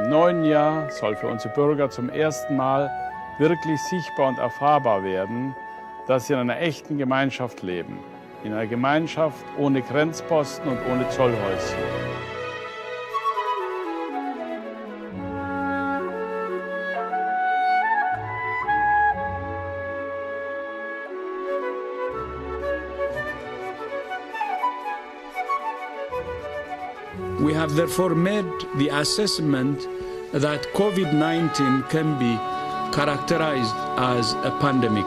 Im neuen Jahr soll für unsere Bürger zum ersten Mal wirklich sichtbar und erfahrbar werden, dass sie in einer echten Gemeinschaft leben. In einer Gemeinschaft ohne Grenzposten und ohne Zollhäuschen. We have therefore made the assessment that COVID-19 can be characterized as a pandemic.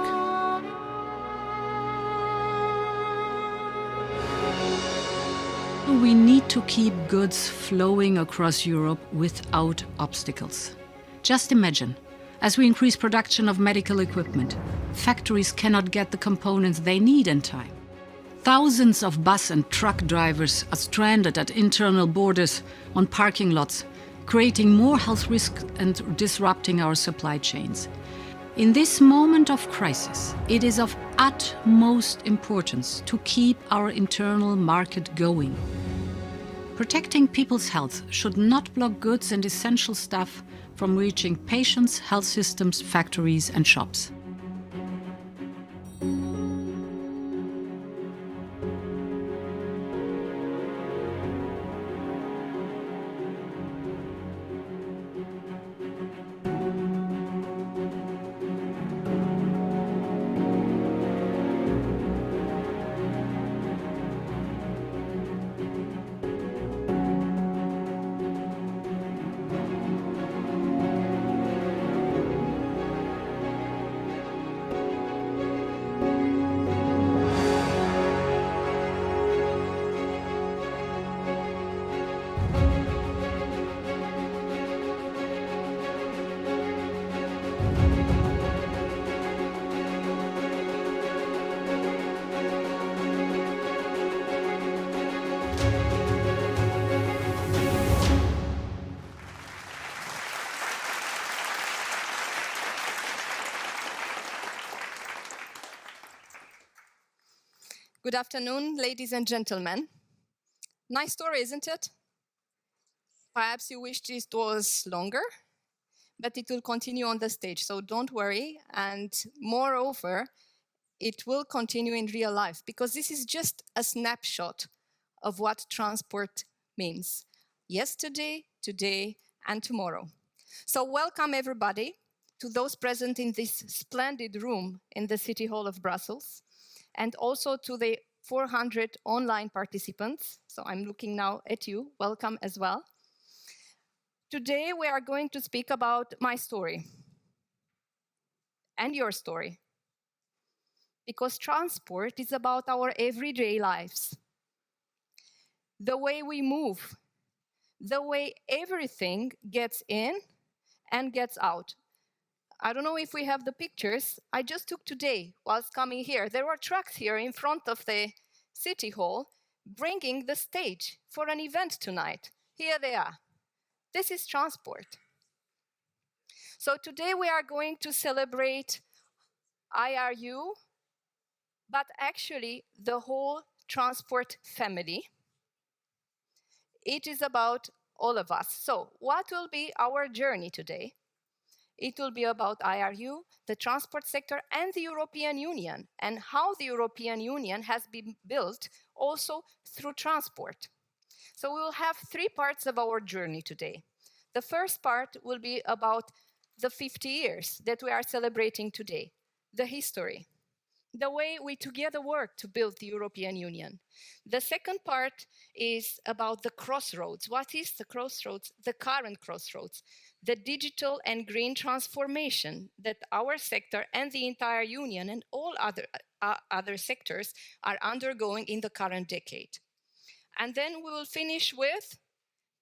We need to keep goods flowing across Europe without obstacles. Just imagine, as we increase production of medical equipment, factories cannot get the components they need in time. Thousands of bus and truck drivers are stranded at internal borders on parking lots, creating more health risks and disrupting our supply chains. In this moment of crisis, it is of utmost importance to keep our internal market going. Protecting people's health should not block goods and essential stuff from reaching patients, health systems, factories and shops. Good afternoon, ladies and gentlemen. Nice story, isn't it? Perhaps you wished it was longer, but it will continue on the stage, so don't worry. And moreover, it will continue in real life, because this is just a snapshot of what transport means. Yesterday, today, and tomorrow. So welcome everybody to those present in this splendid room in the City Hall of Brussels, and also to the 400 online participants. So I'm looking now at you. Welcome as well. Today we are going to speak about my story and your story, because transport is about our everyday lives. The way we move, the way everything gets in and gets out. I don't know if we have the pictures. I just took today whilst coming here. There were trucks here in front of the City Hall bringing the stage for an event tonight. Here they are. This is transport. So today we are going to celebrate IRU, but actually the whole transport family. It is about all of us. So what will be our journey today? It will be about IRU, the transport sector, and the European Union, and how the European Union has been built also through transport. So we will have three parts of our journey today. The first part will be about the 50 years that we are celebrating today, the history, the way we together work to build the European Union. The second part is about the crossroads. What is the crossroads? The current crossroads, the digital and green transformation that our sector and the entire Union and all other sectors are undergoing in the current decade. And then we will finish with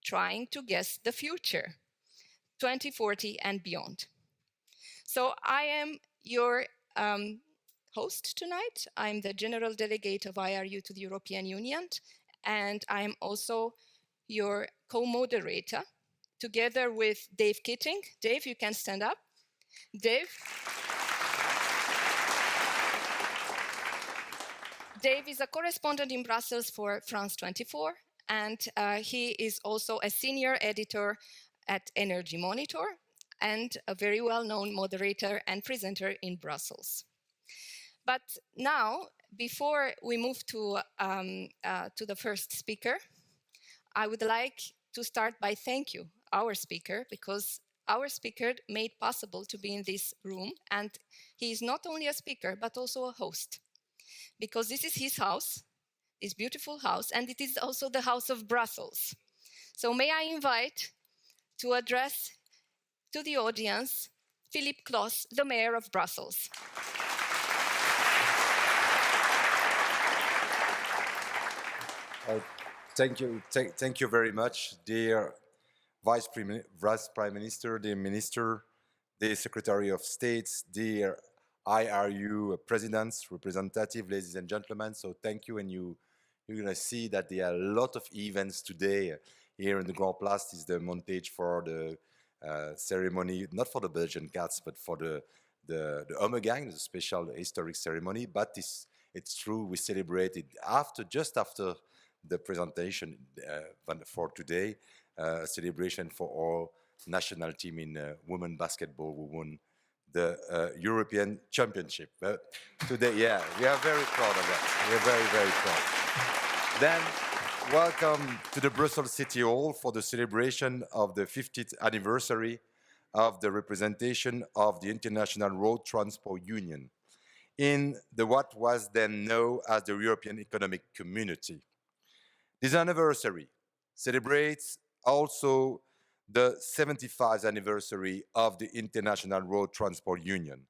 trying to guess the future, 2040 and beyond. So I am your host tonight. I'm the General Delegate of IRU to the European Union, and I'm also your co-moderator, together with Dave Keating. Dave, you can stand up. Dave is a correspondent in Brussels for France 24, and he is also a senior editor at Energy Monitor and a very well-known moderator and presenter in Brussels. But now, before we move to the first speaker, I would like to start by thank you, our speaker, because our speaker made possible to be in this room, and he is not only a speaker, but also a host, because this is his house, this beautiful house, and it is also the house of Brussels. So may I invite to address to the audience Philippe Close, the Mayor of Brussels. Thank you very much, dear Vice Prime Minister, dear Minister, dear Secretary of State, dear IRU presidents, representatives, ladies and gentlemen. So thank you, and you're going to see that there are a lot of events today here in the Grand Place. Is the montage for the ceremony, not for the Belgian cats, but for the Ommegang, the special historic ceremony. But it's true, we celebrated just after the presentation for today, a celebration for our national team in women basketball who won the European Championship. Today, yeah, we are very proud of that. We are very, very proud. Then, welcome to the Brussels City Hall for the celebration of the 50th anniversary of the representation of the International Road Transport Union in what was then known as the European Economic Community. This anniversary celebrates also the 75th anniversary of the International Road Transport Union.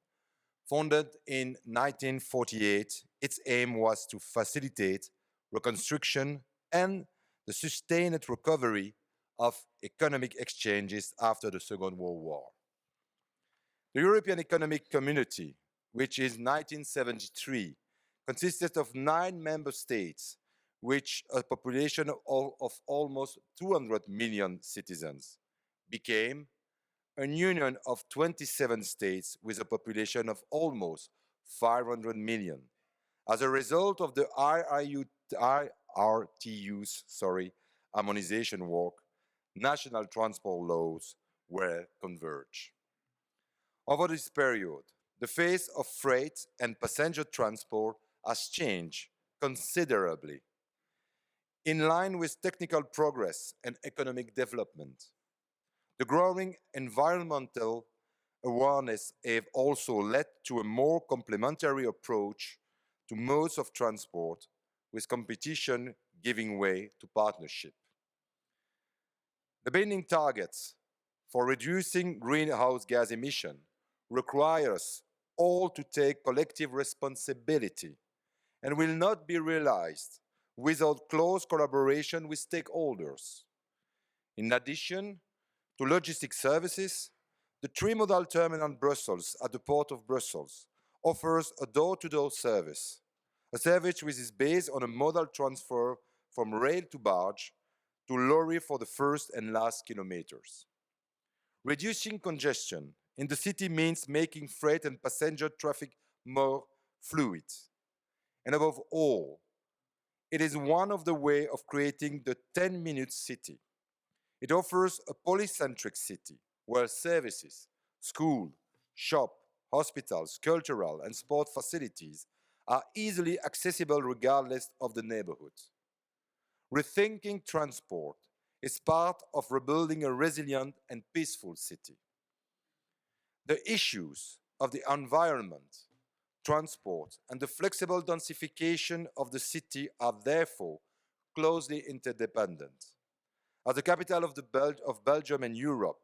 Founded in 1948, its aim was to facilitate reconstruction and the sustained recovery of economic exchanges after the Second World War. The European Economic Community, which is 1973, consisted of 9 member states, which a population of almost 200 million citizens, became a union of 27 states with a population of almost 500 million. As a result of the IRTU's harmonization work, national transport laws were converged. Over this period, the face of freight and passenger transport has changed considerably. In line with technical progress and economic development, the growing environmental awareness have also led to a more complementary approach to modes of transport, with competition giving way to partnership. The binding targets for reducing greenhouse gas emission require us all to take collective responsibility and will not be realized without close collaboration with stakeholders. In addition to logistic services, the three-modal terminal in Brussels at the Port of Brussels offers a door-to-door service, a service which is based on a modal transfer from rail to barge to lorry for the first and last kilometers. Reducing congestion in the city means making freight and passenger traffic more fluid. And above all, it is one of the ways of creating the 10-minute city. It offers a polycentric city where services, school, shop, hospitals, cultural and sport facilities are easily accessible regardless of the neighborhood. Rethinking transport is part of rebuilding a resilient and peaceful city. The issues of the environment, transport, and the flexible densification of the city are therefore closely interdependent. As the capital of Belgium and Europe,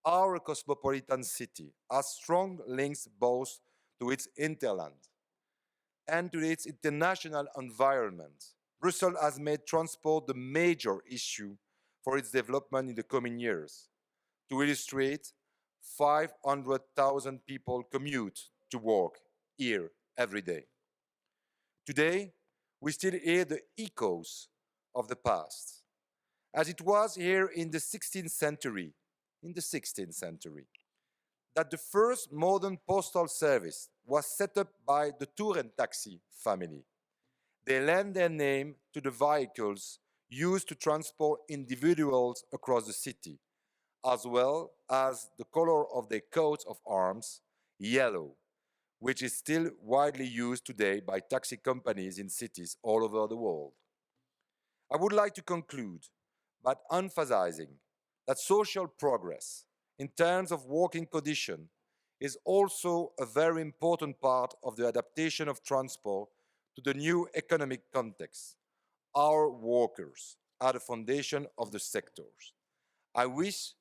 our cosmopolitan city has strong links both to its hinterland and to its international environment. Brussels has made transport the major issue for its development in the coming years. To illustrate, 500,000 people commute to work here every day. Today, we still hear the echoes of the past, as it was here in the 16th century, that the first modern postal service was set up by the Tour and Taxi family. They lend their name to the vehicles used to transport individuals across the city, as well as the color of their coats of arms, yellow, which is still widely used today by taxi companies in cities all over the world. I would like to conclude by emphasizing that social progress in terms of working conditions is also a very important part of the adaptation of transport to the new economic context. Our workers are the foundation of the sectors. I wish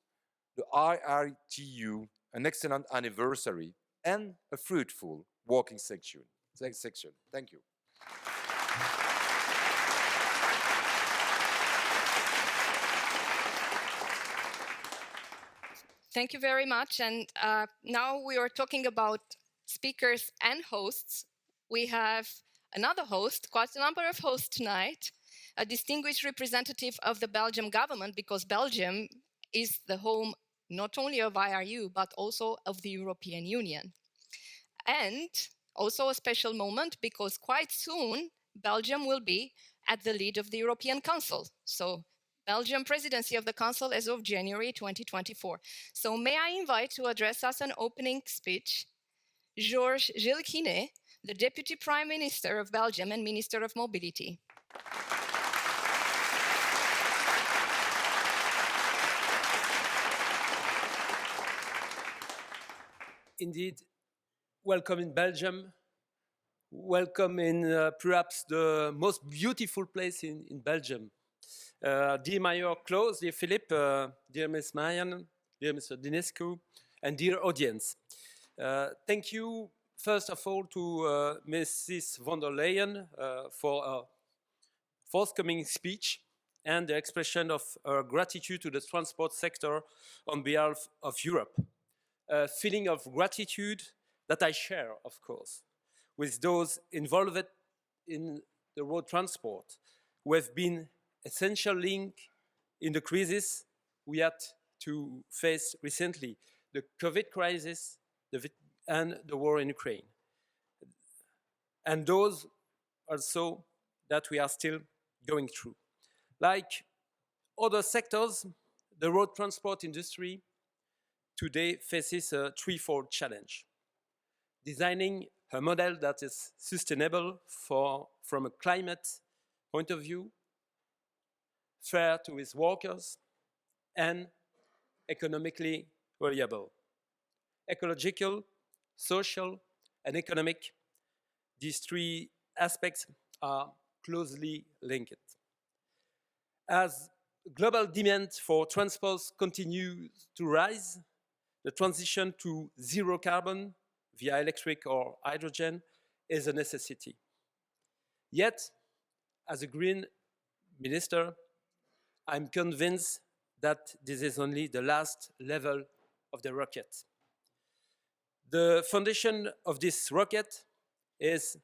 the IRTU an excellent anniversary and a fruitful working section. Thank you. Thank you very much. And now we are talking about speakers and hosts. We have another host, quite a number of hosts tonight, a distinguished representative of the Belgian government, because Belgium is the home not only of IRU, but also of the European Union. And also a special moment because quite soon Belgium will be at the lead of the European Council. So Belgium presidency of the Council as of January 2024. So may I invite to address us an opening speech, Georges Gilkinet, the Deputy Prime Minister of Belgium and Minister of Mobility. Indeed, welcome in Belgium. Welcome in perhaps the most beautiful place in Belgium. Dear Mayor Close, dear Philippe, dear Ms. Meyering, dear Mr. Dinescu, and dear audience. Thank you, first of all, to Mrs. von der Leyen for a forthcoming speech and the expression of her gratitude to the transport sector on behalf of Europe. A feeling of gratitude that I share, of course, with those involved in the road transport who have been essential link in the crisis we had to face recently, the COVID crisis and the war in Ukraine. And those also that we are still going through. Like other sectors, the road transport industry today faces a threefold challenge. Designing a model that is sustainable from a climate point of view, fair to its workers, and economically reliable. Ecological, social, and economic, these three aspects are closely linked. As global demand for transports continues to rise, the transition to zero carbon via electric or hydrogen is a necessity. Yet, as a green minister, I'm convinced that this is only the last level of the rocket. The foundation of this rocket is,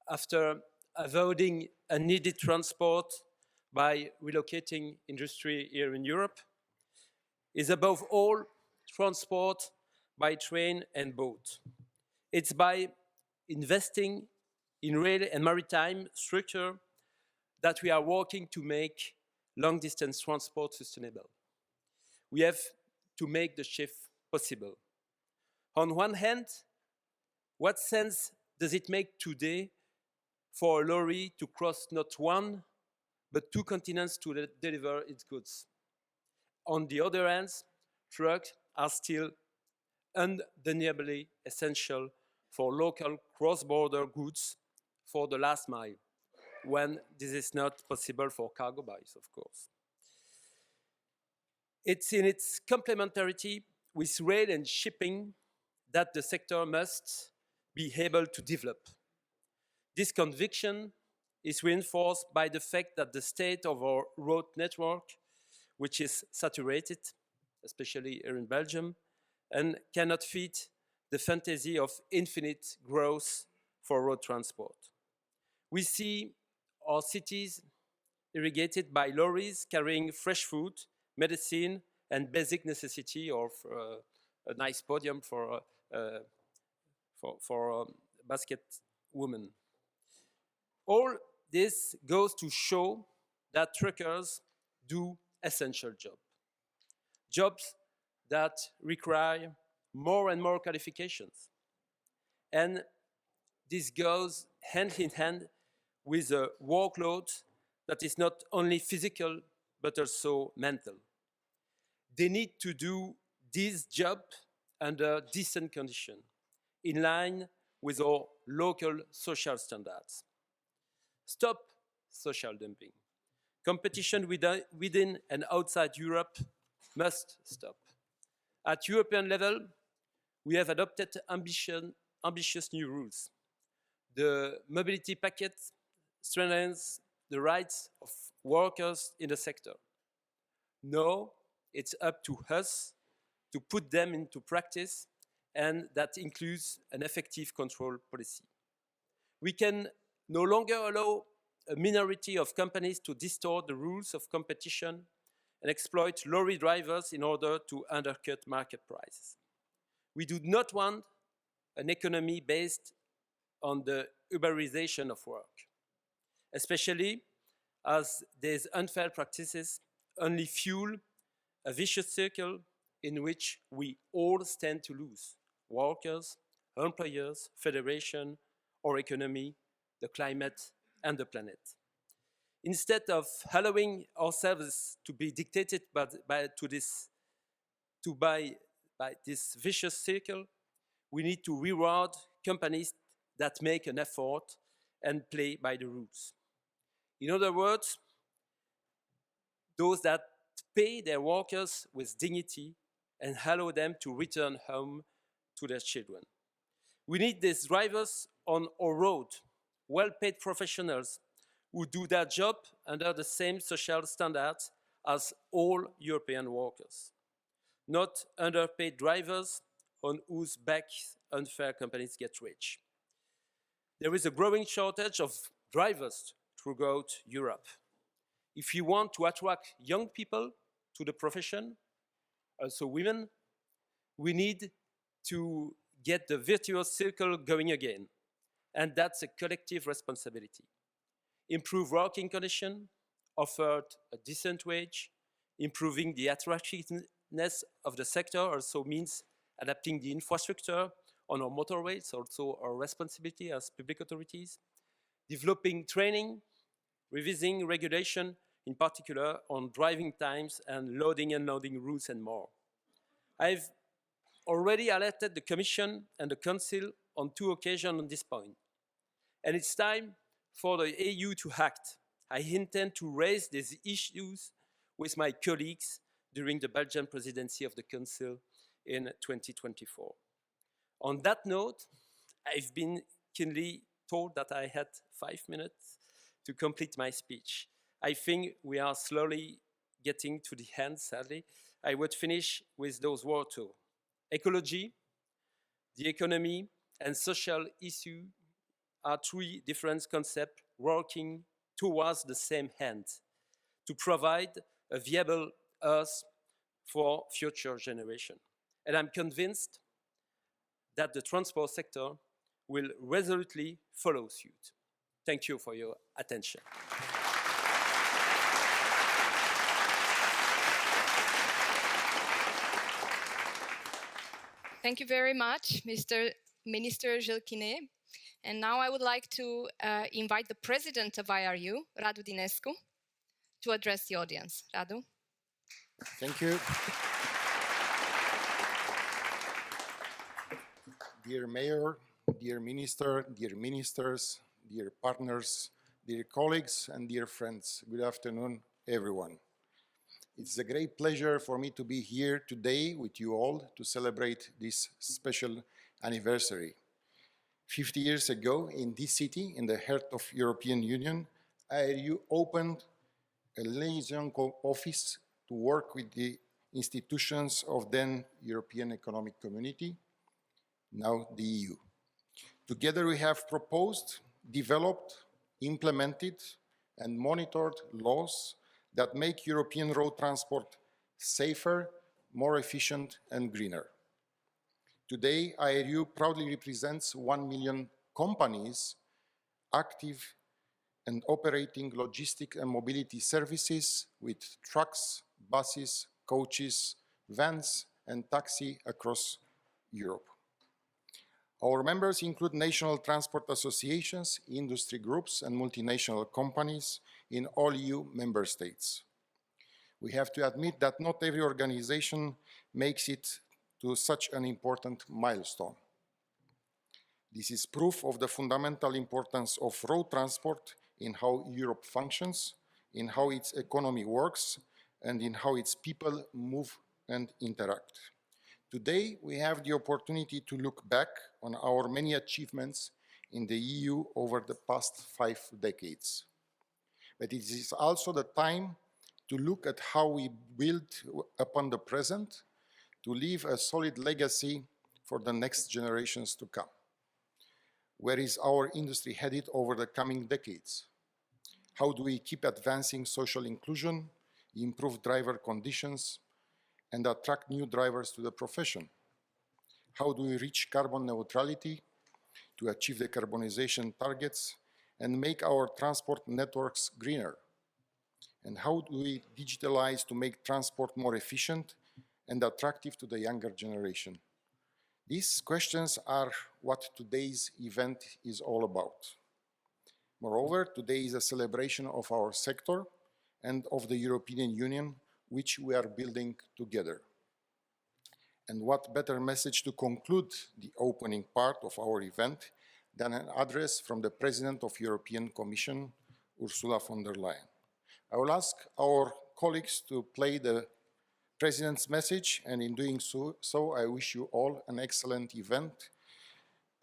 after avoiding unneeded transport by relocating industry here in Europe, is above all transport by train and boat. It's by investing in rail and maritime structure that we are working to make long-distance transport sustainable. We have to make the shift possible. On one hand, what sense does it make today for a lorry to cross not one, but two continents to deliver its goods? On the other hand, trucks are still undeniably essential for local cross-border goods for the last mile, when this is not possible for cargo buys, of course. It's in its complementarity with rail and shipping that the sector must be able to develop. This conviction is reinforced by the fact that the state of our road network, which is saturated, especially here in Belgium, and cannot fit the fantasy of infinite growth for road transport. We see our cities irrigated by lorries carrying fresh food, medicine, and basic necessity of a nice podium for a basket woman. All this goes to show that truckers do essential jobs that require more and more qualifications. And this goes hand in hand with a workload that is not only physical, but also mental. They need to do this job under decent conditions, in line with our local social standards. Stop social dumping. Competition within and outside Europe must stop. At European level, we have adopted ambitious new rules. The mobility packet strengthens the rights of workers in the sector. Now, it's up to us to put them into practice, and that includes an effective control policy. We can no longer allow a minority of companies to distort the rules of competition and exploit lorry drivers in order to undercut market prices. We do not want an economy based on the Uberization of work, especially as these unfair practices only fuel a vicious circle in which we all stand to lose: workers, employers, federation, our economy, the climate, and the planet. Instead of allowing ourselves to be dictated by this vicious circle, we need to reward companies that make an effort and play by the rules. In other words, those that pay their workers with dignity and allow them to return home to their children. We need these drivers on our road, well-paid professionals who do their job under the same social standards as all European workers, not underpaid drivers on whose backs unfair companies get rich. There is a growing shortage of drivers throughout Europe. If you want to attract young people to the profession, also women, we need to get the virtuous circle going again. And that's a collective responsibility. Improve working conditions, offered a decent wage, improving the attractiveness of the sector also means adapting the infrastructure on our motorways, also our responsibility as public authorities, developing training, revising regulation, in particular on driving times and loading and unloading rules and more. I've already alerted the Commission and the Council on 2 occasions on this point. And it's time for the EU to act. I intend to raise these issues with my colleagues during the Belgian presidency of the Council in 2024. On that note, I've been kindly told that I had 5 minutes to complete my speech. I think we are slowly getting to the end, sadly. I would finish with those words too. Ecology, the economy, and social issues are 3 different concepts working towards the same end to provide a viable Earth for future generations. And I'm convinced that the transport sector will resolutely follow suit. Thank you for your attention. Thank you very much, Mr. Minister Gilkinet. And now I would like to invite the president of IRU, Radu Dinescu, to address the audience. Radu. Thank you. Dear Mayor, dear Minister, dear Ministers, dear partners, dear colleagues, and dear friends, good afternoon, everyone. It's a great pleasure for me to be here today with you all to celebrate this special anniversary. 50 years ago, in this city, in the heart of European Union, IRU opened a liaison office to work with the institutions of then European Economic Community, now the EU. Together we have proposed, developed, implemented, and monitored laws that make European road transport safer, more efficient, and greener. Today, IRU proudly represents 1 million companies active and operating logistic and mobility services with trucks, buses, coaches, vans, and taxi across Europe. Our members include national transport associations, industry groups, and multinational companies in all EU member states. We have to admit that not every organization makes it to such an important milestone. This is proof of the fundamental importance of road transport in how Europe functions, in how its economy works, and in how its people move and interact. Today, we have the opportunity to look back on our many achievements in the EU over the past 5 decades. But it is also the time to look at how we build upon the present, to leave a solid legacy for the next generations to come. Where is our industry headed over the coming decades? How do we keep advancing social inclusion, improve driver conditions, and attract new drivers to the profession? How do we reach carbon neutrality to achieve the decarbonization targets and make our transport networks greener? And how do we digitalize to make transport more efficient and attractive to the younger generation? These questions are what today's event is all about. Moreover, today is a celebration of our sector and of the European Union, which we are building together. And what better message to conclude the opening part of our event than an address from the President of European Commission, Ursula von der Leyen. I will ask our colleagues to play the President's message, and in doing so, I wish you all an excellent event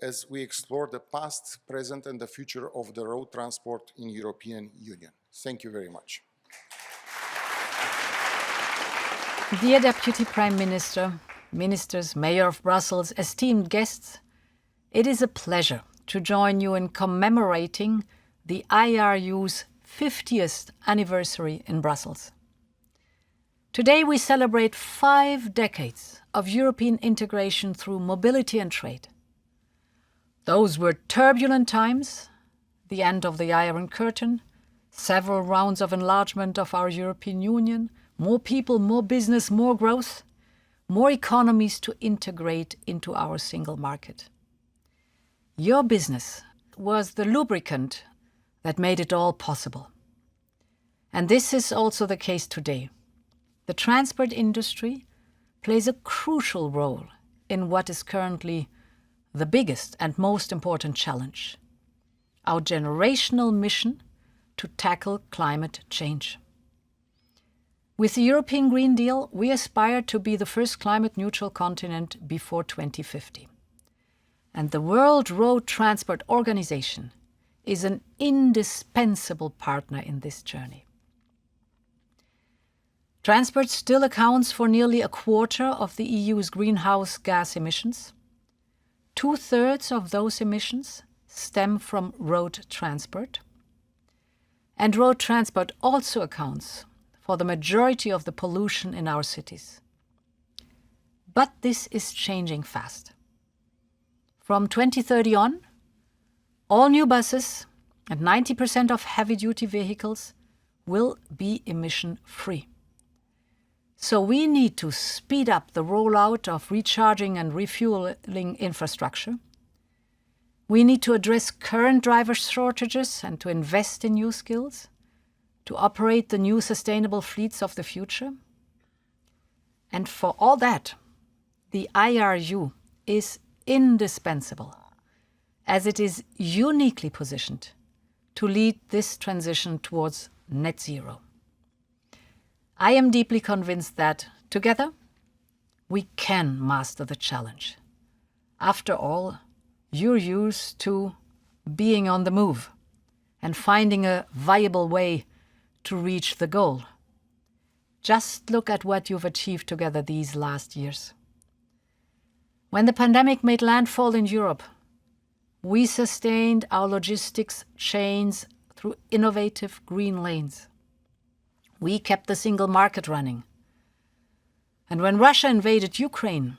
as we explore the past, present, and the future of the road transport in European Union. Thank you very much. Dear Deputy Prime Minister, Ministers, Mayor of Brussels, esteemed guests, it is a pleasure to join you in commemorating the IRU's 50th anniversary in Brussels. Today we celebrate 5 decades of European integration through mobility and trade. Those were turbulent times, the end of the Iron Curtain, several rounds of enlargement of our European Union, more people, more business, more growth, more economies to integrate into our single market. Your business was the lubricant that made it all possible. And this is also the case today. The transport industry plays a crucial role in what is currently the biggest and most important challenge, our generational mission to tackle climate change. With the European Green Deal, we aspire to be the first climate-neutral continent before 2050. And the World Road Transport Organization is an indispensable partner in this journey. Transport still accounts for nearly 1/4 of the EU's greenhouse gas emissions. 2/3 of those emissions stem from road transport. And road transport also accounts for the majority of the pollution in our cities. But this is changing fast. From 2030 on, all new buses and 90% of heavy-duty vehicles will be emission-free. So we need to speed up the rollout of recharging and refueling infrastructure. We need to address current driver shortages and to invest in new skills, to operate the new sustainable fleets of the future. And for all that, the IRU is indispensable, as it is uniquely positioned to lead this transition towards net zero. I am deeply convinced that, together, we can master the challenge. After all, you're used to being on the move and finding a viable way to reach the goal. Just look at what you've achieved together these last years. When the pandemic made landfall in Europe, we sustained our logistics chains through innovative green lanes. We kept the single market running. And when Russia invaded Ukraine,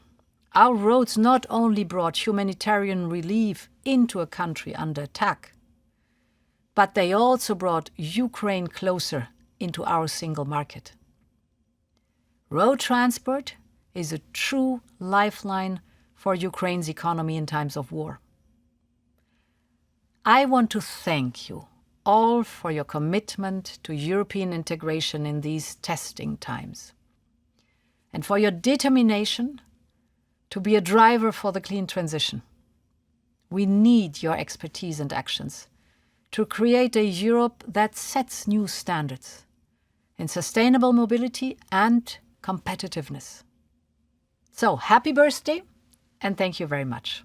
our roads not only brought humanitarian relief into a country under attack, but they also brought Ukraine closer into our single market. Road transport is a true lifeline for Ukraine's economy in times of war. I want to thank you all for your commitment to European integration in these testing times, and for your determination to be a driver for the clean transition. We need your expertise and actions to create a Europe that sets new standards in sustainable mobility and competitiveness. So, happy birthday, and thank you very much.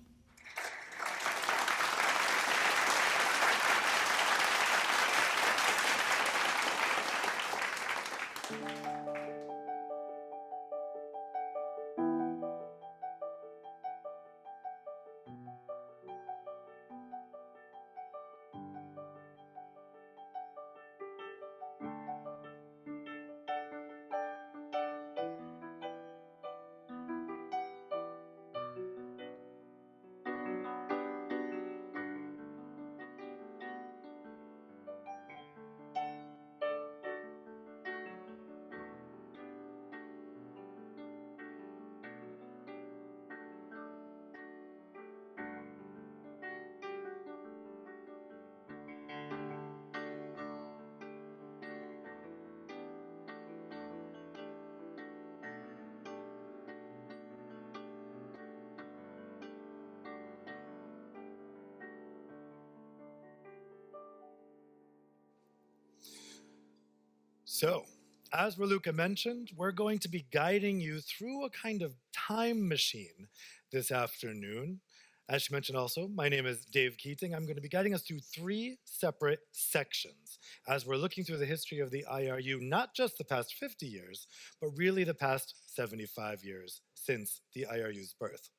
So, as Raluca mentioned, we're going to be guiding you through a kind of time machine this afternoon. As she mentioned also, my name is Dave Keating. I'm going to be guiding us through 3 separate sections as we're looking through the history of the IRU, not just the past 50 years, but really the past 75 years since the IRU's birth.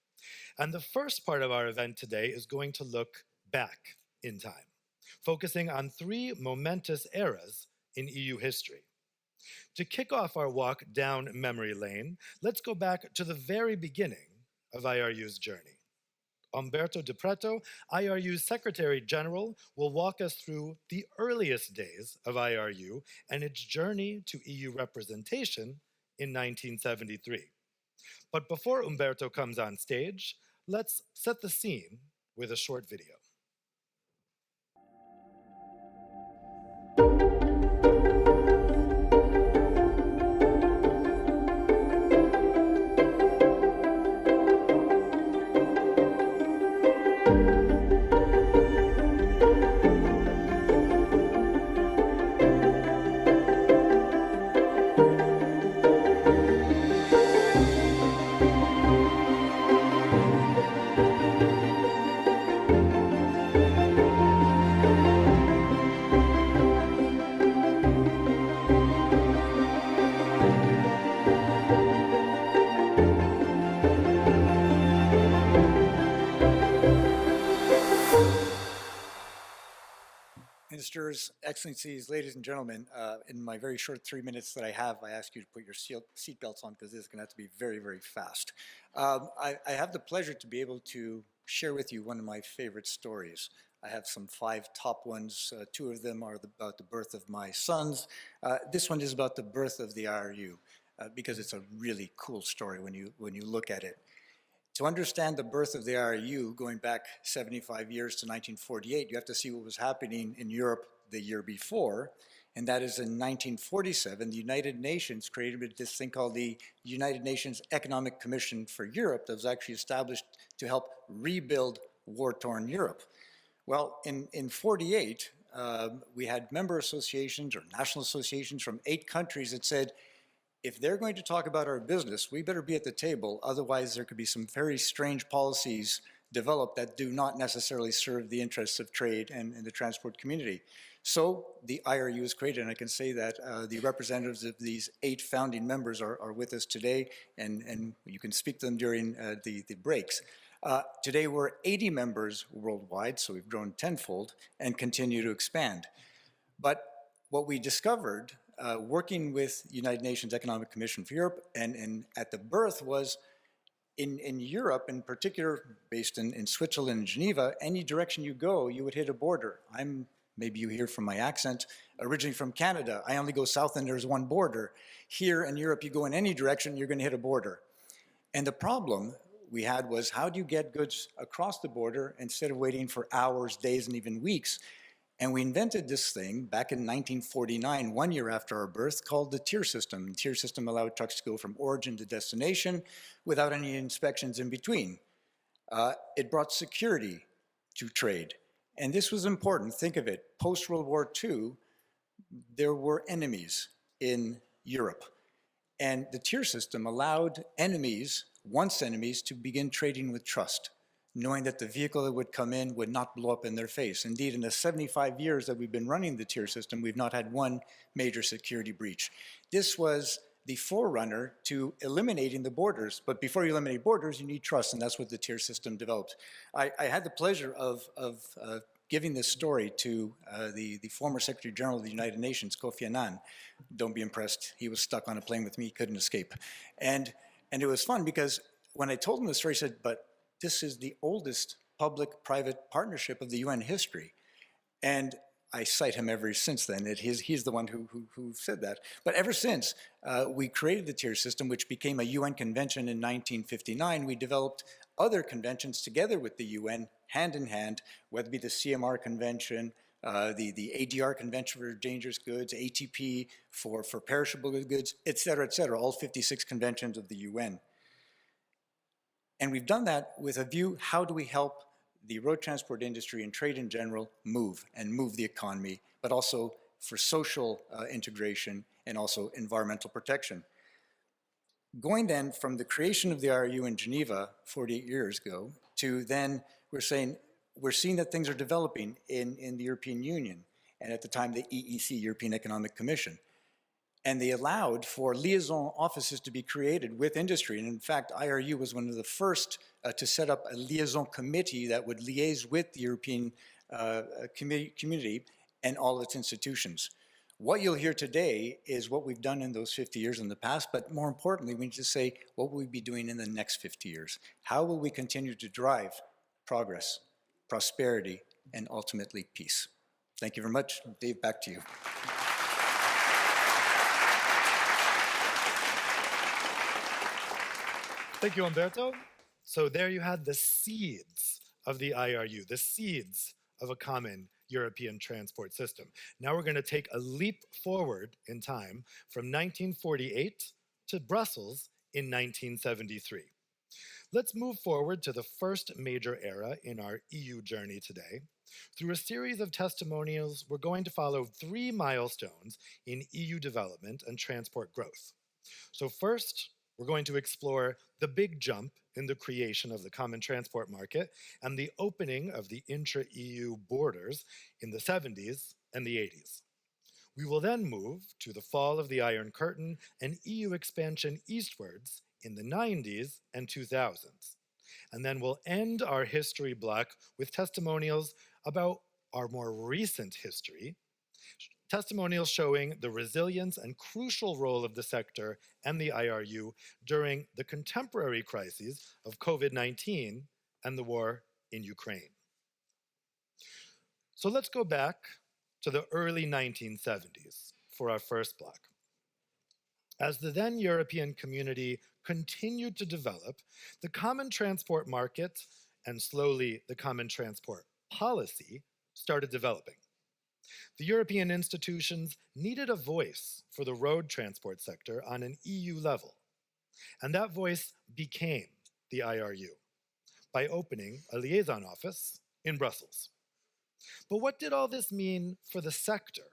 And the first part of our event today is going to look back in time, focusing on 3 momentous eras in EU history. To kick off our walk down memory lane, let's go back to the very beginning of IRU's journey. Umberto de Pretto, IRU's Secretary General, will walk us through the earliest days of IRU and its journey to EU representation in 1973. But before Umberto comes on stage, let's set the scene with a short video. Ministers, Excellencies, ladies and gentlemen, in my very short 3 minutes that I have, I ask you to put your seatbelts on because this is going to have to be very, very fast. I have the pleasure to be able to share with you one of my favorite stories. I have some 5 top ones. 2 of them are about the birth of my sons. This one is about the birth of the IRU because it's a really cool story when you look at it. To understand the birth of the IRU, going back 75 years to 1948, you have to see what was happening in Europe the year before, and that is in 1947, the United Nations created this thing called the United Nations Economic Commission for Europe that was actually established to help rebuild war-torn Europe. Well, in 48, we had member associations or national associations from 8 countries that said, if they're going to talk about our business, we better be at the table. Otherwise, there could be some very strange policies developed that do not necessarily serve the interests of trade and the transport community. So the IRU was created, and I can say that the representatives of these 8 founding members are with us today, and you can speak to them during the breaks. Today, we're 80 members worldwide, so we've grown tenfold and continue to expand. But what we discovered working with United Nations Economic Commission for Europe and at the birth was in Europe, in particular, based in Switzerland and Geneva, any direction you go, you would hit a border. Maybe you hear from my accent, originally from Canada. I only go south and there's one border. Here in Europe, you go in any direction, you're going to hit a border. And the problem we had was, how do you get goods across the border instead of waiting for hours, days, and even weeks? And we invented this thing back in 1949, 1 year after our birth, called the tier system. The tier system allowed trucks to go from origin to destination without any inspections in between. It brought security to trade. And this was important. Think of it. Post-World War II, there were enemies in Europe. And the tier system allowed enemies, once enemies, to begin trading with trust, knowing that the vehicle that would come in would not blow up in their face. Indeed, in the 75 years that we've been running the tier system, we've not had one major security breach. This was the forerunner to eliminating the borders. But before you eliminate borders, you need trust, and that's what the tier system developed. I had the pleasure of giving this story to the former Secretary General of the United Nations, Kofi Annan. Don't be impressed. He was stuck on a plane with me, couldn't escape. And it was fun because when I told him the story, he said, but this is the oldest public-private partnership of the UN history. And I cite him ever since then. He's the one who said that. But ever since, we created the tier system, which became a UN convention in 1959. We developed other conventions together with the UN, hand in hand, whether it be the CMR convention, the ADR convention for dangerous goods, ATP for perishable goods, et cetera, all 56 conventions of the UN. And we've done that with a view, how do we help the road transport industry and trade in general move the economy, but also for social integration and also environmental protection. Going then from the creation of the IRU in Geneva 48 years ago to then we're seeing that things are developing in the European Union, and at the time the EEC, European Economic Commission. And they allowed for liaison offices to be created with industry. And in fact, IRU was one of the first to set up a liaison committee that would liaise with the European community and all its institutions. What you'll hear today is what we've done in those 50 years in the past, but more importantly, we need to say, what will we be doing in the next 50 years? How will we continue to drive progress, prosperity, and ultimately peace? Thank you very much. Dave, back to you. Thank you, Umberto. So there you had the seeds of the IRU, the seeds of a common European transport system. Now we're going to take a leap forward in time from 1948 to Brussels in 1973. Let's move forward to the first major era in our EU journey today. Through a series of testimonials, we're going to follow 3 milestones in EU development and transport growth. So first, we're going to explore the big jump in the creation of the common transport market and the opening of the intra-EU borders in the 70s and the 80s. We will then move to the fall of the Iron Curtain and EU expansion eastwards in the 90s and 2000s. And then we'll end our history block with testimonials about our more recent history, testimonials showing the resilience and crucial role of the sector and the IRU during the contemporary crises of COVID-19 and the war in Ukraine. So let's go back to the early 1970s for our first block. As the then European community continued to develop, the common transport market and slowly the common transport policy started developing. The European institutions needed a voice for the road transport sector on an EU level, and that voice became the IRU by opening a liaison office in Brussels. But what did all this mean for the sector?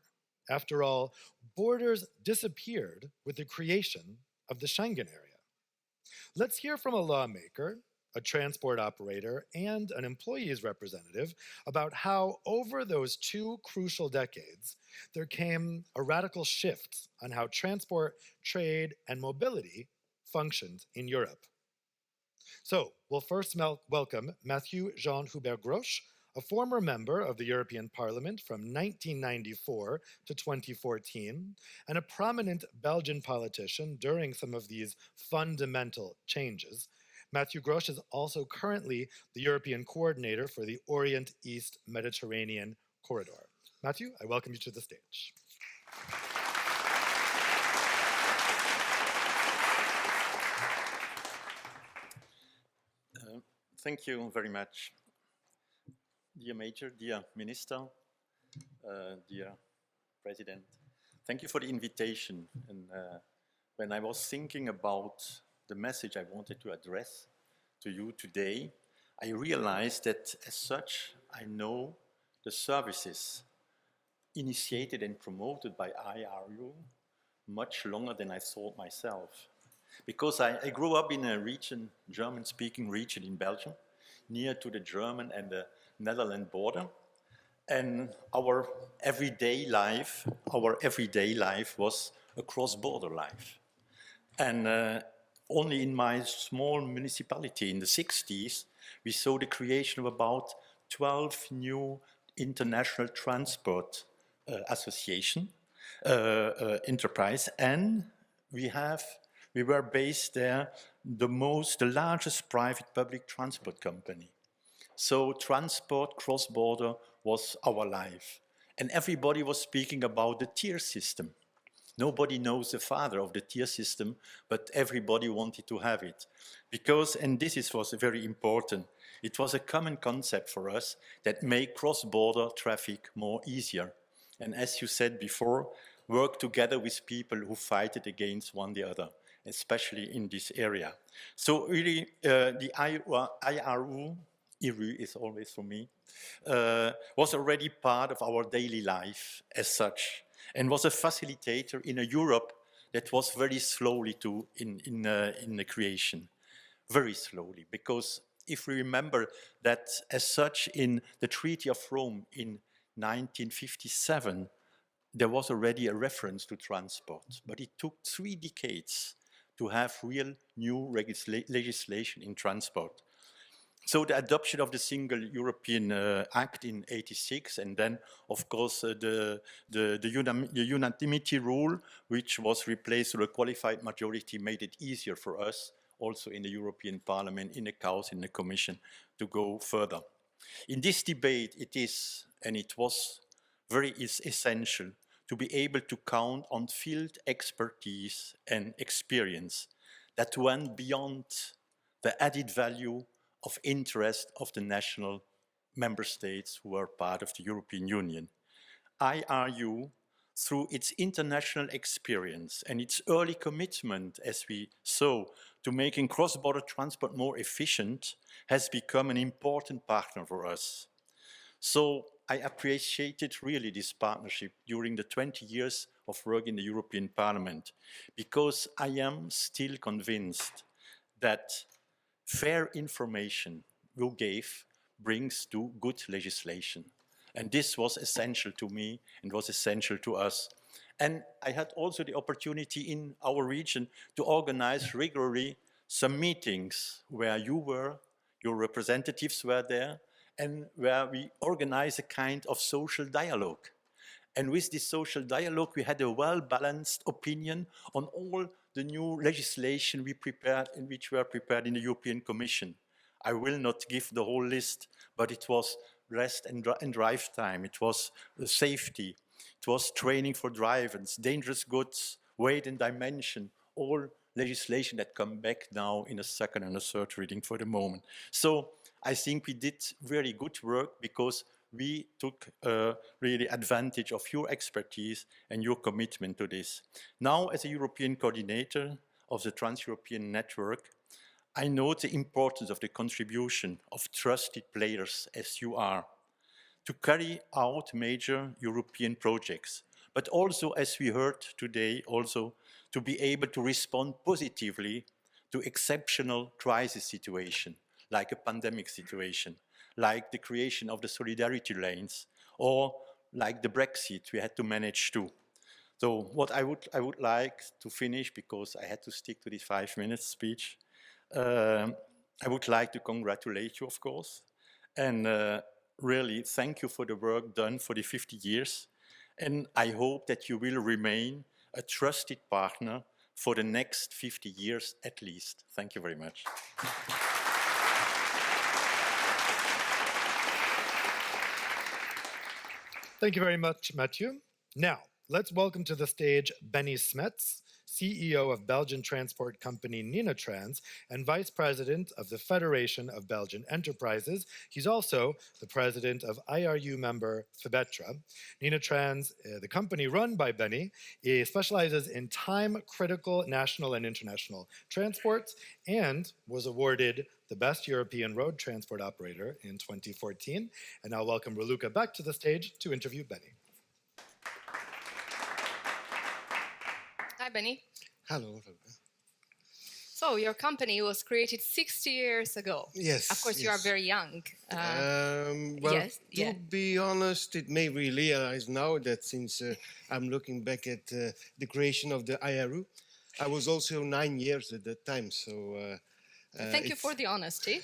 After all, borders disappeared with the creation of the Schengen area. Let's hear from a lawmaker, a transport operator, and an employee's representative about how over those 2 crucial decades, there came a radical shift on how transport, trade, and mobility functioned in Europe. So we'll first welcome Mathieu Jean-Hubert Grosch, a former member of the European Parliament from 1994 to 2014, and a prominent Belgian politician during some of these fundamental changes. Mathieu Grosch is also currently the European coordinator for the Orient-East Mediterranean Corridor. Mathieu, I welcome you to the stage. Thank you very much. Dear Major, dear Minister, dear President, thank you for the invitation. And when I was thinking about the message I wanted to address to you today, I realized that as such, I know the services initiated and promoted by IRU much longer than I thought myself. Because I grew up in a region, German-speaking region in Belgium, near to the German and the Netherlands border. And our everyday life was a cross-border life. And only in my small municipality in the 60s, we saw the creation of about 12 new international transport association enterprise, and we were based there, the largest private public transport company. So transport cross-border was our life. And everybody was speaking about the tier system. Nobody knows the father of the tier system, but everybody wanted to have it. Because, and was very important, it was a common concept for us that made cross-border traffic more easier. And as you said before, work together with people who fight it against one the other, especially in this area. So really, the IRU is always for me, was already part of our daily life as such, and was a facilitator in a Europe that was very slowly in the creation, very slowly, because if we remember that as such in the Treaty of Rome in 1957, there was already a reference to transport, but it took 3 decades to have real new legislation in transport. So the adoption of the Single European Act in '86, and then, of course, the unanimity rule, which was replaced with a qualified majority, made it easier for us, also in the European Parliament, in the Council, in the Commission, to go further. In this debate, it is, and it was very essential, to be able to count on field expertise and experience that went beyond the added value of interest of the national member states who are part of the European Union. IRU, through its international experience and its early commitment, as we saw, to making cross-border transport more efficient, has become an important partner for us. So I appreciated really this partnership during the 20 years of work in the European Parliament, because I am still convinced that fair information you gave brings to good legislation. And this was essential to me and was essential to us. And I had also the opportunity in our region to organize regularly some meetings where your representatives were there, and where we organized a kind of social dialogue. And with this social dialogue, we had a well-balanced opinion on all the new legislation we prepared and which were prepared in the European Commission. I will not give the whole list, but it was rest and drive time, it was safety, it was training for drivers, dangerous goods, weight and dimension, all legislation that come back now in a second and a third reading for the moment. So I think we did very good work because we took really advantage of your expertise and your commitment to this. Now, as a European coordinator of the Trans-European Network, I know the importance of the contribution of trusted players as you are to carry out major European projects, but also, as we heard today, also to be able to respond positively to exceptional crisis situations, like a pandemic situation, like the creation of the solidarity lanes, or like the Brexit we had to manage too. So what I would like to finish, because I had to stick to this 5-minute speech, I would like to congratulate you, of course, and really thank you for the work done for the 50 years. And I hope that you will remain a trusted partner for the next 50 years at least. Thank you very much. Thank you very much, Mathieu. Now, let's welcome to the stage Benny Smets, CEO of Belgian transport company Ninatrans and Vice President of the Federation of Belgian Enterprises. He's also the President of IRU member FEBETRA. Ninatrans, the company run by Benny, specializes in time-critical national and international transports and was awarded the Best European Road Transport Operator in 2014. And now welcome Raluca back to the stage to interview Benny. Hi, Benny. Hello. So your company was created 60 years ago. Yes. Of course, you are very young. To be honest, it made me realize now that since I'm looking back at the creation of the IRU, I was also 9 years at that time. So thank you for the honesty.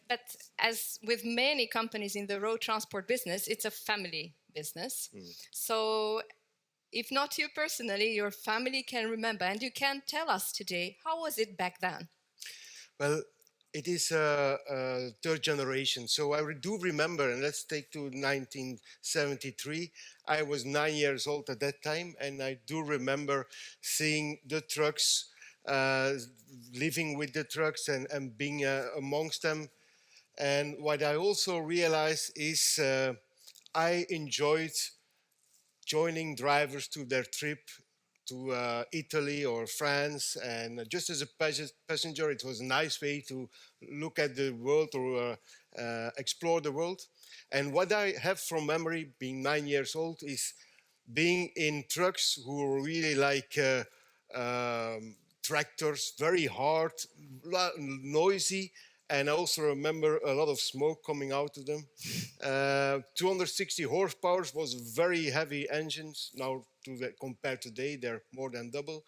But as with many companies in the road transport business, it's a family business. So if not you personally, your family can remember, and you can tell us today, how was it back then? Well, it is a third generation. So I do remember, and let's take to 1973. I was 9 years old at that time, and I do remember seeing the trucks, living with the trucks and being amongst them. And what I also realized is I enjoyed joining drivers to their trip to Italy or France, and just as a passenger, it was a nice way to look at the world or explore the world. And what I have from memory, being 9 years old, is being in trucks who were really like tractors, very hard, noisy, and I also remember a lot of smoke coming out of them. 260 horsepower was very heavy engines. Now, compared to today, they're more than double.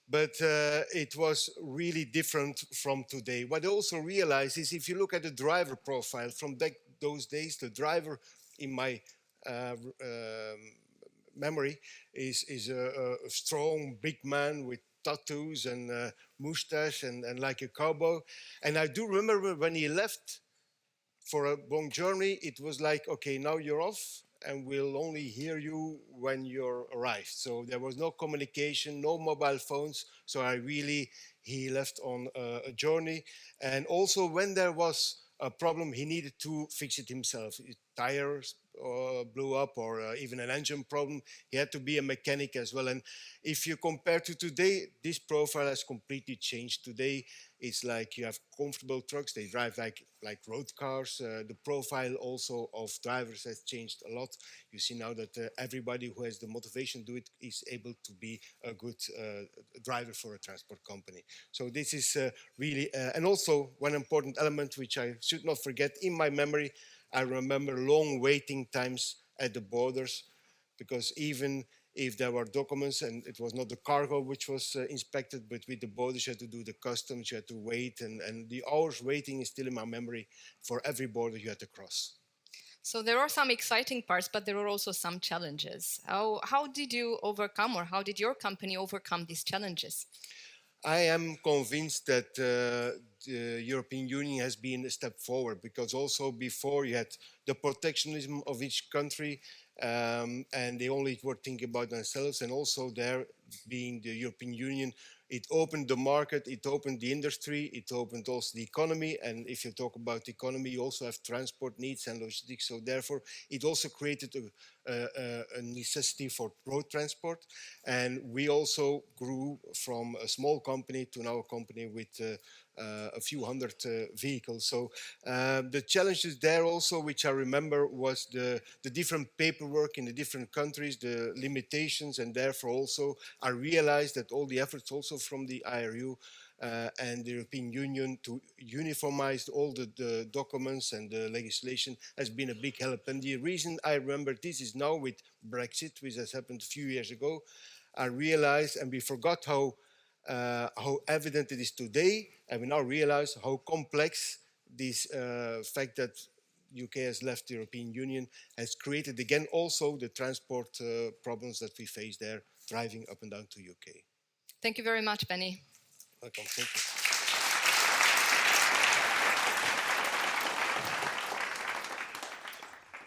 But it was really different from today. What I also realized is if you look at the driver profile from those days, the driver in my memory is a strong, big man with tattoos and mustache and like a cowboy. And I do remember when he left for a long journey, it was like, okay, now you're off and we'll only hear you when you're arrived. So there was no communication, no mobile phones. So he left on a journey. And also when there was a problem, he needed to fix it himself. Tires blew up or even an engine problem. He had to be a mechanic as well. And if you compare to today, this profile has completely changed. Today, it's like you have comfortable trucks. They drive like road cars. The profile also of drivers has changed a lot. You see now that everybody who has the motivation to do it is able to be a good driver for a transport company. So this is really, and also one important element which I should not forget in my memory, I remember long waiting times at the borders, because even if there were documents and it was not the cargo which was inspected, but with the borders you had to do the customs, you had to wait, and the hours waiting is still in my memory for every border you had to cross. So there are some exciting parts, but there are also some challenges. How did you overcome, or how did your company overcome these challenges? I am convinced that the European Union has been a step forward, because also before you had the protectionism of each country and they only were thinking about themselves, and also there being the European Union, it opened the market, it opened the industry, it opened also the economy. And if you talk about the economy, you also have transport needs and logistics. So therefore, it also created a necessity for road transport. And we also grew from a small company to now a company with a few hundred vehicles. So the challenges there also, which I remember, was the different paperwork in the different countries, the limitations, and therefore also I realized that all the efforts also from the IRU and the European Union to uniformize all the documents and the legislation has been a big help. And the reason I remember this is now with Brexit, which has happened a few years ago, I realized, and we forgot how evident it is today, and we now realize how complex this fact that UK has left the European Union has created again also the transport problems that we face there driving up and down to UK. Thank you very much, Benny. Welcome, thank you.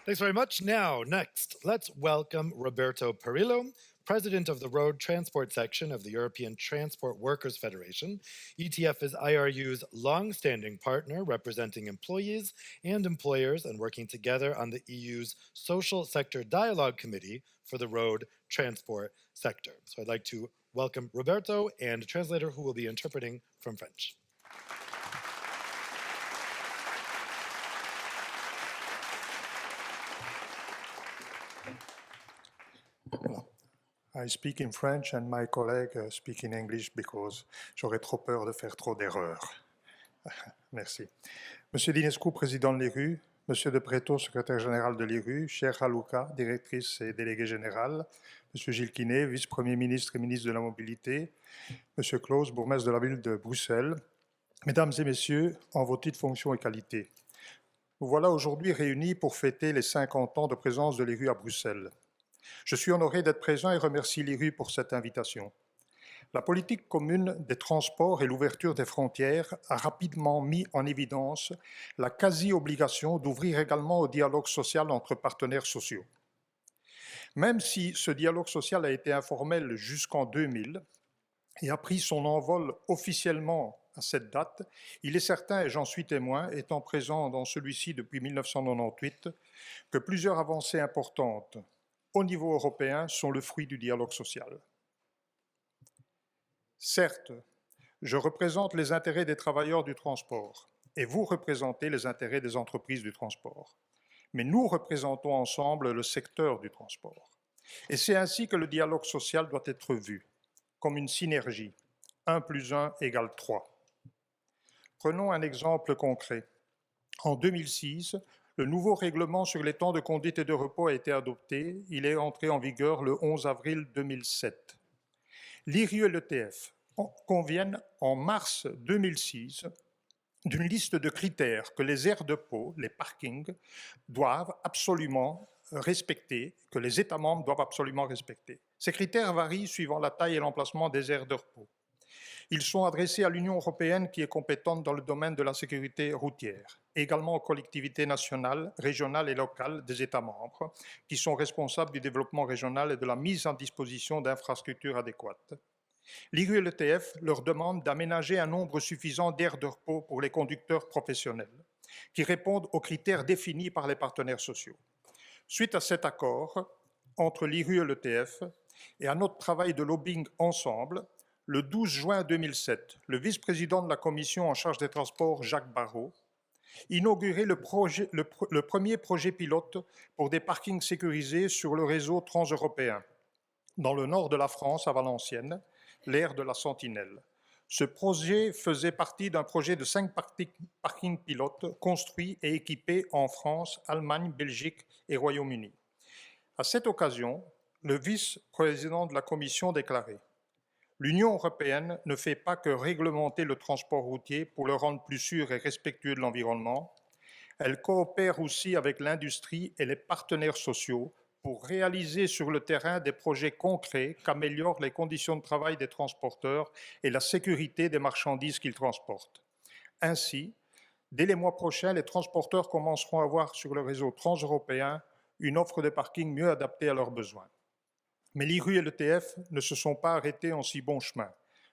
Thanks very much. Now, next, let's welcome Roberto Parrillo, president of the Road Transport Section of the European Transport Workers Federation. ETF is IRU's long-standing partner, representing employees and employers and working together on the EU's Social Sector Dialogue Committee for the road transport sector. So I'd like to welcome Roberto and a translator who will be interpreting from French. I speak in French and my colleague speak in English because j'aurais trop peur de faire trop d'erreurs. Merci. Monsieur Dinescu, président de l'IRU, Monsieur de Pretto, secrétaire général de l'IRU, chère Haluka, directrice et déléguée générale, Monsieur Gilkinet, vice-premier ministre et ministre de la Mobilité, Monsieur Close, bourgmestre de la ville de Bruxelles, Mesdames et Messieurs, en vos titres, fonctions et qualités. Nous voilà aujourd'hui réunis pour fêter les 50 ans de présence de l'IRU à Bruxelles. Je suis honoré d'être présent et remercie l'IRU pour cette invitation. La politique commune des transports et l'ouverture des frontières a rapidement mis en évidence la quasi-obligation d'ouvrir également au dialogue social entre partenaires sociaux. Même si ce dialogue social a été informel jusqu'en 2000 et a pris son envol officiellement à cette date, il est certain, et j'en suis témoin, étant présent dans celui-ci depuis 1998, que plusieurs avancées importantes au niveau européen sont le fruit du dialogue social. Certes, je représente les intérêts des travailleurs du transport et vous représentez les intérêts des entreprises du transport. Mais nous représentons ensemble le secteur du transport. Et c'est ainsi que le dialogue social doit être vu, comme une synergie. 1 + 1 = 3. Prenons un exemple concret. En 2006, le nouveau règlement sur les temps de conduite et de repos a été adopté. Il est entré en vigueur le 11 avril 2007. L'IRU et l'ETF conviennent en mars 2006 d'une liste de critères que les aires de repos, les parkings, doivent absolument respecter, que les États membres doivent absolument respecter. Ces critères varient suivant la taille et l'emplacement des aires de repos. Ils sont adressés à l'Union européenne qui est compétente dans le domaine de la sécurité routière, également aux collectivités nationales, régionales et locales des États membres, qui sont responsables du développement régional et de la mise en disposition d'infrastructures adéquates. L'IRU et l'ETF leur demandent d'aménager un nombre suffisant d'aires de repos pour les conducteurs professionnels, qui répondent aux critères définis par les partenaires sociaux. Suite à cet accord entre l'IRU et l'ETF et à notre travail de lobbying ensemble, le 12 juin 2007, le vice-président de la Commission en charge des transports, Jacques Barrot, inaugurait le premier projet pilote pour des parkings sécurisés sur le réseau transeuropéen, dans le nord de la France, à Valenciennes, l'aire de la Sentinelle. Ce projet faisait partie d'un projet de 5 parkings pilotes construits et équipés en France, Allemagne, Belgique et Royaume-Uni. À cette occasion, le vice-président de la Commission déclarait « L'Union européenne ne fait pas que réglementer le transport routier pour le rendre plus sûr et respectueux de l'environnement. Elle coopère aussi avec l'industrie et les partenaires sociaux pour réaliser sur le terrain des projets concrets qui améliorent les conditions de travail des transporteurs et la sécurité des marchandises qu'ils transportent. Ainsi, dès les mois prochains, les transporteurs commenceront à avoir sur le réseau transeuropéen une offre de parking mieux adaptée à leurs besoins. Mais l'IRU et l'ETF ne se sont pas arrêtés en si bon chemin.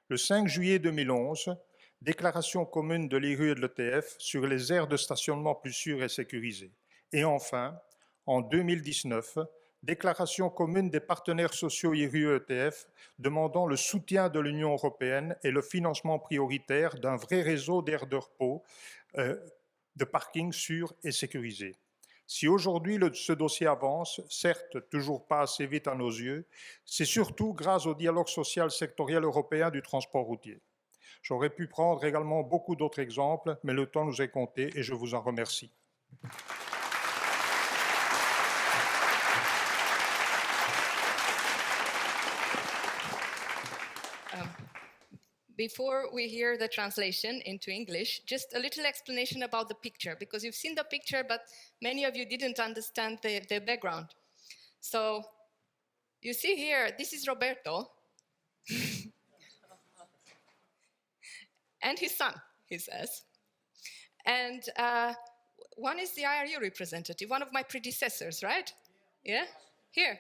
Le 5 juillet 2011, déclaration commune de l'IRU et de l'ETF sur les aires de stationnement plus sûres et sécurisées. Et enfin, en 2019, déclaration commune des partenaires sociaux IRU et ETF demandant le soutien de l'Union européenne et le financement prioritaire d'un vrai réseau d'aires de repos, de parking sûrs et sécurisés. Si aujourd'hui ce dossier avance, certes toujours pas assez vite à nos yeux, c'est surtout grâce au dialogue social sectoriel européen du transport routier. J'aurais pu prendre également beaucoup d'autres exemples, mais le temps nous est compté et je vous en remercie. Before we hear the translation into English, just a little explanation about the picture, because you've seen the picture, but many of you didn't understand the background. So you see here, this is Roberto and his son, he says. And one is the IRU representative, one of my predecessors, right? Yeah? Here.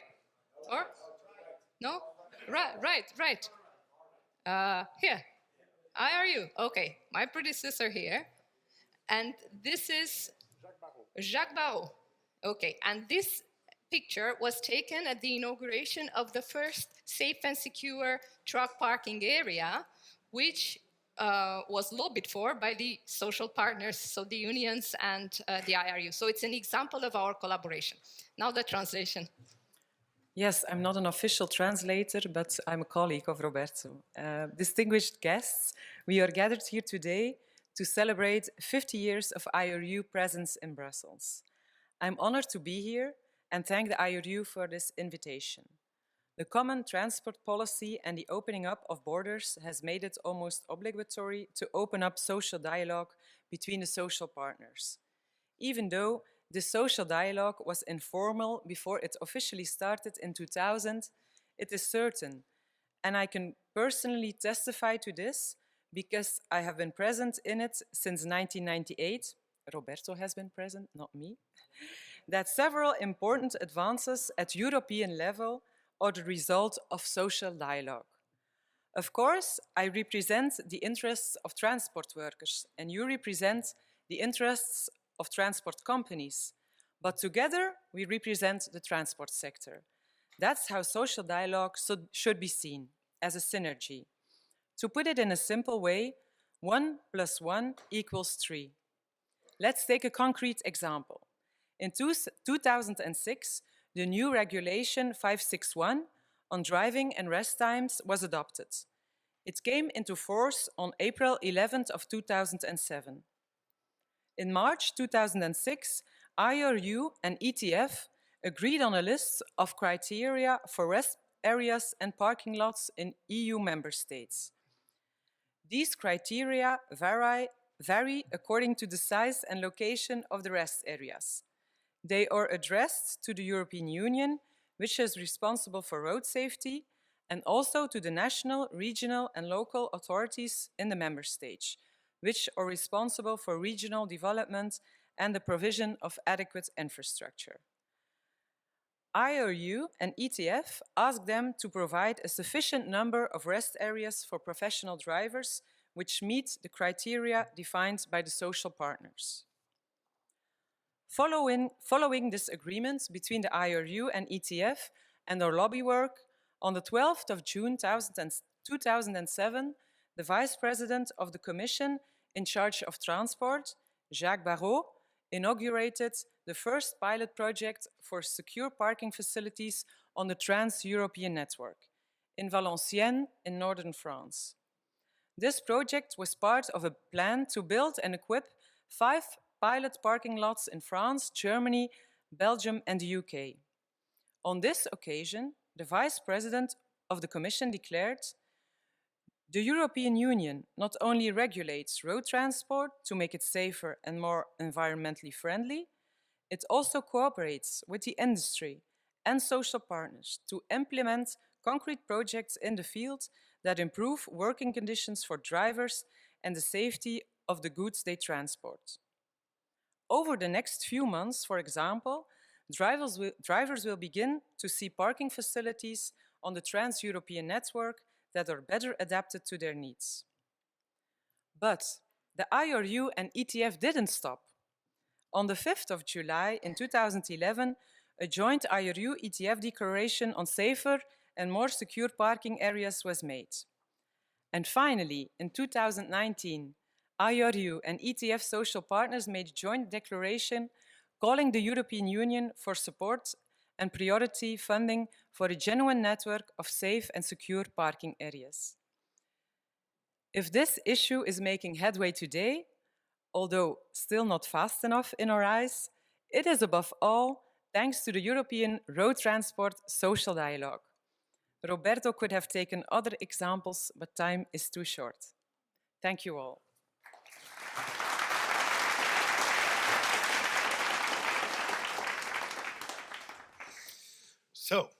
Or? No? Right. Here, IRU. Okay, my predecessor here. And this is Jacques Barrault. Okay, and this picture was taken at the inauguration of the first safe and secure truck parking area, which was lobbied for by the social partners, so the unions and the IRU. So it's an example of our collaboration. Now the translation. Yes, I'm not an official translator, but I'm a colleague of Roberto. Distinguished guests, we are gathered here today to celebrate 50 years of IRU presence in Brussels. I'm honored to be here and thank the IRU for this invitation. The common transport policy and the opening up of borders has made it almost obligatory to open up social dialogue between the social partners. Even though this social dialogue was informal before it officially started in 2000, it is certain, and I can personally testify to this because I have been present in it since 1998. Roberto has been present, not me. That several important advances at European level are the result of social dialogue. Of course, I represent the interests of transport workers, and you represent the interests of transport companies, but together we represent the transport sector. That's how social dialogue should be seen, as a synergy. To put it in a simple way, 1 + 1 = 3. Let's take a concrete example. In 2006, the new regulation 561 on driving and rest times was adopted. It came into force on April 11th of 2007. In March 2006, IRU and ETF agreed on a list of criteria for rest areas and parking lots in EU member states. These criteria vary according to the size and location of the rest areas. They are addressed to the European Union, which is responsible for road safety, and also to the national, regional, and local authorities in the member states, which are responsible for regional development and the provision of adequate infrastructure. IRU and ETF asked them to provide a sufficient number of rest areas for professional drivers which meet the criteria defined by the social partners. Following this agreement between the IRU and ETF and their lobby work, on the 12th of June 2007, the Vice President of the Commission in charge of transport, Jacques Barrault, inaugurated the first pilot project for secure parking facilities on the Trans-European network in Valenciennes in northern France. This project was part of a plan to build and equip 5 pilot parking lots in France, Germany, Belgium, and the UK. On this occasion, the Vice President of the Commission declared, "The European Union not only regulates road transport to make it safer and more environmentally friendly, it also cooperates with the industry and social partners to implement concrete projects in the field that improve working conditions for drivers and the safety of the goods they transport." Over the next few months, for example, drivers will begin to see parking facilities on the Trans-European network that are better adapted to their needs. But the IRU and ETF didn't stop. On the 5th of July in 2011, a joint IRU-ETF declaration on safer and more secure parking areas was made. And finally, in 2019, IRU and ETF social partners made a joint declaration calling the European Union for support and priority funding for a genuine network of safe and secure parking areas. If this issue is making headway today, although still not fast enough in our eyes, it is above all thanks to the European road transport social dialogue. Roberto could have taken other examples, but time is too short. Thank you all. So,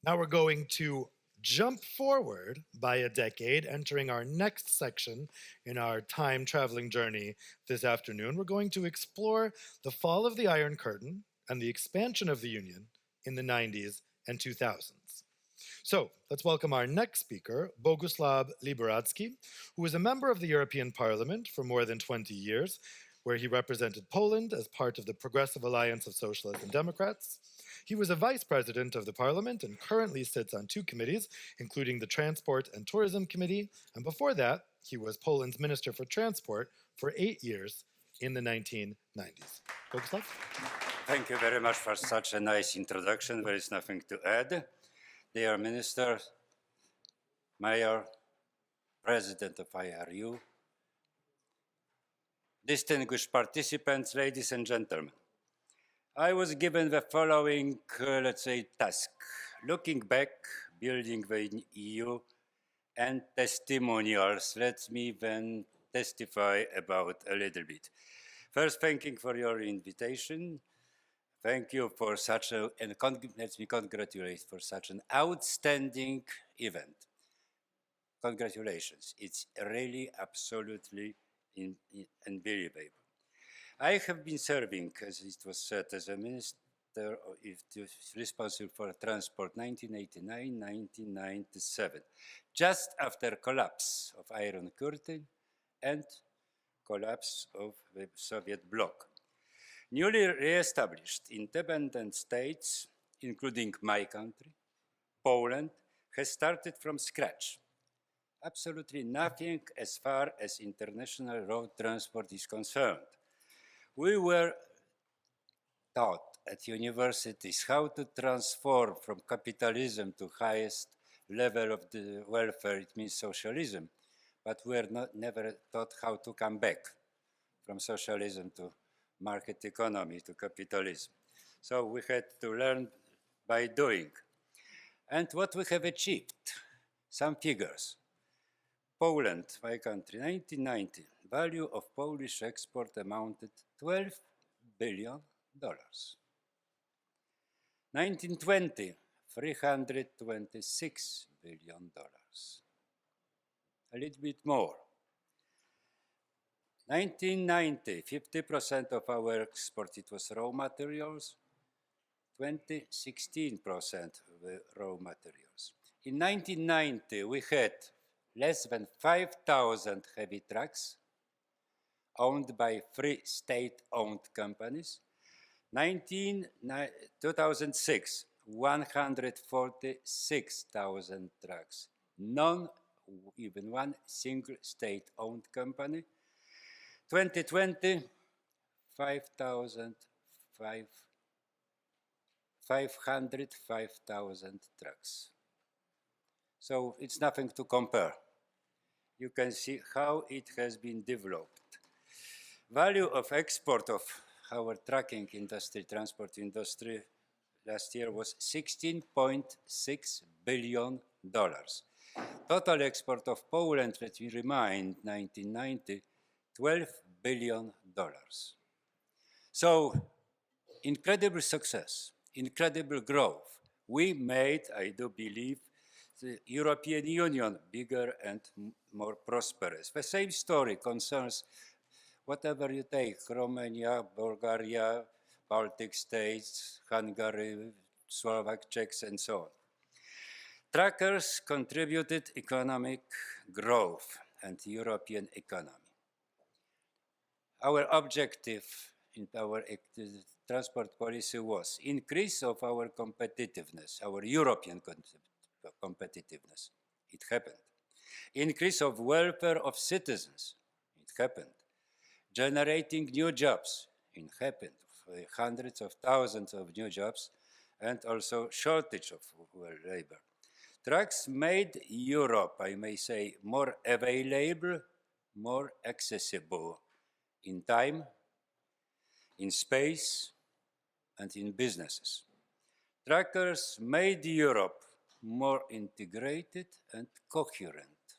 now we're going to jump forward by a decade, entering our next section in our time-traveling journey this afternoon. We're going to explore the fall of the Iron Curtain and the expansion of the Union in the 90s and 2000s. So let's welcome our next speaker, Boguslaw Liberadzki, who is a member of the European Parliament for more than 20 years, where he represented Poland as part of the Progressive Alliance of Socialists and Democrats. He was a vice president of the Parliament and currently sits on 2 committees, including the Transport and Tourism Committee. And before that, he was Poland's Minister for Transport for 8 years in the 1990s. Boguslaw? Thank you very much for such a nice introduction. There is nothing to add. Dear Minister, Mayor, President of IRU, distinguished participants, ladies and gentlemen, I was given the following, let's say, task. Looking back, building the EU, and testimonials. Let me then testify about a little bit. First, thanking for your invitation. Thank you for such a, and let me congratulate for such an outstanding event. Congratulations. It's really absolutely unbelievable. I have been serving, as it was said, as a minister responsible for transport 1989-1997, just after collapse of Iron Curtain and collapse of the Soviet bloc. Newly re-established independent states, including my country, Poland, has started from scratch. Absolutely nothing as far as international road transport is concerned. We were taught at universities how to transform from capitalism to highest level of the welfare, it means socialism, but we were never taught how to come back from socialism to market economy to capitalism. So we had to learn by doing. And what we have achieved, some figures. Poland, my country, 1990, value of Polish export amounted $12 billion. 1920, $326 billion. A little bit more. 1990, 50% of our export, it was raw materials. 16% of the raw materials. In 1990, we had less than 5,000 heavy trucks owned by 3 state-owned companies. 2006, 146,000 trucks. None, even one single state-owned company. 2020, 5,000 trucks. So it's nothing to compare. You can see how it has been developed. Value of export of our trucking industry, transport industry, last year was $16.6 billion. Total export of Poland, let me remind, 1990, $12 billion. So, incredible success, incredible growth. We made, I do believe, the European Union bigger and more prosperous. The same story concerns whatever you take, Romania, Bulgaria, Baltic states, Hungary, Slovak, Czechs, and so on. Truckers contributed economic growth and European economy. Our objective in our transport policy was increase of our competitiveness, our European competitiveness. It happened. Increase of welfare of citizens. It happened. Generating new jobs. It happened. Hundreds of thousands of new jobs and also shortage of labor. Trucks made Europe, I may say, more available, more accessible in time, in space, and in businesses. Truckers made Europe more integrated and coherent.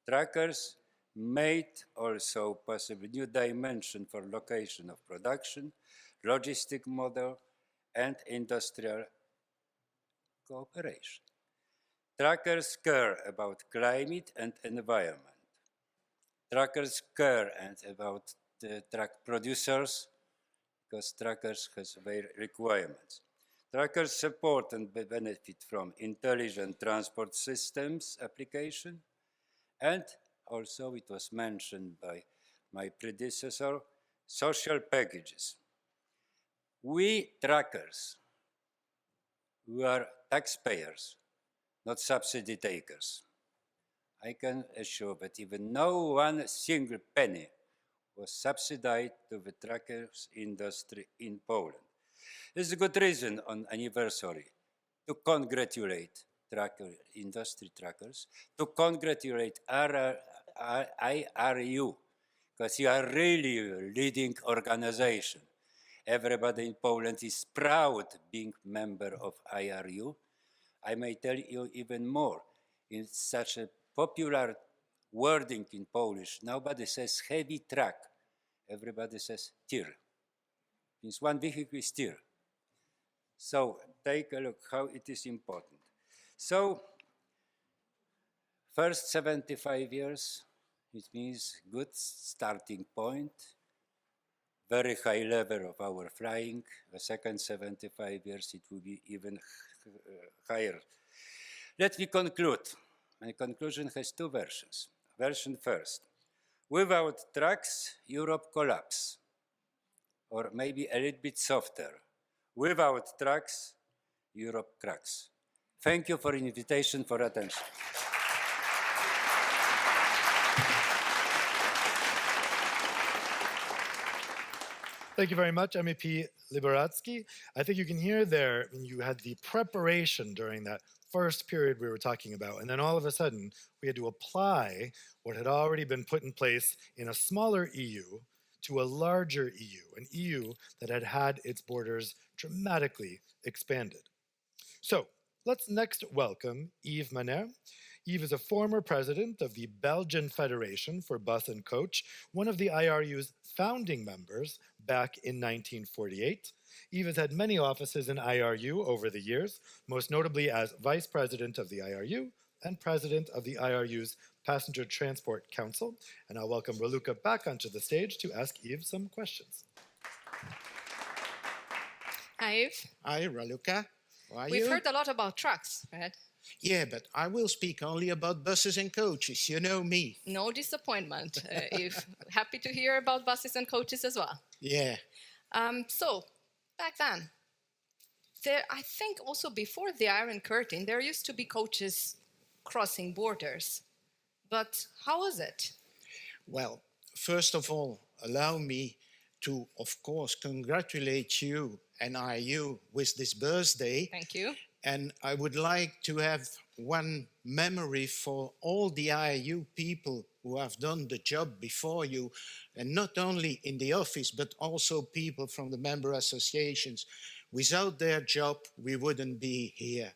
Truckers made also possible new dimension for location of production, logistic model, and industrial cooperation. Truckers care about climate and environment. Truckers care about the truck producers because truckers have their requirements. Truckers support and benefit from intelligent transport systems application, and also it was mentioned by my predecessor, social packages. We truckers, we are taxpayers, not subsidy takers. I can assure that even no one single penny was subsidized to the truckers industry in Poland. There's a good reason on anniversary to congratulate industry truckers, to congratulate IRU, because you are really a leading organization. Everybody in Poland is proud being member of IRU. I may tell you even more. In such a popular wording in Polish, nobody says heavy truck. Everybody says tir. Means one vehicle is tir. So take a look how it is important. So first 75 years, it means good starting point, very high level of our flying. The second 75 years, it will be even higher. Let me conclude. My conclusion has two versions. Version first, without trucks, Europe collapses. Or maybe a little bit softer. Without trucks, Europe cracks. Thank you for the invitation, for attention. Thank you very much, MEP Liberadzki. I think you can hear there, you had the preparation during that first period we were talking about, and then all of a sudden, we had to apply what had already been put in place in a smaller EU to a larger EU, an EU that had had its borders dramatically expanded. So let's next welcome Yves Mannaerts. Yves is a former president of the Belgian Federation for Bus and Coach, one of the IRU's founding members back in 1948. Yves has had many offices in IRU over the years, most notably as vice president of the IRU and president of the IRU's Passenger Transport Council. And I'll welcome Raluca back onto the stage to ask Yves some questions. Hi, Yves. Hi, Raluca. How are We've you? heard a lot about trucks, right? Yeah, but I will speak only about buses and coaches. You know me. No disappointment, Yves. Happy to hear about buses and coaches as well. Yeah. So, back then, I think also before the Iron Curtain, there used to be coaches crossing borders. But how was it? Well, first of all, allow me to, of course, congratulate you and IRU with this birthday. Thank you. And I would like to have one memory for all the IRU people who have done the job before you, and not only in the office, but also people from the member associations. Without their job, we wouldn't be here.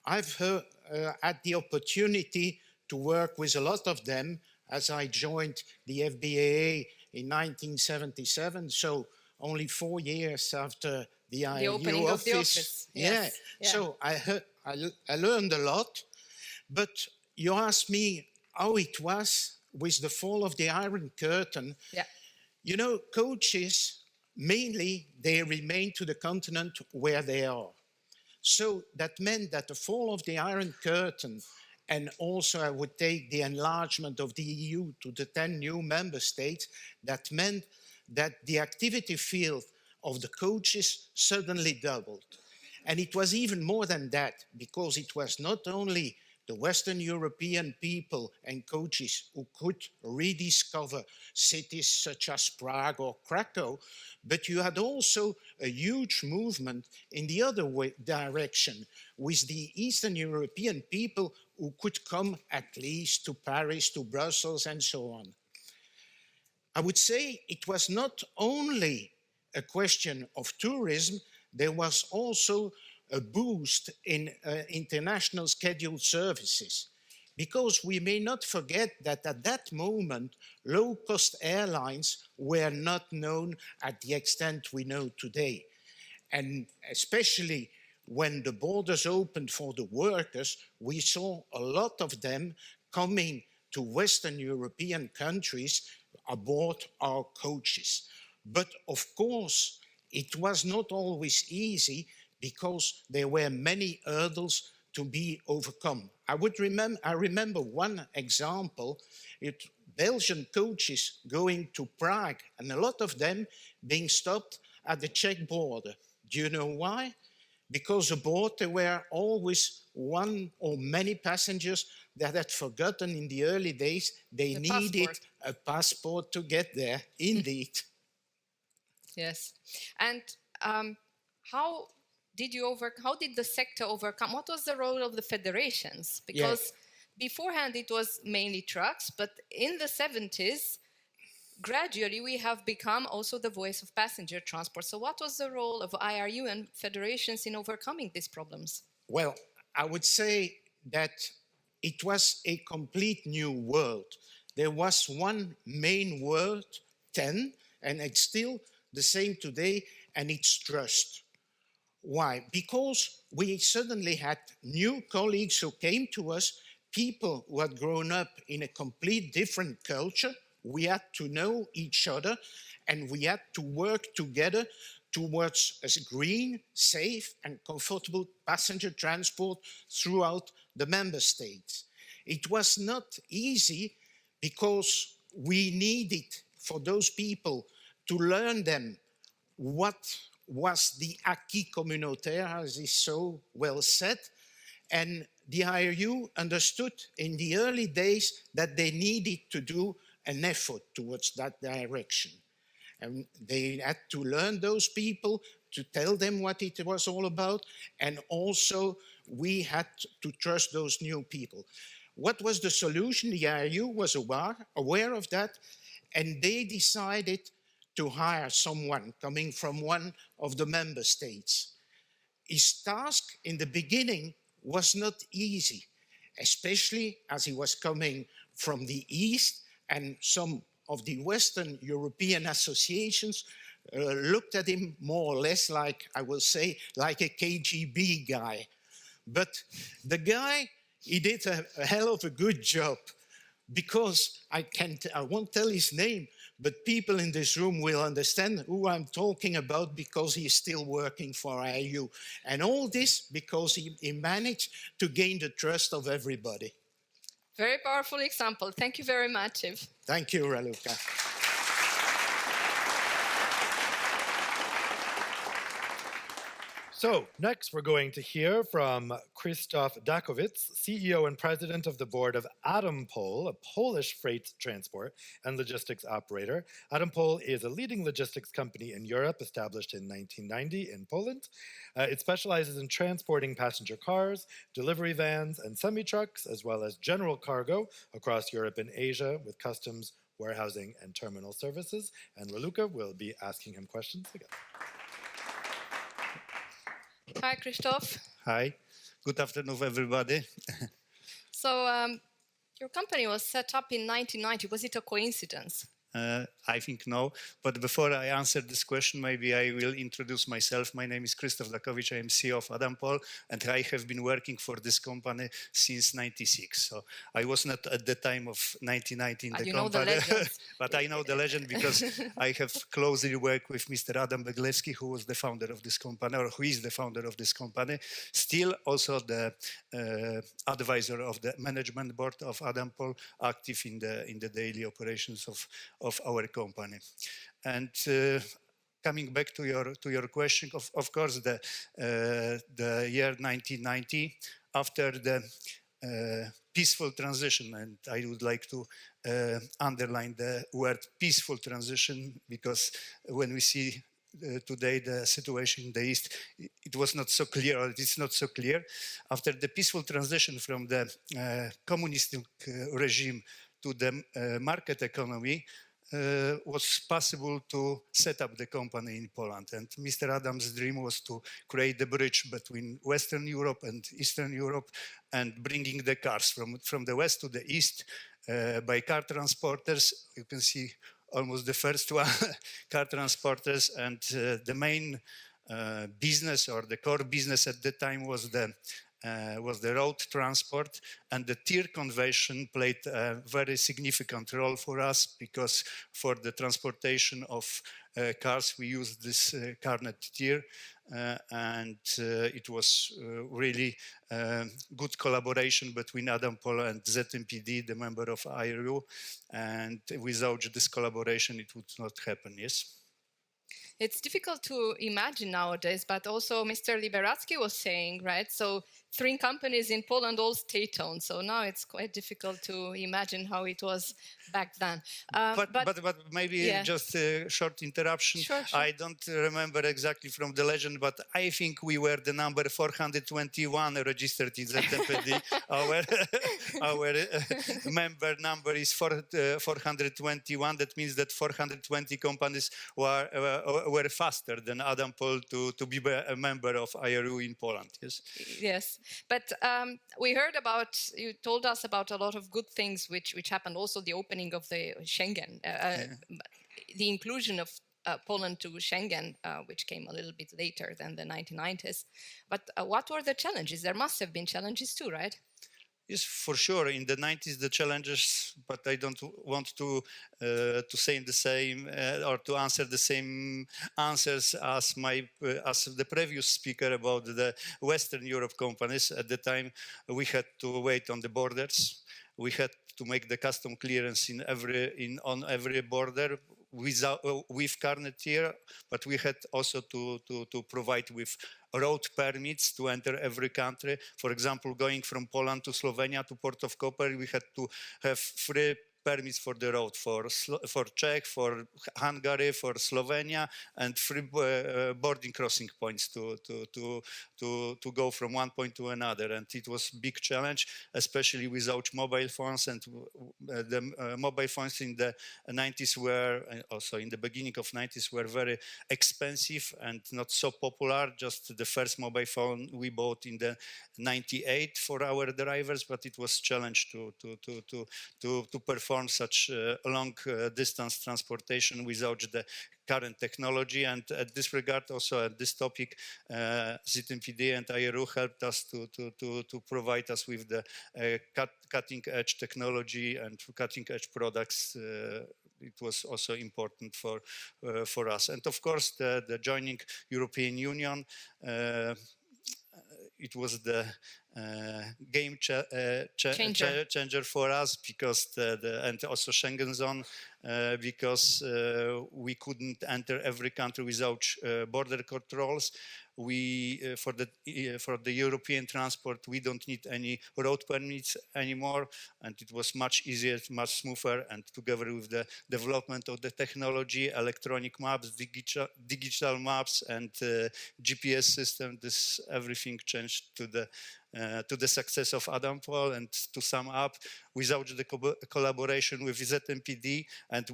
I've had the opportunity to work with a lot of them as I joined the FBAA in 1977, so only 4 years after the IRU opening office. of the office. Yes. Yeah. So I learned a lot, but you asked me how it was with the fall of the Iron Curtain. Yeah. You know, coaches, mainly, they remain to the continent where they are. So that meant that the fall of the Iron Curtain, and also I would take the enlargement of the EU to the 10 new member states, that meant that the activity field of the coaches suddenly doubled. And it was even more than that, because it was not only the Western European people and coaches who could rediscover cities such as Prague or Krakow, but you had also a huge movement in the other direction, with the Eastern European people who could come at least to Paris, to Brussels, and so on. I would say it was not only a question of tourism, there was also a boost in international scheduled services. Because we may not forget that at that moment, low-cost airlines were not known at the extent we know today. And especially when the borders opened for the workers, we saw a lot of them coming to Western European countries aboard our coaches. But of course, it was not always easy, because there were many hurdles to be overcome. I remember one example, Belgian coaches going to Prague, and a lot of them being stopped at the Czech border. Do you know why? Because aboard there were always one or many passengers that had forgotten in the early days they needed a passport to get there, indeed. Yes. And how did the sector overcome? What was the role of the federations? Because beforehand it was mainly trucks, but in the 70s, gradually we have become also the voice of passenger transport. So what was the role of IRU and federations in overcoming these problems? Well, I would say that it was a complete new world. There was one main word, 10, and it's still the same today, and it's trust. Why? Because we suddenly had new colleagues who came to us, people who had grown up in a complete different culture. We had to know each other, and we had to work together towards a green, safe, and comfortable passenger transport throughout the member states. It was not easy because we needed for those people to learn them what was the acquis communautaire, as is so well said, and the IRU understood in the early days that they needed to do an effort towards that direction. And they had to learn those people, to tell them what it was all about, and also we had to trust those new people. What was the solution? The IRU was aware of that, and they decided to hire someone coming from one of the member states. His task in the beginning was not easy, especially as he was coming from the East, and some of the Western European associations looked at him more or less like, I will say, like a KGB guy. But the guy, he did a hell of a good job, because I won't tell his name, but people in this room will understand who I'm talking about, because he is still working for IRU. And all this because he managed to gain the trust of everybody. Very powerful example. Thank you very much, Yves. Thank you, Raluca. So next we're going to hear from Krzysztof Dakowicz, CEO and President of the Board of ADAMPOL, a Polish freight transport and logistics operator. ADAMPOL is a leading logistics company in Europe, established in 1990 in Poland. It specializes in transporting passenger cars, delivery vans, and semi-trucks, as well as general cargo across Europe and Asia, with customs, warehousing, and terminal services. And Raluca will be asking him questions again. Hi, Krzysztof. Hi. Good afternoon, everybody. So your company was set up in 1990. Was it a coincidence? I think no. But before I answer this question, maybe I will introduce myself. My name is Krzysztof Dakowicz. I am CEO of ADAMPOL, and I have been working for this company since '96. So I was not at the time of 1990 in the company, but I know the legend because I have closely worked with Mr. Adam Boguslaw, who was the founder of this company, or who is the founder of this company. Still also the advisor of the management board of ADAMPOL, active in the daily operations of our company. And coming back to your question, of course, the year 1990, after the peaceful transition, and I would like to underline the word peaceful transition, because when we see today the situation in the East, it was not so clear, or it's not so clear. After the peaceful transition from the communist regime to the market economy, was possible to set up the company in Poland. And Mr. Adam's dream was to create the bridge between Western Europe and Eastern Europe, and bringing the cars from the West to the East by car transporters. You can see almost the first one, car transporters. And the main business, or the core business at the time, was the was the road transport, and the tier conversion played a very significant role for us, because for the transportation of cars we used this Carnet tier, and it was really good collaboration between ADAMPOL and ZMPD, the member of IRU, and without this collaboration it would not happen, yes? It's difficult to imagine nowadays, but also Mr. Liberadzki was saying, right? So 3 companies in Poland all state-owned. So now it's quite difficult to imagine how it was back then. But maybe just a short interruption. Sure. I don't remember exactly from the legend, but I think we were the number 421 registered in ZMPD. our member number is 421. That means that 420 companies were faster than ADAMPOL to be a member of IRU in Poland. Yes. Yes. But we heard about, you told us about a lot of good things which happened, also the opening of the Schengen, the inclusion of Poland to Schengen, which came a little bit later than the 1990s. But what were the challenges? There must have been challenges too, right? Yes, for sure. In the 90s, the challenges, but I don't want to say the same or to answer the same answers as the previous speaker about the Western Europe companies. At the time, we had to wait on the borders. We had to make the custom clearance on every border with Carnet tier, but we had also to provide with road permits to enter every country. For example, going from Poland to Slovenia to Port of Koper, we had to have 3 permits for the road, for Czech, for Hungary, for Slovenia, and 3 boarding crossing points to go from one point to another. And it was a big challenge, especially without mobile phones. And the mobile phones in the 90s were, also in the beginning of 90s, were very expensive and not so popular. Just the first mobile phone we bought in the 98 for our drivers, but it was a challenge to perform such long distance transportation without the current technology. And at this regard, also at this topic, ZMPD and IRU helped us to provide us with the cutting edge technology and cutting edge products. It was also important for us. And of course, the joining European Union, it was the game changer for us, because and also Schengen zone, because we couldn't enter every country without border controls. For the European transport, we don't need any road permits anymore, and it was much easier, much smoother. And together with the development of the technology, electronic maps, digital maps, and GPS system, everything changed to the success of ADAMPOL. And to sum up, without the collaboration with ZMPD and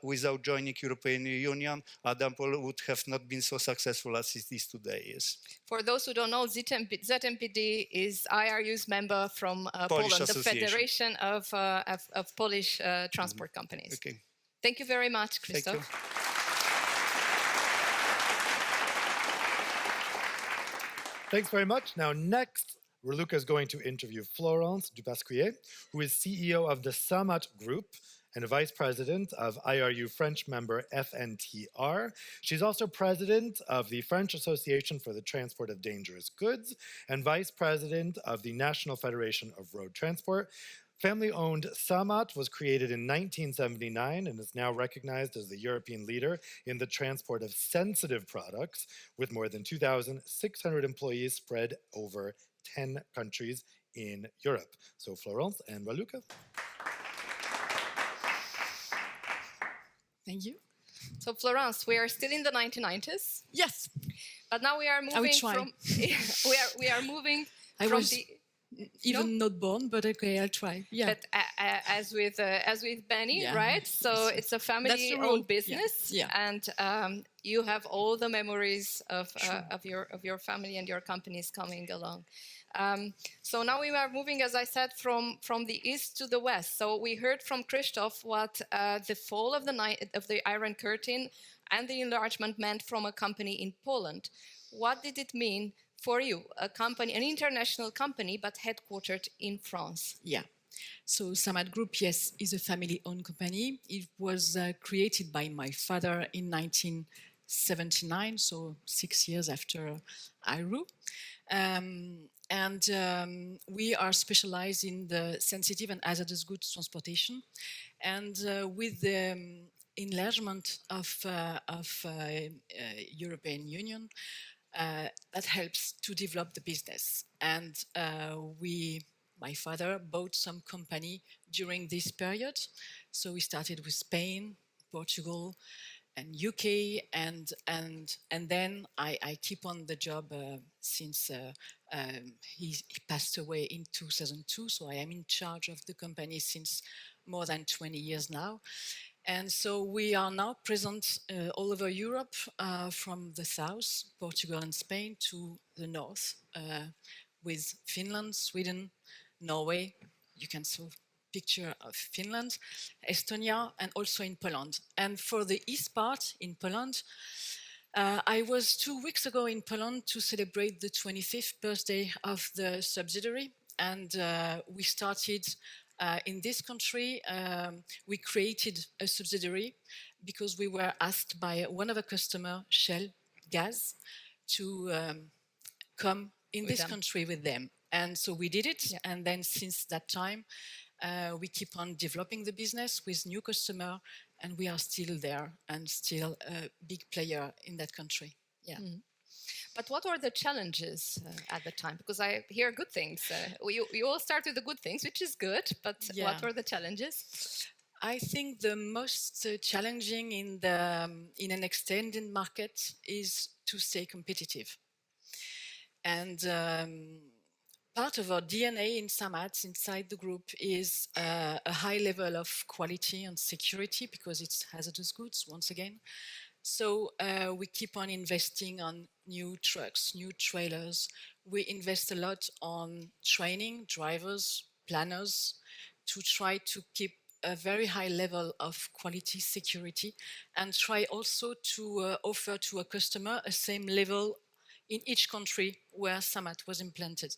without joining European Union, ADAMPOL would have not been so successful as it is today. Yes. For those who don't know, ZMPD is IRU's member from Poland, the Federation of Polish transport companies. Okay. Thank you very much, Christoph. Thanks very much. Now, next, Raluca is going to interview Florence Dupasquier, who is CEO of the SAMAT Group and a Vice President of IRU French member FNTR. She's also President of the French Association for the Transport of Dangerous Goods and Vice President of the National Federation of Road Transport. Family-owned SAMAT was created in 1979 and is now recognized as the European leader in the transport of sensitive products, with more than 2,600 employees spread over 10 countries in Europe. So Florence and Raluca. Thank you. So Florence, we are still in the 1990s. Yes. But now we are moving from we are moving from the even not born, but okay, I'll try. Yeah. But as with Benny, yeah. Right? So it's a family-owned business, yeah. And you have all the memories of your family and your companies coming along. So now we are moving, as I said, from the east to the west. So we heard from Christoph what the fall of the Iron Curtain and the enlargement meant from a company in Poland. What did it mean for you, a company, an international company, but headquartered in France. Yeah. So SAMAT Group, yes, is a family-owned company. It was created by my father in 1979, so 6 years after IRU. We are specialized in the sensitive and hazardous goods transportation. And with the enlargement of European Union, that helps to develop the business. And my father bought some company during this period. So we started with Spain, Portugal, and UK, and then I keep on the job since he passed away in 2002. So I am in charge of the company since more than 20 years now. And so we are now present all over Europe, from the south, Portugal and Spain, to the north, with Finland, Sweden, Norway. You can see a picture of Finland, Estonia, and also in Poland. And for the east part, in Poland, I was 2 weeks ago in Poland to celebrate the 25th birthday of the subsidiary. And we started in this country, we created a subsidiary because we were asked by one of our customers, Shell Gas, to come in this country with them. And so we did it. Yeah. And then since that time, we keep on developing the business with new customers, and we are still there and still a big player in that country. Yeah. Mm. But what were the challenges at the time? Because I hear good things. You all start with the good things, which is good, but what were the challenges? I think the most challenging in an extended market is to stay competitive. And part of our DNA in SAMAT, inside the group, is a high level of quality and security, because it's hazardous goods, once again. So we keep on investing on new trucks, new trailers. We invest a lot on training drivers, planners, to try to keep a very high level of quality, security, and try also to offer to a customer a same level in each country where SAMAT was implanted.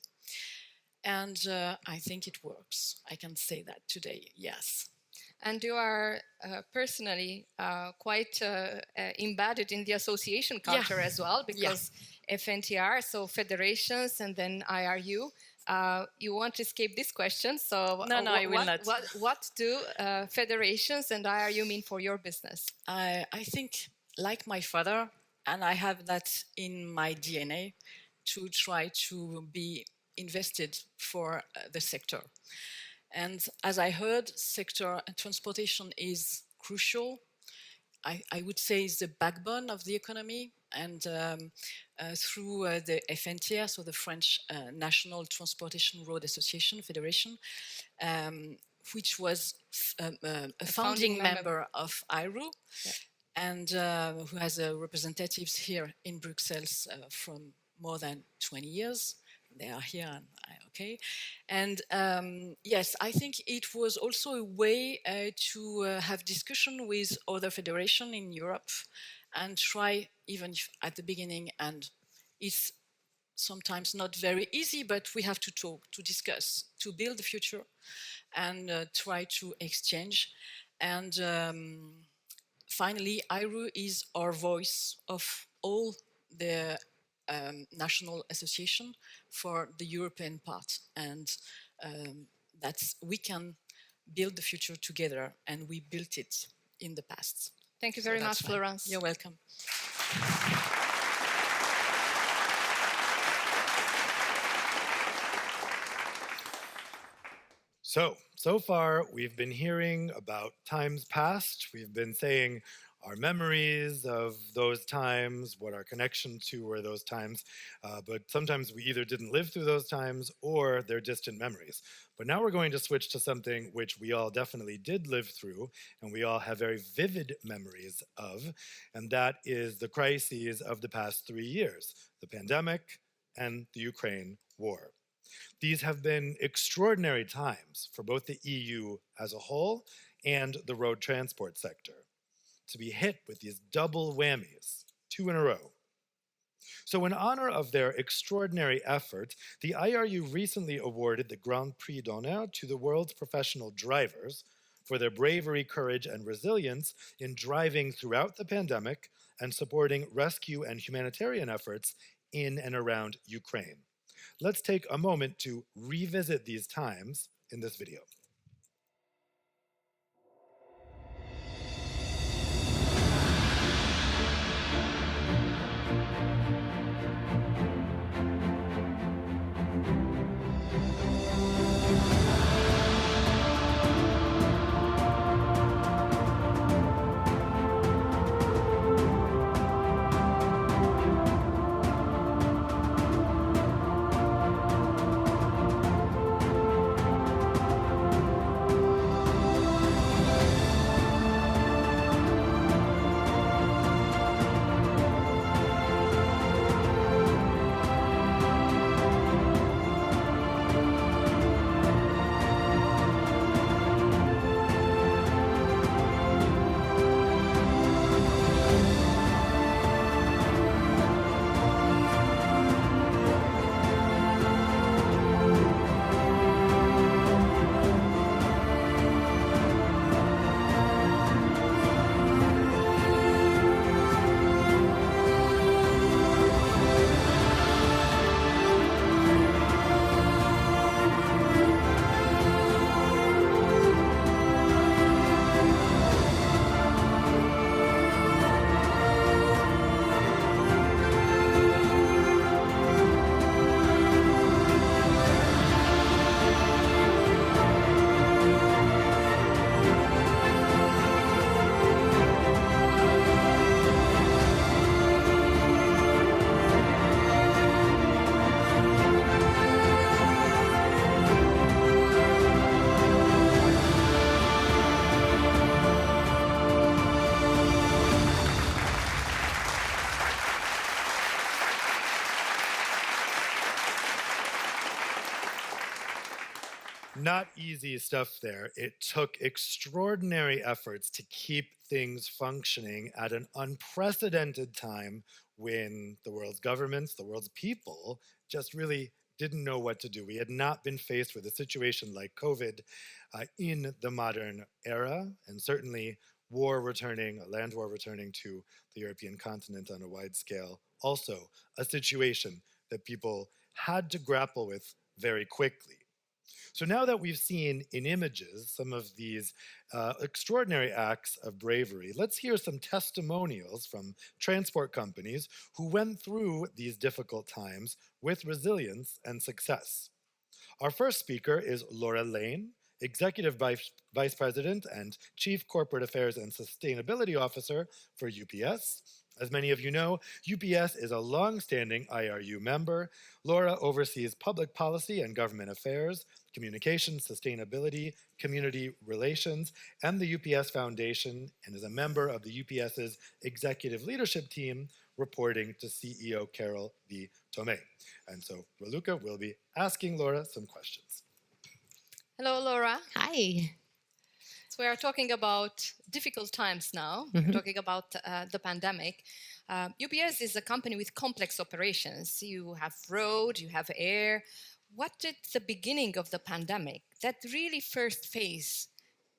And I think it works. I can say that today, yes. And you are personally quite embedded in the association culture as well, because FNTR, so federations, and then IRU. You won't escape this question, so no, I will not. What do federations and IRU mean for your business? I think, like my father, and I have that in my DNA, to try to be invested for the sector. And as I heard, sector and transportation is crucial. I would say it's the backbone of the economy. And through the FNTR, so the French National Transportation Road Association Federation, which was a founding member of IRU, and who has representatives here in Brussels from more than 20 years. They are here, okay. And yes, I think it was also a way to have discussion with other federations in Europe and try, even if at the beginning, and it's sometimes not very easy, but we have to talk, to discuss, to build the future, and try to exchange. And finally, IRU is our voice of all the national association for the European part, and that's we can build the future together, and we built it in the past. Thank you very much, Florence. You're welcome. So far we've been hearing about times past. We've been saying our memories of those times, what our connection to were those times, but sometimes we either didn't live through those times or they're distant memories. But now we're going to switch to something which we all definitely did live through, and we all have very vivid memories of, and that is the crises of the past 3 years, the pandemic and the Ukraine war. These have been extraordinary times for both the EU as a whole and the road transport sector, to be hit with these double whammies, 2 in a row. So in honor of their extraordinary effort, the IRU recently awarded the Grand Prix d'Honneur to the world's professional drivers for their bravery, courage, and resilience in driving throughout the pandemic and supporting rescue and humanitarian efforts in and around Ukraine. Let's take a moment to revisit these times in this video. Not easy stuff there. It took extraordinary efforts to keep things functioning at an unprecedented time when the world's governments, the world's people, just really didn't know what to do. We had not been faced with a situation like COVID in the modern era, and certainly war returning, a land war returning to the European continent on a wide scale. Also, a situation that people had to grapple with very quickly. So now that we've seen in images some of these extraordinary acts of bravery, let's hear some testimonials from transport companies who went through these difficult times with resilience and success. Our first speaker is Laura Leyen, Executive Vice President and Chief Corporate Affairs and Sustainability Officer for UPS. As many of you know, UPS is a long-standing IRU member. Laura oversees public policy and government affairs, communications, sustainability, community relations, and the UPS Foundation, and is a member of the UPS's executive leadership team, reporting to CEO Carol V. Tomé. And so Raluca will be asking Laura some questions. Hello, Laura. Hi. So we are talking about difficult times now. We're talking about the pandemic. UPS is a company with complex operations. You have road, you have air. What did the beginning of the pandemic, that really first phase,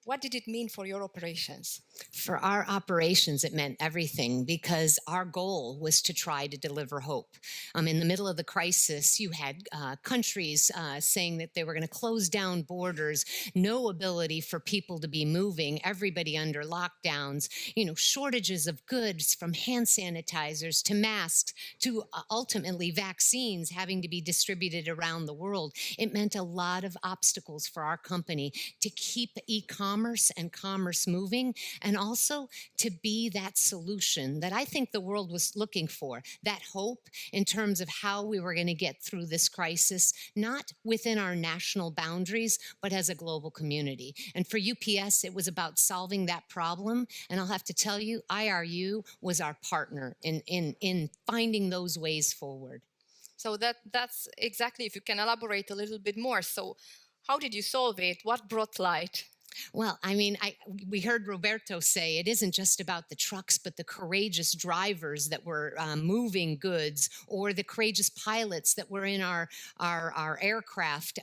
what did it mean for your operations? For our operations, it meant everything, because our goal was to try to deliver hope. In the middle of the crisis, you had countries saying that they were going to close down borders, no ability for people to be moving, everybody under lockdowns, shortages of goods, from hand sanitizers to masks to ultimately vaccines having to be distributed around the world. It meant a lot of obstacles for our company to keep e-commerce and commerce moving, and also to be that solution that I think the world was looking for, that hope in terms of how we were going to get through this crisis, not within our national boundaries, but as a global community. And for UPS, it was about solving that problem. And I'll have to tell you, IRU was our partner in finding those ways forward. So that's exactly, if you can elaborate a little bit more. So how did you solve it? What brought light? Well, I mean, we heard Roberto say it isn't just about the trucks, but the courageous drivers that were moving goods, or the courageous pilots that were in our aircraft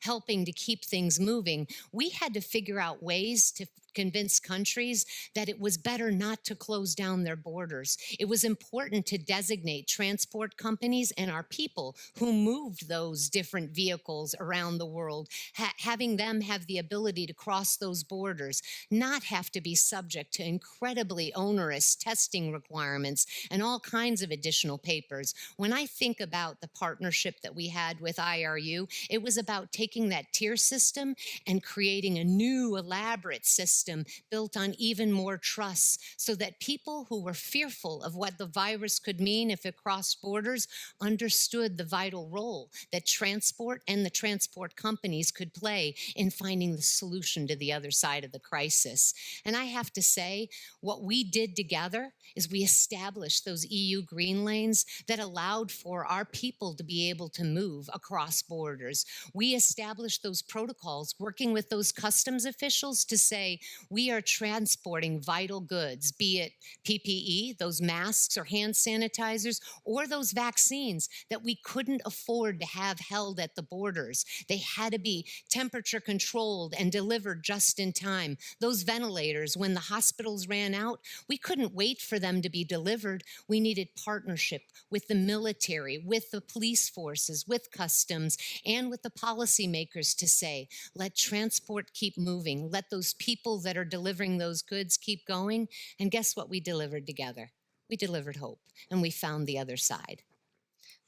helping to keep things moving. We had to figure out ways to convince countries that it was better not to close down their borders. It was important to designate transport companies and our people who moved those different vehicles around the world, having them have the ability to cross those borders, not have to be subject to incredibly onerous testing requirements and all kinds of additional papers. When I think about the partnership that we had with IRU, it was about taking that tier system and creating a new elaborate system built on even more trust, so that people who were fearful of what the virus could mean if it crossed borders understood the vital role that transport and the transport companies could play in finding the solution to the other side of the crisis. And I have to say, what we did together is we established those EU green lanes that allowed for our people to be able to move across borders. We established those protocols, working with those customs officials to say, we are transporting vital goods, be it PPE, those masks or hand sanitizers, or those vaccines that we couldn't afford to have held at the borders. They had to be temperature controlled and delivered just in time. Those ventilators, when the hospitals ran out, we couldn't wait for them to be delivered. We needed partnership with the military, with the police forces, with customs, and with the policymakers to say, let transport keep moving. Let those people that are delivering those goods keep going. And guess what we delivered together? We delivered hope, and we found the other side.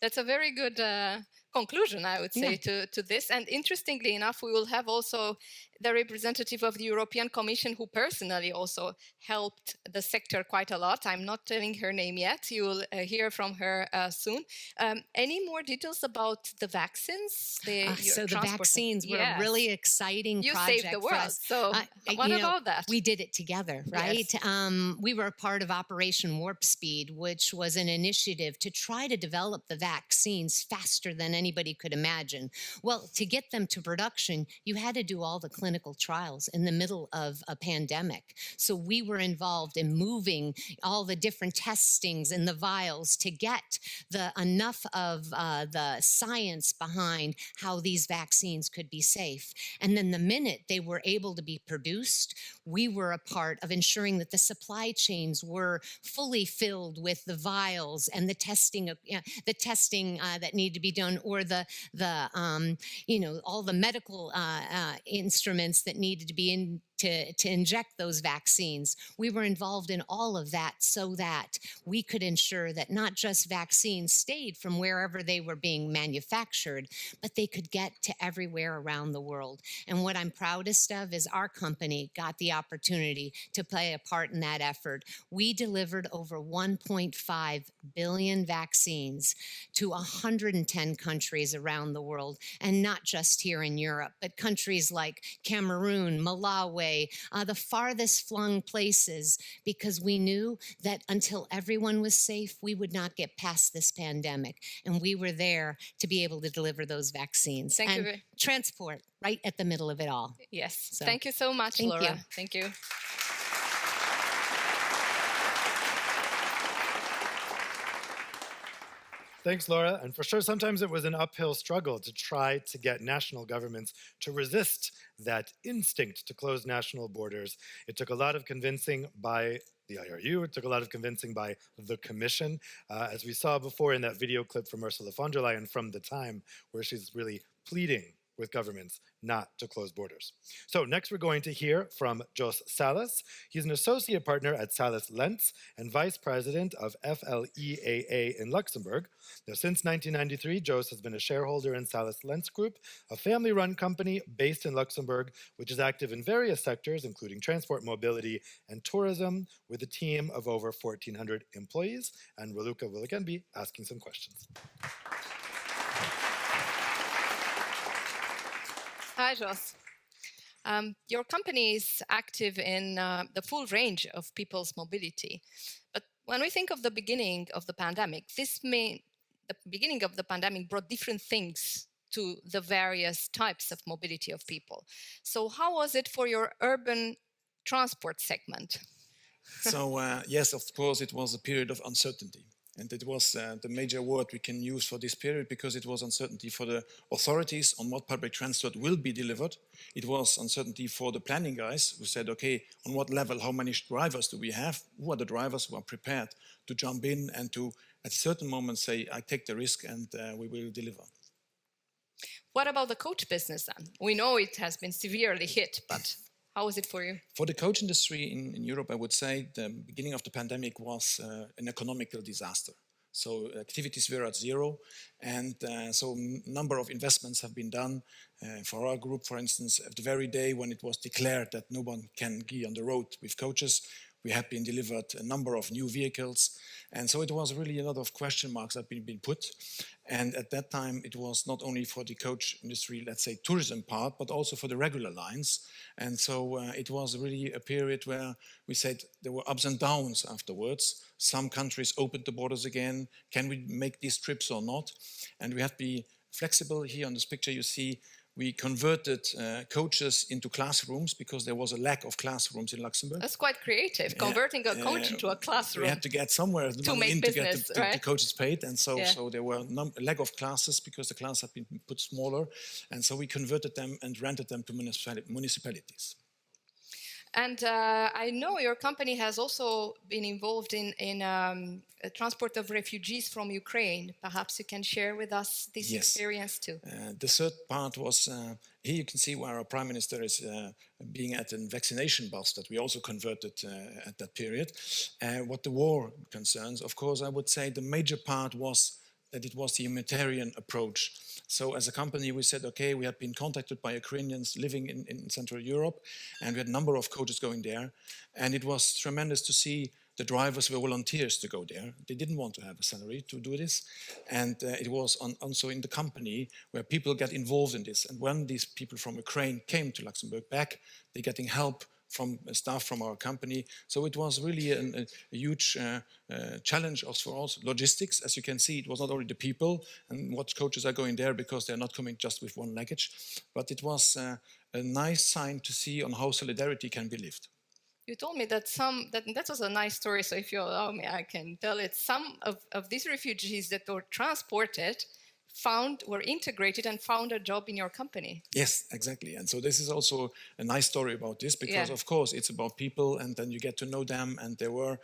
That's a very good conclusion, I would say, to this. And interestingly enough, we will have also the representative of the European Commission, who personally also helped the sector quite a lot. I'm not telling her name yet. You will hear from her soon. Any more details about the vaccines? So the vaccines were a really exciting project. You saved the world. So what about that? We did it together, right? Yes. We were a part of Operation Warp Speed, which was an initiative to try to develop the vaccines faster than anybody could imagine. Well, to get them to production, you had to do all the clinical trials in the middle of a pandemic. So we were involved in moving all the different testings and the vials to get enough of the science behind how these vaccines could be safe. And then the minute they were able to be produced, we were a part of ensuring that the supply chains were fully filled with the vials and the testing that needed to be done, or all the medical instruments that needed to be in to inject those vaccines. We were involved in all of that so that we could ensure that not just vaccines stayed from wherever they were being manufactured, but they could get to everywhere around the world. And what I'm proudest of is our company got the opportunity to play a part in that effort. We delivered over 1.5 billion vaccines to 110 countries around the world, and not just here in Europe, but countries like Cameroon, Malawi, the farthest flung places, because we knew that until everyone was safe, we would not get past this pandemic. And we were there to be able to deliver those vaccines. Thank you. Transport right at the middle of it all. Yes. So, thank you so much, Laura. Thank you. Thanks, Laura. And for sure, sometimes it was an uphill struggle to try to get national governments to resist that instinct to close national borders. It took a lot of convincing by the IRU. It took a lot of convincing by the Commission, as we saw before in that video clip from Ursula von der Leyen from the time, where she's really pleading with governments not to close borders. So next we're going to hear from Jos Salas. He's an associate partner at Sales-Lentz and vice president of FLEAA in Luxembourg. Now, since 1993, Jos has been a shareholder in Sales-Lentz Group, a family-run company based in Luxembourg, which is active in various sectors, including transport, mobility, and tourism, with a team of over 1,400 employees. And Raluca will again be asking some questions. Hi, Jos. Your company is active in the full range of people's mobility. But when we think of the beginning of the pandemic, the beginning of the pandemic brought different things to the various types of mobility of people. So how was it for your urban transport segment? So yes, of course, it was a period of uncertainty. And it was the major word we can use for this period because it was uncertainty for the authorities on what public transport will be delivered. It was uncertainty for the planning guys who said, okay, on what level, how many drivers do we have? Who are the drivers who are prepared to jump in and to, at certain moments, say, I take the risk and we will deliver. What about the coach business then? We know it has been severely hit, but how was it for you? For the coach industry in Europe, I would say the beginning of the pandemic was an economical disaster. So activities were at zero, and so a number of investments have been done. For our group, for instance, at the very day when it was declared that no one can be on the road with coaches, we had been delivered a number of new vehicles. And so it was really a lot of question marks that had been put. And at that time, it was not only for the coach industry, let's say tourism part, but also for the regular lines. And so it was really a period where we said there were ups and downs afterwards. Some countries opened the borders again. Can we make these trips or not? And we have to be flexible. Here on this picture you see we converted coaches into classrooms because there was a lack of classrooms in Luxembourg. That's quite creative, converting a coach into a classroom. We had to get somewhere to make business, to get the coaches paid, and so there were a lack of classes because the classes had been put smaller, and so we converted them and rented them to municipalities. And I know your company has also been involved in transport of refugees from Ukraine. Perhaps you can share with us this experience too. The third part was, here you can see where our Prime Minister is being at a vaccination bus that we also converted at that period. What the war concerns, of course, I would say the major part was that it was the humanitarian approach. So as a company, we said, okay, we had been contacted by Ukrainians living in Central Europe, and we had a number of coaches going there. And it was tremendous to see the drivers were volunteers to go there. They didn't want to have a salary to do this. And it was also in the company where people get involved in this. And when these people from Ukraine came to Luxembourg back, they're getting help from staff from our company. So it was really a huge challenge for us. Logistics, as you can see, it was not only the people and what coaches are going there because they're not coming just with one luggage, but it was a nice sign to see on how solidarity can be lived. You told me that that was a nice story, so if you allow me, I can tell it. Some of these refugees that were transported were integrated and found a job in your company. Yes, exactly. And so this is also a nice story about this because, of course, it's about people and then you get to know them. And there were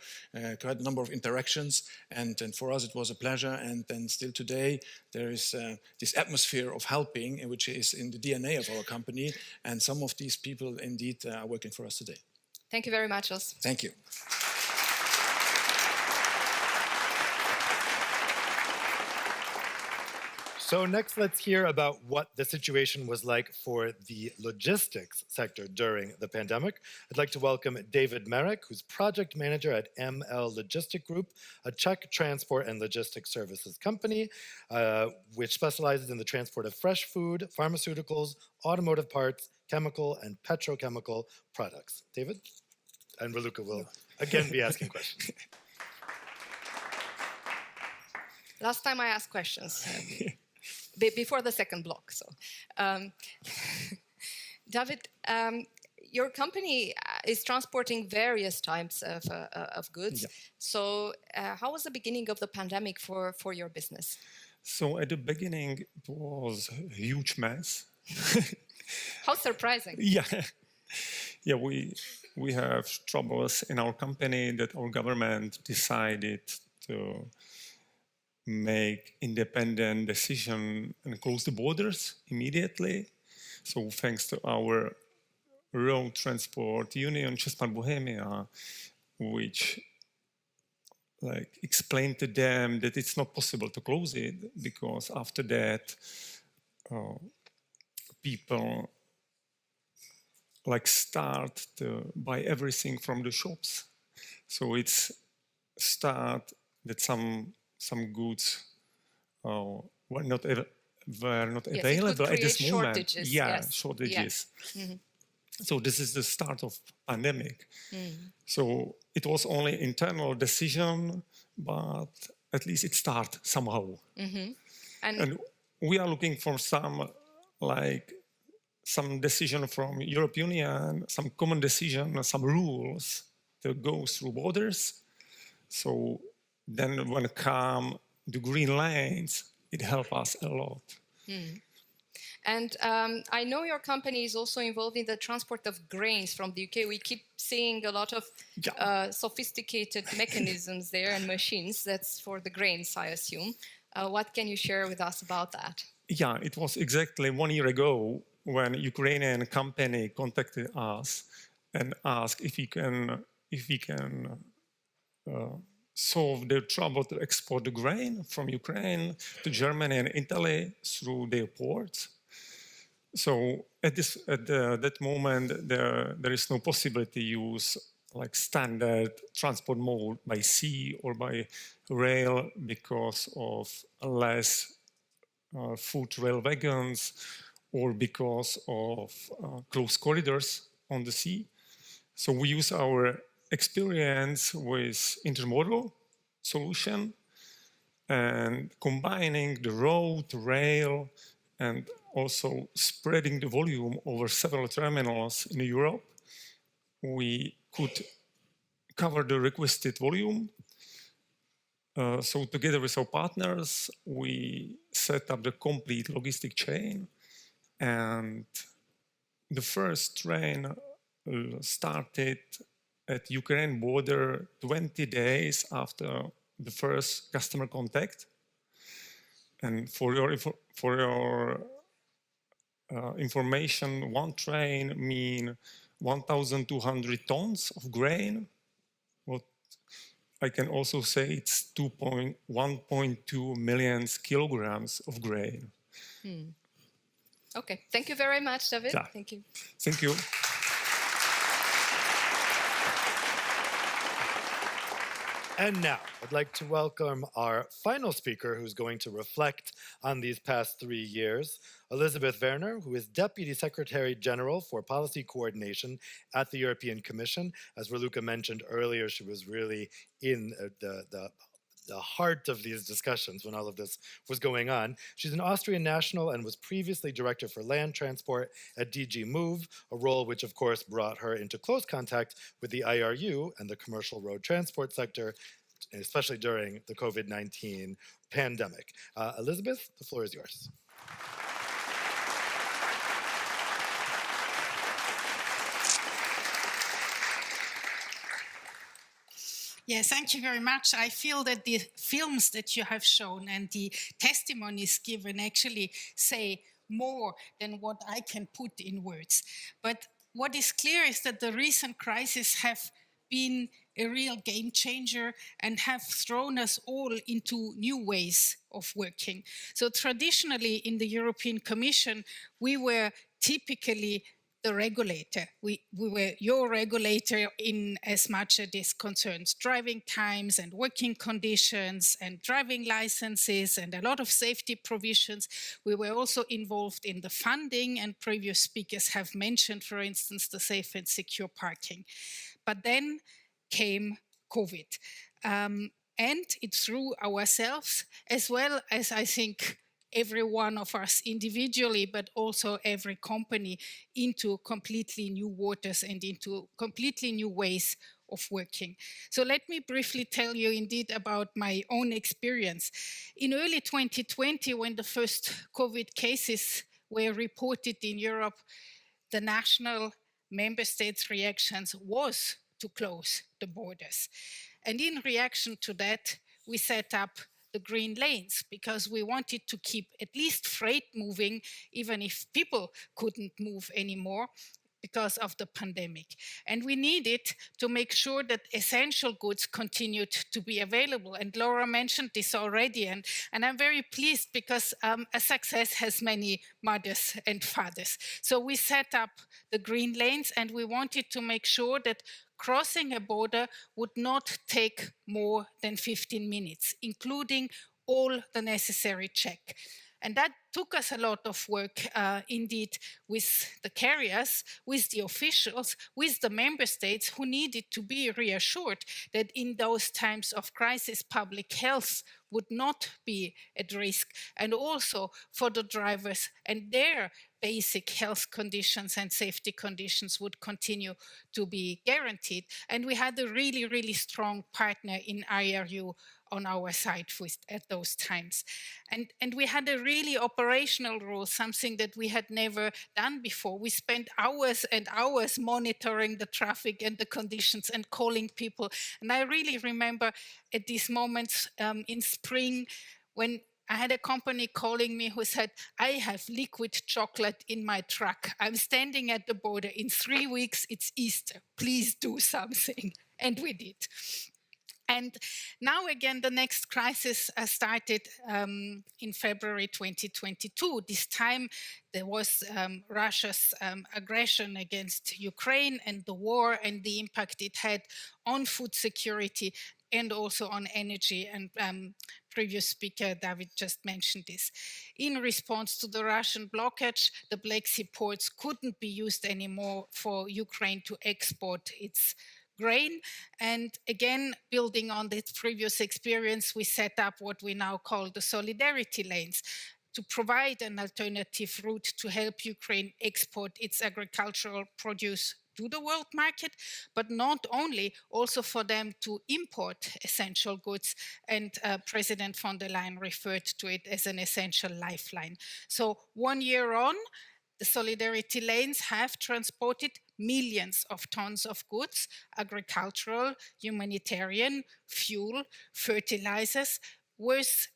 quite a number of interactions. And for us, it was a pleasure. And then still today, there is this atmosphere of helping, which is in the DNA of our company. And some of these people indeed are working for us today. Thank you very much, Jos. Thank you. So next, let's hear about what the situation was like for the logistics sector during the pandemic. I'd like to welcome David Marek, who's project manager at M+L LOGISTIK Group, a Czech transport and logistics services company, which specializes in the transport of fresh food, pharmaceuticals, automotive parts, chemical and petrochemical products. David? And Raluca will again be asking questions. Last time I asked questions. Before the second block. So, David, your company is transporting various types of goods. Yeah. So how was the beginning of the pandemic for your business? So at the beginning, it was a huge mess. How surprising. Yeah. Yeah, we have troubles in our company that our government decided to make independent decision and close the borders immediately. So thanks to our road transport union, Czech Bohemia, which explained to them that it's not possible to close it because after that people start to buy everything from the shops. So it's start that some goods were not available at this moment. Shortages, shortages. Yeah. Mm-hmm. So this is the start of pandemic. Mm-hmm. So it was only internal decision, but at least it started somehow. Mm-hmm. And we are looking for some decision from European Union, some common decision, some rules that go through borders. So then when come the green lanes, it helps us a lot. Hmm. And I know your company is also involved in the transport of grains from the UK. We keep seeing a lot of sophisticated mechanisms there and machines. That's for the grains, I assume. What can you share with us about that? Yeah, it was exactly 1 year ago when a Ukrainian company contacted us and asked if we can solve their trouble to export the grain from Ukraine to Germany and Italy through their ports. So at that moment, there is no possibility to use like standard transport mode by sea or by rail because of less food rail wagons or because of closed corridors on the sea. So we use our experience with intermodal solution and combining the road, rail, and also spreading the volume over several terminals in Europe. We could cover the requested volume. So together with our partners, we set up the complete logistic chain. And the first train started at Ukraine border 20 days after the first customer contact. And for your information, one train means 1,200 tons of grain. What I can also say it's 1.2 million kilograms of grain. Hmm. Okay, thank you very much, David. Yeah. Thank you. Thank you. And now, I'd like to welcome our final speaker who's going to reflect on these past 3 years, Elisabeth Werner, who is Deputy Secretary General for Policy Coordination at the European Commission. As Raluca mentioned earlier, she was really in the heart of these discussions when all of this was going on. She's an Austrian national and was previously Director for Land Transport at DG Move, a role which of course brought her into close contact with the IRU and the commercial road transport sector, especially during the COVID-19 pandemic. Elisabeth, the floor is yours. Yes, thank you very much. I feel that the films that you have shown and the testimonies given actually say more than what I can put in words. But what is clear is that the recent crises have been a real game changer and have thrown us all into new ways of working. So traditionally in the European Commission, we were typically the regulator. We were your regulator in as much as this concerns driving times and working conditions and driving licenses and a lot of safety provisions. We were also involved in the funding, and previous speakers have mentioned, for instance, the safe and secure parking. But then came COVID. And it threw ourselves, as well as I think every one of us individually, but also every company, into completely new waters and into completely new ways of working. So let me briefly tell you indeed about my own experience. In early 2020, when the first COVID cases were reported in Europe, the national member states' reactions was to close the borders. And in reaction to that, we set up the green lanes because we wanted to keep at least freight moving, even if people couldn't move anymore because of the pandemic. And we needed to make sure that essential goods continued to be available. And Laura mentioned this already, and I'm very pleased because a success has many mothers and fathers. So we set up the green lanes, and we wanted to make sure that crossing a border would not take more than 15 minutes, including all the necessary check. And that took us a lot of work, indeed, with the carriers, with the officials, with the member states who needed to be reassured that in those times of crisis, public health would not be at risk, and also for the drivers and their basic health conditions and safety conditions would continue to be guaranteed. And we had a really, really strong partner in IRU on our side at those times. And we had a really operational role, something that we had never done before. We spent hours and hours monitoring the traffic and the conditions and calling people. And I really remember at these moments in spring when I had a company calling me who said, I have liquid chocolate in my truck. I'm standing at the border. In 3 weeks, it's Easter. Please do something. And we did. And now again, the next crisis started in February 2022. This time there was Russia's aggression against Ukraine and the war and the impact it had on food security and also on energy. And previous speaker, David, just mentioned this. In response to the Russian blockage, the Black Sea ports couldn't be used anymore for Ukraine to export its grain. And again, building on this previous experience, we set up what we now call the solidarity lanes to provide an alternative route to help Ukraine export its agricultural produce to the world market, but not only, also for them to import essential goods. And President von der Leyen referred to it as an essential lifeline. So 1 year on, the solidarity lanes have transported millions of tons of goods, agricultural, humanitarian, fuel, fertilizers, worth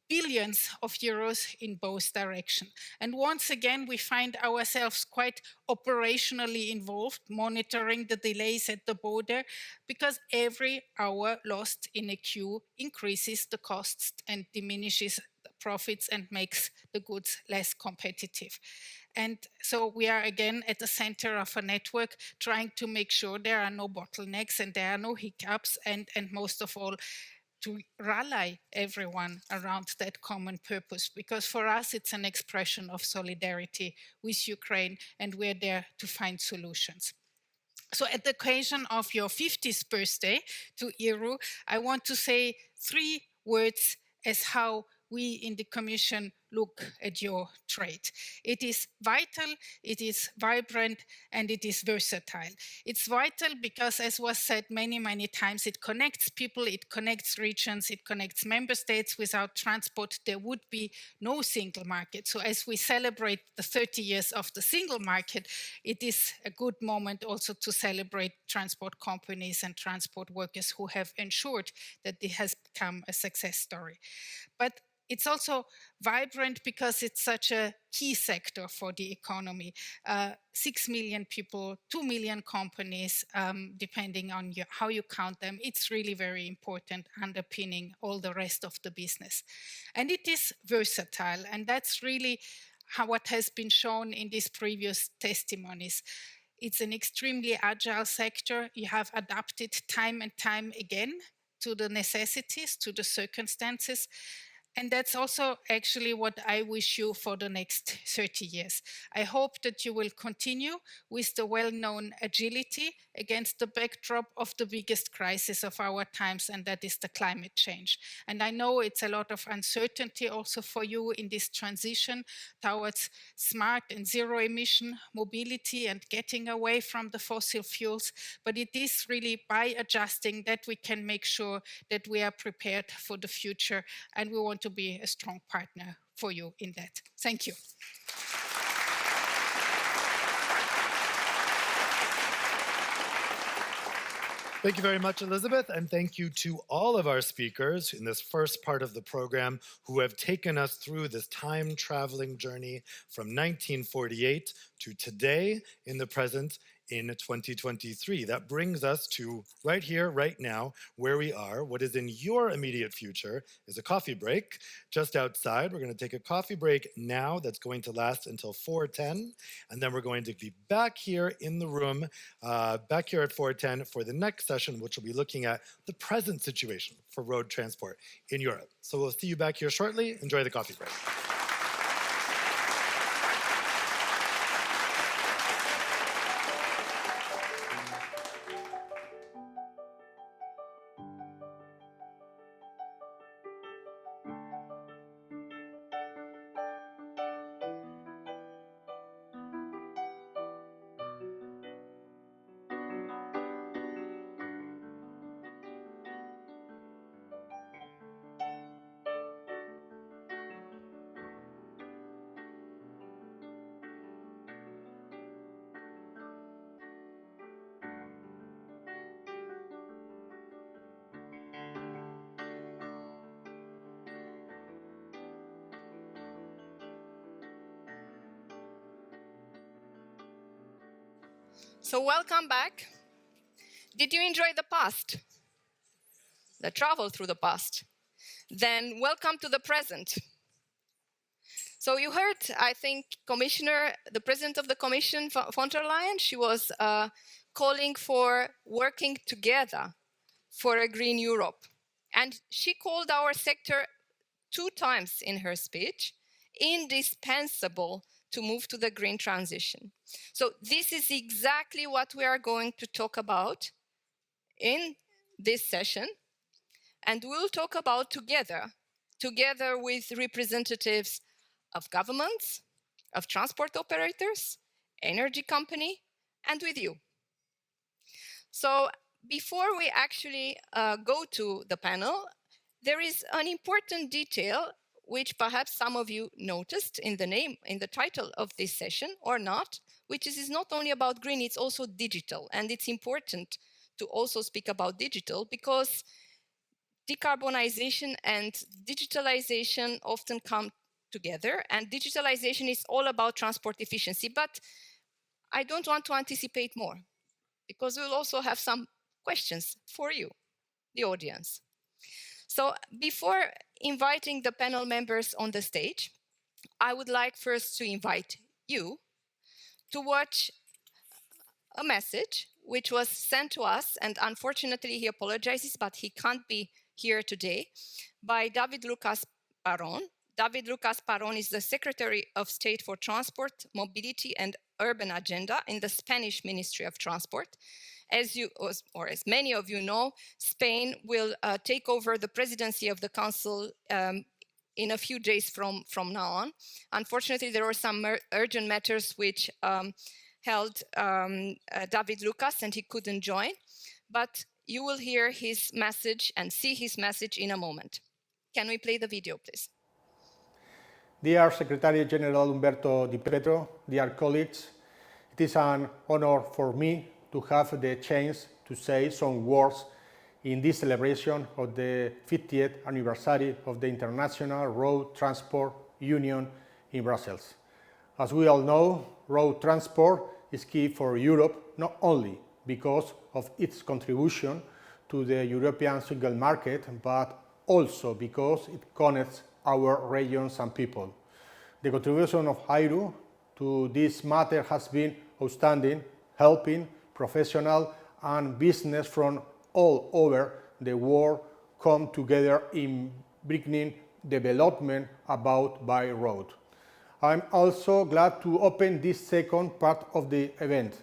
billions of euros in both directions. And once again, we find ourselves quite operationally involved, monitoring the delays at the border, because every hour lost in a queue increases the costs and diminishes the profits and makes the goods less competitive. And so we are again at the center of a network trying to make sure there are no bottlenecks and there are no hiccups, and most of all, to rally everyone around that common purpose, because for us it's an expression of solidarity with Ukraine and we're there to find solutions. So at the occasion of your 50th birthday to IRU, I want to say 3 words as how we in the Commission look at your trade. It is vital, it is vibrant, and it is versatile. It's vital because, as was said many, many times, it connects people, it connects regions, it connects member states. Without transport, there would be no single market. So as we celebrate the 30 years of the single market, it is a good moment also to celebrate transport companies and transport workers who have ensured that it has become a success story. But it's also vibrant because it's such a key sector for the economy. 6 million people, 2 million companies, depending on how you count them. It's really very important, underpinning all the rest of the business. And it is versatile, and that's really what has been shown in these previous testimonies. It's an extremely agile sector. You have adapted time and time again to the necessities, to the circumstances. And that's also actually what I wish you for the next 30 years. I hope that you will continue with the well-known agility against the backdrop of the biggest crisis of our times, and that is the climate change. And I know it's a lot of uncertainty also for you in this transition towards smart and zero-emission mobility and getting away from the fossil fuels. But it is really by adjusting that we can make sure that we are prepared for the future, and we want to be a strong partner for you in that. Thank you. Thank you very much, Elizabeth, and thank you to all of our speakers in this first part of the program who have taken us through this time-traveling journey from 1948 to today in the present in 2023. That brings us to right here, right now, where we are. What is in your immediate future is a coffee break just outside. We're going to take a coffee break now that's going to last until 4:10, and then we're going to be back here in the room, back here at 4:10 for the next session, which will be looking at the present situation for road transport in Europe. So we'll see you back here shortly. Enjoy the coffee break. So welcome back. Did you enjoy the past? The travel through the past? Then welcome to the present. So you heard, I think, the President of the Commission, von der Leyen, she was calling for working together for a green Europe. And she called our sector 2 times in her speech indispensable to move to the green transition. So this is exactly what we are going to talk about in this session. And we'll talk about together with representatives of governments, of transport operators, energy company, and with you. So before we actually go to the panel, there is an important detail which perhaps some of you noticed in the title of this session or not, which is not only about green, it's also digital. And it's important to also speak about digital because decarbonization and digitalization often come together, and digitalization is all about transport efficiency. But I don't want to anticipate more because we'll also have some questions for you, the audience. So before inviting the panel members on the stage, I would like first to invite you to watch a message which was sent to us, and unfortunately he apologizes, but he can't be here today, by David Lucas Paron. David Lucas Paron is the Secretary of State for Transport, Mobility and Urban Agenda in the Spanish Ministry of Transport. As many of you know, Spain will take over the presidency of the Council in a few days from now on. Unfortunately, there were some urgent matters which held David Lucas, and he couldn't join. But you will hear his message and see his message in a moment. Can we play the video, please? Dear Secretary General Umberto Di Pretto, dear colleagues, it is an honor for me to have the chance to say some words in this celebration of the 50th anniversary of the International Road Transport Union in Brussels. As we all know, road transport is key for Europe, not only because of its contribution to the European single market, but also because it connects our regions and people. The contribution of IRU to this matter has been outstanding, helping professional and business from all over the world come together in bringing development about by road. I'm also glad to open this second part of the event,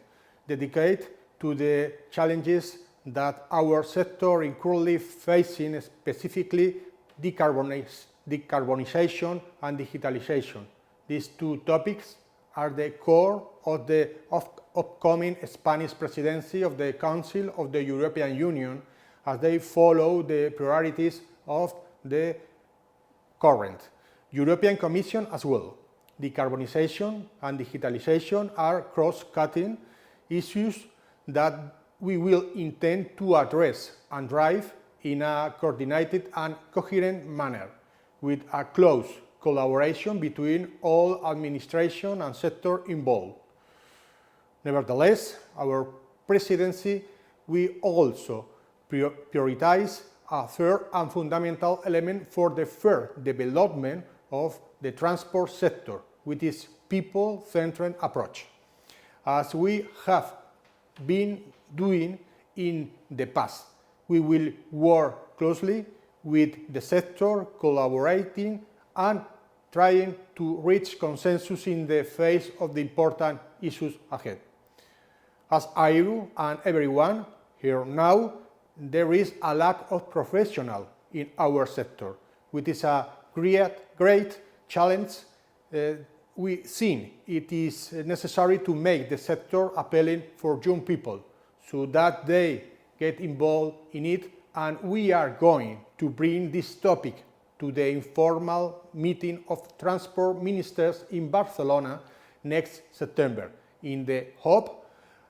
dedicated to the challenges that our sector is currently facing, specifically decarbonization and digitalization. These 2 topics are the core of the upcoming Spanish presidency of the Council of the European Union, as they follow the priorities of the current European Commission as well. Decarbonization and digitalization are cross-cutting issues that we will intend to address and drive in a coordinated and coherent manner, with a close collaboration between all administration and sector involved. Nevertheless, our presidency will also prioritize a third and fundamental element for the fair development of the transport sector, with its people-centered approach. As we have been doing in the past, we will work closely with the sector, collaborating and trying to reach consensus in the face of the important issues ahead. As IRU and everyone here now, there is a lack of professionals in our sector, which is a great challenge. We think it is necessary to make the sector appealing for young people so that they get involved in it, and we are going to bring this topic to the informal meeting of transport ministers in Barcelona next September, in the hope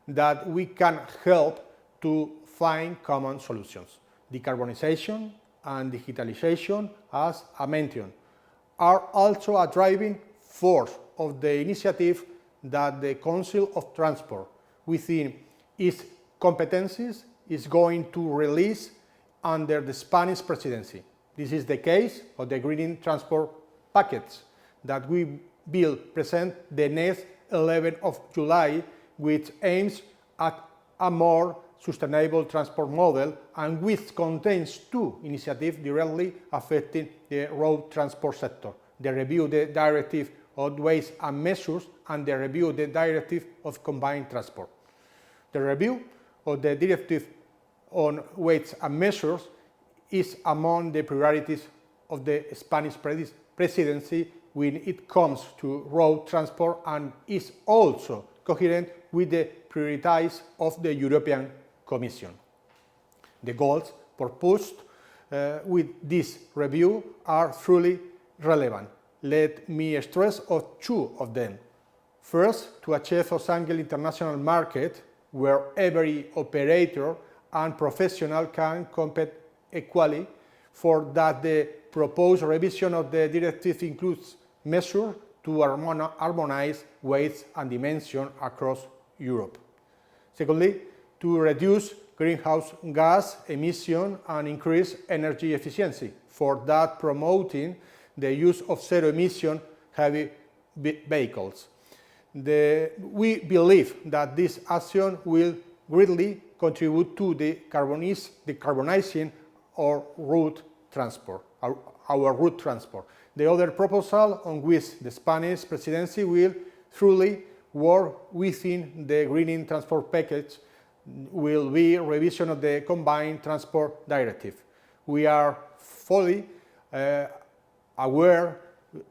that we can help to find common solutions. Decarbonization and digitalization, as I mentioned, are also a driving force of the initiative that the Council of Transport, within its competencies is going to release under the Spanish presidency. This is the case of the green transport package that we will present the next 11th of July, which aims at a more sustainable transport model and which contains two initiatives directly affecting the road transport sector: the review of the directive of weights and measures and the review of the directive of combined transport. The review of the directive on weights and measures is among the priorities of the Spanish presidency when it comes to road transport and is also coherent with the priorities of the European Commission. The goals proposed with this review are truly relevant. Let me stress two of them. First, to achieve a single international market where every operator and professional can compete equally. For that, the proposed revision of the directive includes measures to harmonize weights and dimensions across Europe. Secondly, to reduce greenhouse gas emission and increase energy efficiency. For that, promoting the use of zero-emission heavy vehicles. We believe that this action will greatly contribute to decarbonizing our route transport. The other proposal on which the Spanish presidency will truly work within the greening transport package will be revision of the combined transport directive. We are fully aware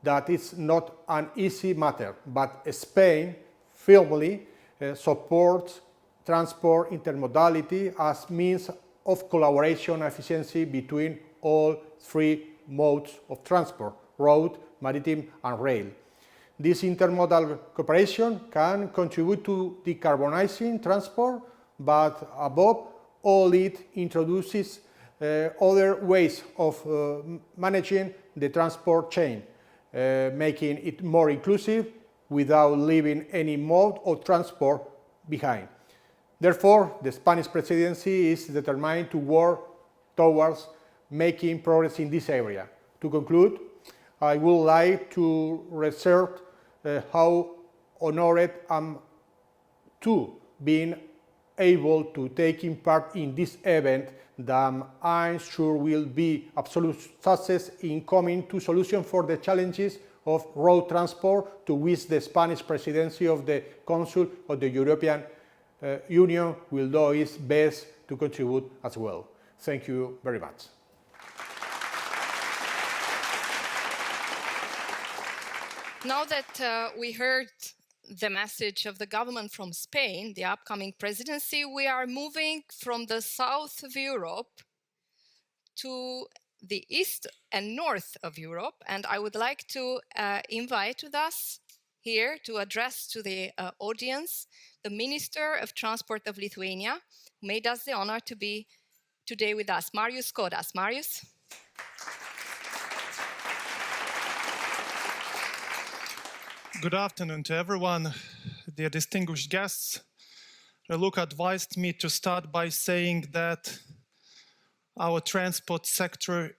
that it's not an easy matter, but Spain firmly supports transport intermodality as means of collaboration and efficiency between all three modes of transport: road, maritime, and rail. This intermodal cooperation can contribute to decarbonizing transport, but above all it introduces other ways of managing the transport chain, making it more inclusive without leaving any mode of transport behind. Therefore, the Spanish presidency is determined to work towards making progress in this area. To conclude, I would like to reassert how honored I am to being able to take part in this event that I'm sure will be absolute success in coming to solutions for the challenges of road transport, to which the Spanish presidency of the Council of the European Union will do its best to contribute as well. Thank you very much. Now that we heard the message of the government from Spain, the upcoming presidency, we are moving from the south of Europe to the east and north of Europe. And I would like to invite with us here to address to the audience the Minister of Transport of Lithuania, who made us the honor to be today with us, Marius Kodas. Marius. Good afternoon to everyone, dear distinguished guests. Raluca advised me to start by saying that our transport sector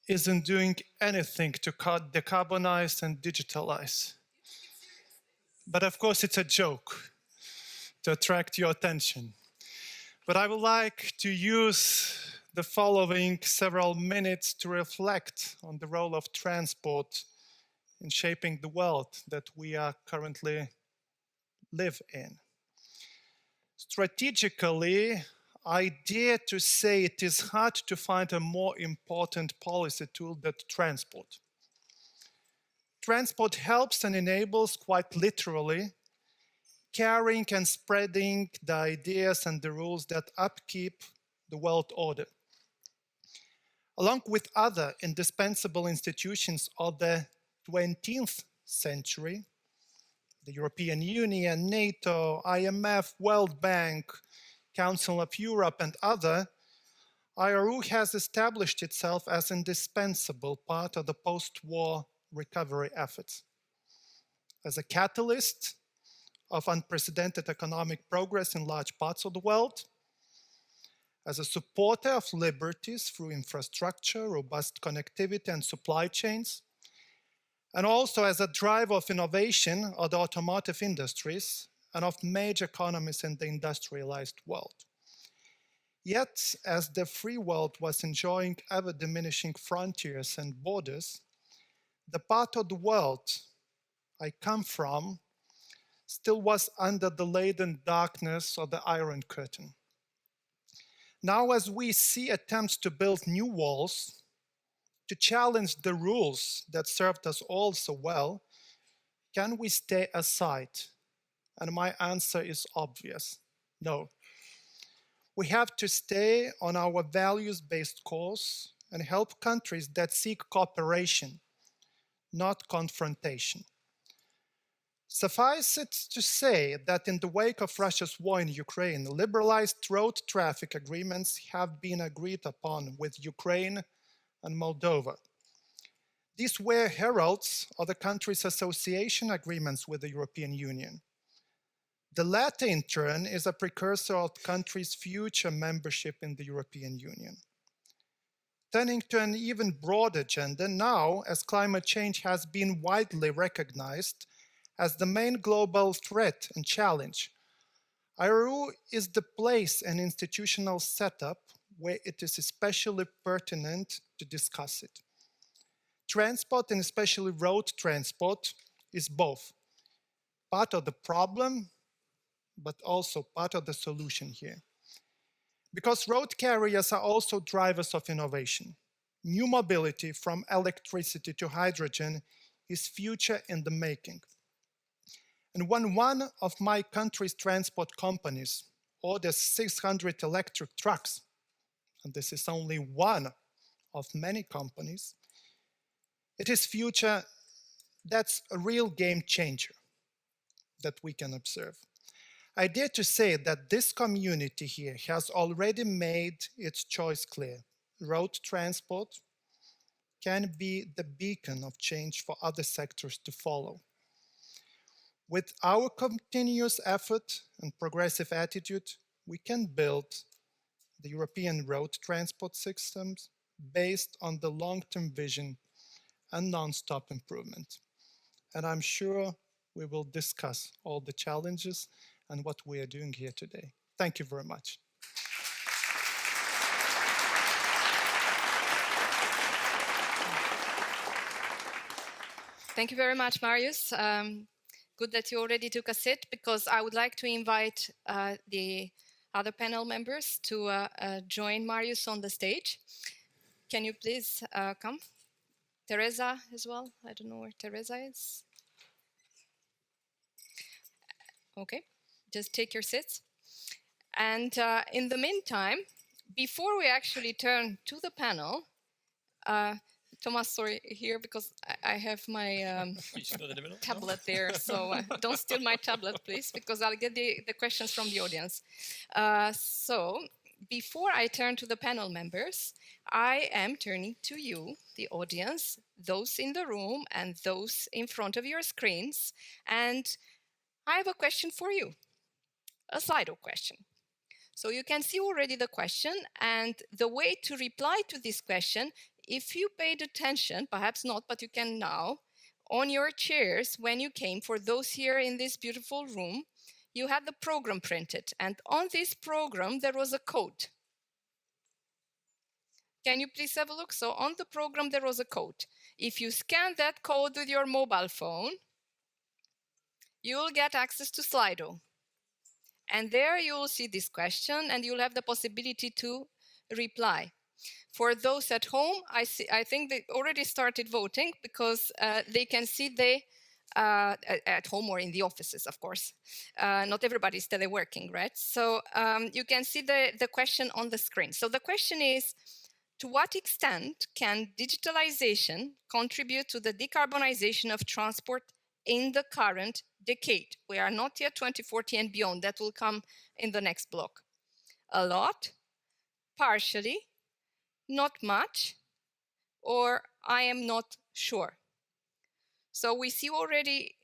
isn't doing anything to decarbonize and digitalize. But of course it's a joke to attract your attention. But I would like to use the following several minutes to reflect on the role of transport in shaping the world that we are currently live in. Strategically, I dare to say it is hard to find a more important policy tool than transport. Transport helps and enables, quite literally, carrying and spreading the ideas and the rules that upkeep the world order. Along with other indispensable institutions of the 20th century, the European Union, NATO, IMF, World Bank, Council of Europe, and other, IRU has established itself as an indispensable part of the post-war recovery efforts. As a catalyst, of unprecedented economic progress in large parts of the world, as a supporter of liberties through infrastructure, robust connectivity and supply chains, and also as a driver of innovation of the automotive industries and of major economies in the industrialized world. Yet, as the free world was enjoying ever-diminishing frontiers and borders, the part of the world I come from still was under the laden darkness of the Iron Curtain. Now, as we see attempts to build new walls, to challenge the rules that served us all so well, can we stay aside? And my answer is obvious: no. We have to stay on our values-based course and help countries that seek cooperation, not confrontation. Suffice it to say that in the wake of Russia's war in Ukraine, liberalized road traffic agreements have been agreed upon with Ukraine and Moldova. These were heralds of the country's association agreements with the European Union. The latter, in turn, is a precursor of the country's future membership in the European Union. Turning to an even broader agenda, now, as climate change has been widely recognized as the main global threat and challenge, IRU is the place and institutional setup where it is especially pertinent to discuss it. Transport, and especially road transport, is both part of the problem but also part of the solution here. Because road carriers are also drivers of innovation. New mobility from electricity to hydrogen is future in the making. And when one of my country's transport companies orders 600 electric trucks, and this is only one of many companies, it is future that's a real game changer that we can observe. I dare to say that this community here has already made its choice clear. Road transport can be the beacon of change for other sectors to follow. With our continuous effort and progressive attitude, we can build the European road transport systems based on the long-term vision and non-stop improvement. And I'm sure we will discuss all the challenges and what we are doing here today. Thank you very much. Thank you very much, Marius. Good that you already took a seat, because I would like to invite the other panel members to join Marius on the stage. Can you please come? Teresa as well. I don't know where Teresa is. Okay, just take your seats. And in the meantime, before we actually turn to the panel, Thomas, sorry, here, because I have my tablet there, so don't steal my tablet, please, because I'll get the questions from the audience. So before I turn to the panel members, I am turning to you, the audience, those in the room and those in front of your screens, and I have a question for you, a Slido question. So you can see already the question, and the way to reply to this question, if you paid attention, perhaps not, but you can now, on your chairs when you came, for those here in this beautiful room, you had the program printed, and on this program there was a code. Can you please have a look? So on the program there was a code. If you scan that code with your mobile phone, you will get access to Slido. And there you will see this question and you'll have the possibility to reply. For those at home, I think they already started voting, because they can see at home or in the offices, of course. Not everybody is teleworking, right? So you can see the question on the screen. So the question is, to what extent can digitalization contribute to the decarbonization of transport in the current decade? We are not yet 2040 and beyond. That will come in the next block. A lot, partially, not much, or I am not sure. So we see already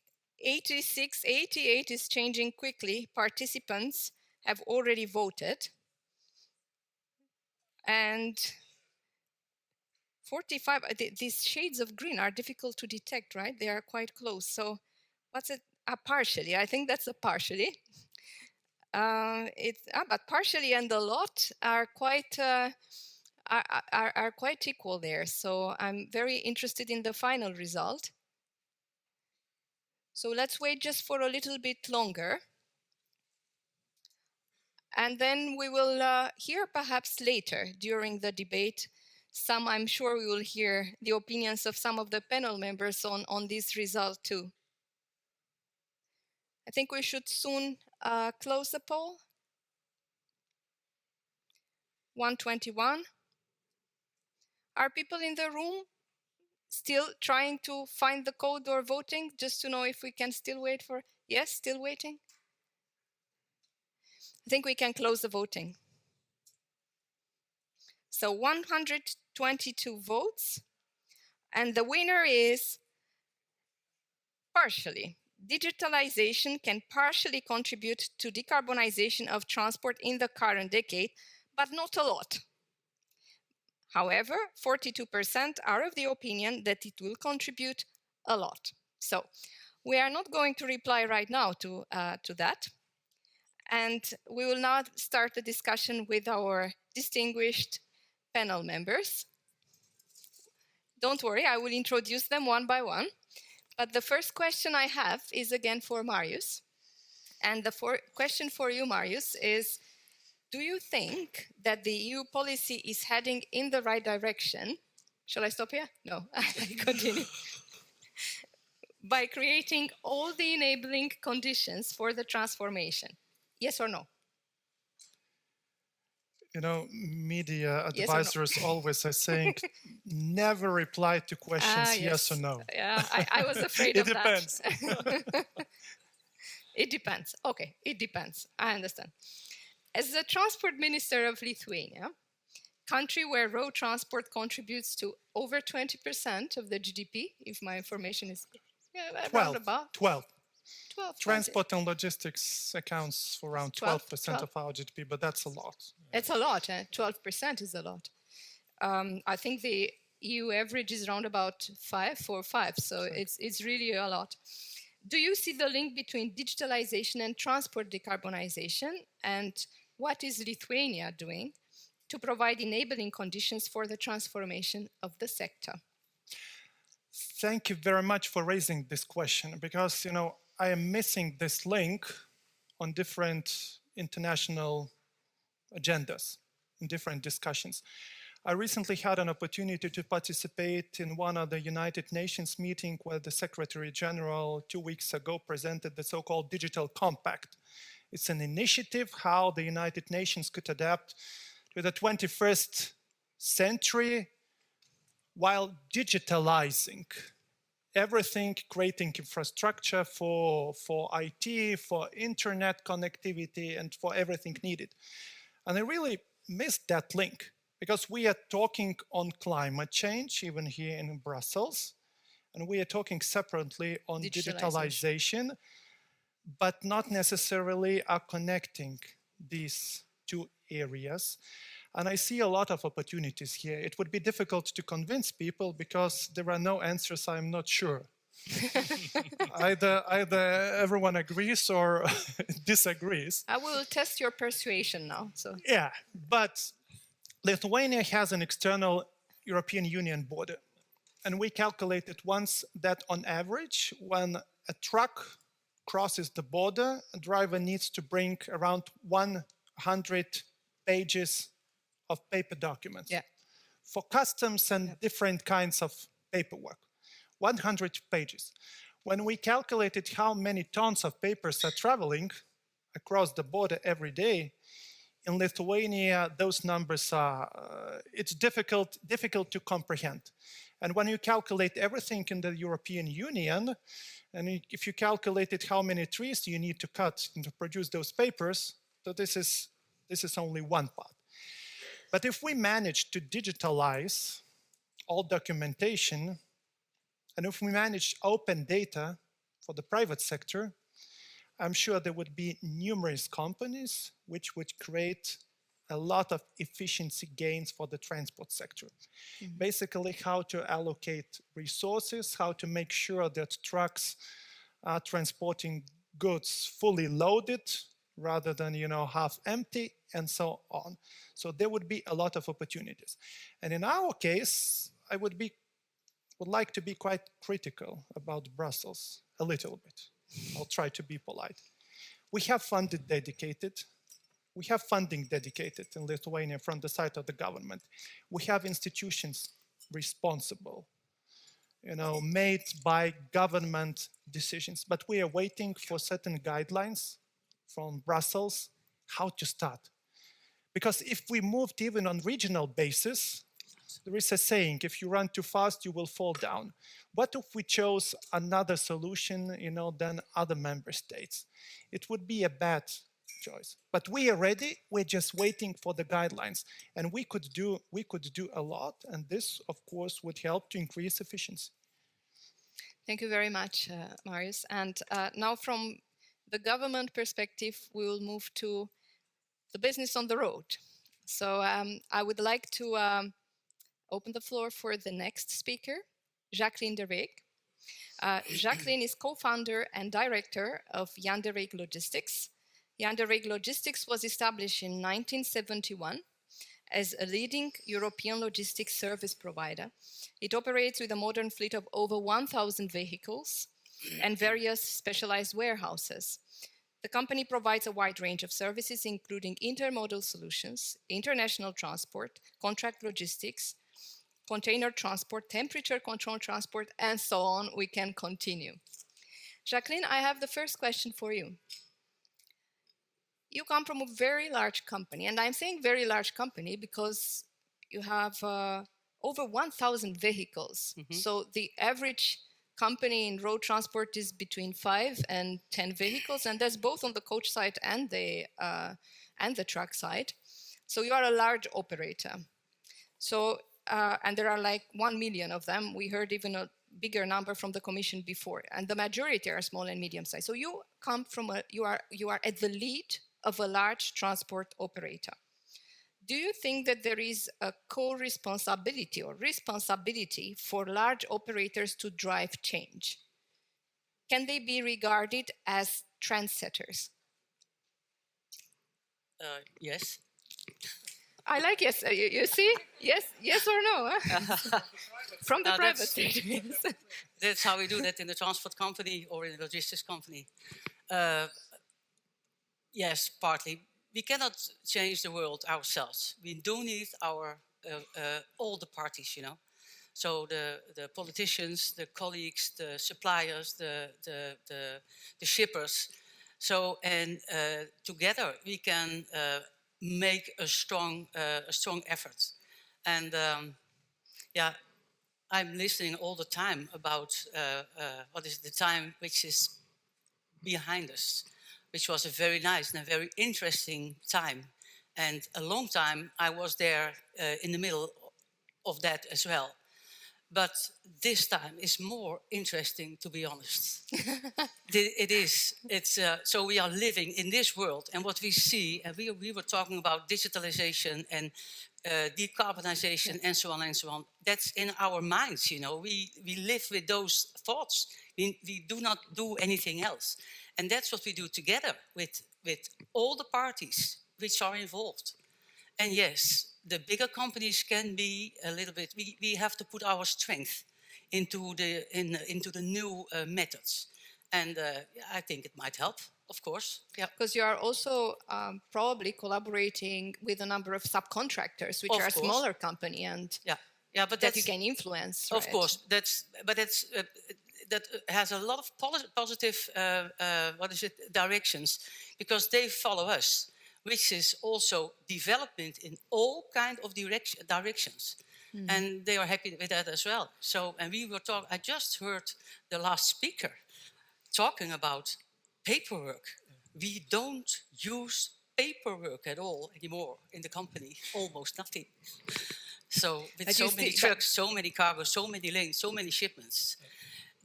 86, 88 is changing quickly. Participants have already voted. And 45, these shades of green are difficult to detect, right? They are quite close. So what's it? Partially, I think that's a partially. But partially and a lot are quite equal there. So I'm very interested in the final result. So let's wait just for a little bit longer. And then we will hear perhaps later during the debate I'm sure we will hear the opinions of some of the panel members on this result too. I think we should soon close the poll. 121. Are people in the room still trying to find the code or voting, just to know if we can still wait for? Yes, still waiting? I think we can close the voting. So 122 votes, and the winner is partially. Digitalization can partially contribute to decarbonization of transport in the current decade, but not a lot. However, 42% are of the opinion that it will contribute a lot. So we are not going to reply right now to that. And we will now start the discussion with our distinguished panel members. Don't worry, I will introduce them one by one. But the first question I have is again for Marius. And the question for you, Marius, is, do you think that the EU policy is heading in the right direction? Shall I stop here? No, I continue. By creating all the enabling conditions for the transformation. Yes or no? You know, media Yes advisors or no? always are saying, never reply to questions yes or no. Yeah, I was afraid of that. It depends. It depends. Okay, it depends. I understand. As the transport minister of Lithuania, country where road transport contributes to over 20% of the GDP, if my information is around about. 12. 12. Transport and logistics accounts for around 12% of our GDP, but that's a lot. It's a lot. 12% is a lot. I think the EU average is around about 4 or 5, so it's really a lot. Do you see the link between digitalization and transport decarbonization? And what is Lithuania doing to provide enabling conditions for the transformation of the sector? Thank you very much for raising this question, because, you know, I am missing this link on different international agendas, in different discussions. I recently had an opportunity to participate in one of the United Nations meeting where the Secretary General 2 weeks ago presented the so-called Digital Compact. It's an initiative how the United Nations could adapt to the 21st century while digitalizing everything, creating infrastructure for IT, for internet connectivity, and for everything needed. And I really missed that link, because we are talking on climate change, even here in Brussels, and we are talking separately on digitalization, but not necessarily are connecting these two areas. And I see a lot of opportunities here. It would be difficult to convince people because there are no answers, I'm not sure. either everyone agrees or disagrees. I will test your persuasion now. So. Yeah, but Lithuania has an external European Union border. And we calculated once that on average, when a truck crosses the border, a driver needs to bring around 100 pages of paper documents for customs and different kinds of paperwork. 100 pages. When we calculated how many tons of papers are traveling across the border every day, in Lithuania, those numbers are, it's difficult to comprehend. And when you calculate everything in the European Union, and if you calculated how many trees you need to cut to produce those papers, so this is only one part. But if we manage to digitalize all documentation, and if we manage open data for the private sector, I'm sure there would be numerous companies which would create a lot of efficiency gains for the transport sector. Basically, how to allocate resources, how to make sure that trucks are transporting goods fully loaded rather than, half empty, and so on. So there would be a lot of opportunities. And in our case, I would like to be quite critical about Brussels, a little bit. I'll try to be polite. We have funding dedicated in Lithuania from the side of the government. We have institutions responsible, made by government decisions, but we are waiting for certain guidelines from Brussels, how to start. Because if we moved even on regional basis, there is a saying, if you run too fast, you will fall down. What if we chose another solution, than other member states? It would be a bad choice. But we are ready, we're just waiting for the guidelines. And we could do a lot, and this, of course, would help to increase efficiency. Thank you very much, Marius. And now from the government perspective, we will move to the business on the road. So I would like to open the floor for the next speaker, Jacqueline de Rijk. Jacqueline is co-founder and director of Rijk Logistics. Rijk Logistics was established in 1971 as a leading European logistics service provider. It operates with a modern fleet of over 1,000 vehicles and various specialized warehouses. The company provides a wide range of services, including intermodal solutions, international transport, contract logistics, container transport, temperature control transport, and so on. We can continue. Jacqueline, I have the first question for you. You come from a very large company, and I'm saying very large company because you have over 1,000 vehicles. So the average company in road transport is between 5 and 10 vehicles, and that's both on the coach side and the truck side. So you are a large operator. So and there are like 1 million of them. We heard even a bigger number from the Commission before, and the majority are small and medium size. So you come from you are at the lead of a large transport operator. Do you think that there is a co-responsibility or responsibility for large operators to drive change? Can they be regarded as trendsetters? Yes. I like yes. You see? Yes or no? Huh? From the private sector. That's how we do that in the transport company or in the logistics company. Yes, partly. We cannot change the world ourselves. We do need all the parties, So the politicians, the colleagues, the suppliers, the shippers. So together we can make a strong effort. And I'm listening all the time about what is the time which is behind us, which was a very nice and a very interesting time. And a long time I was there in the middle of that as well. But this time is more interesting, to be honest. It is. So we are living in this world, and what we see, and we were talking about digitalization and decarbonization and so on. That's in our minds, We live with those thoughts. We do not do anything else. And that's what we do together with all the parties which are involved. And yes, the bigger companies can be a little bit, we have to put our strength into the new methods. And I think it might help, of course. Yeah. Because you are also probably collaborating with a number of subcontractors, which are a smaller company, and but that you can influence. Of course, that has a lot of positive directions, because they follow us, which is also development in all kinds of directions. And they are happy with that as well. So, and we were talking, I just heard the last speaker talking about paperwork. We don't use paperwork at all anymore in the company, almost nothing. So with so many trucks, so many cargos, so many lanes, so many shipments,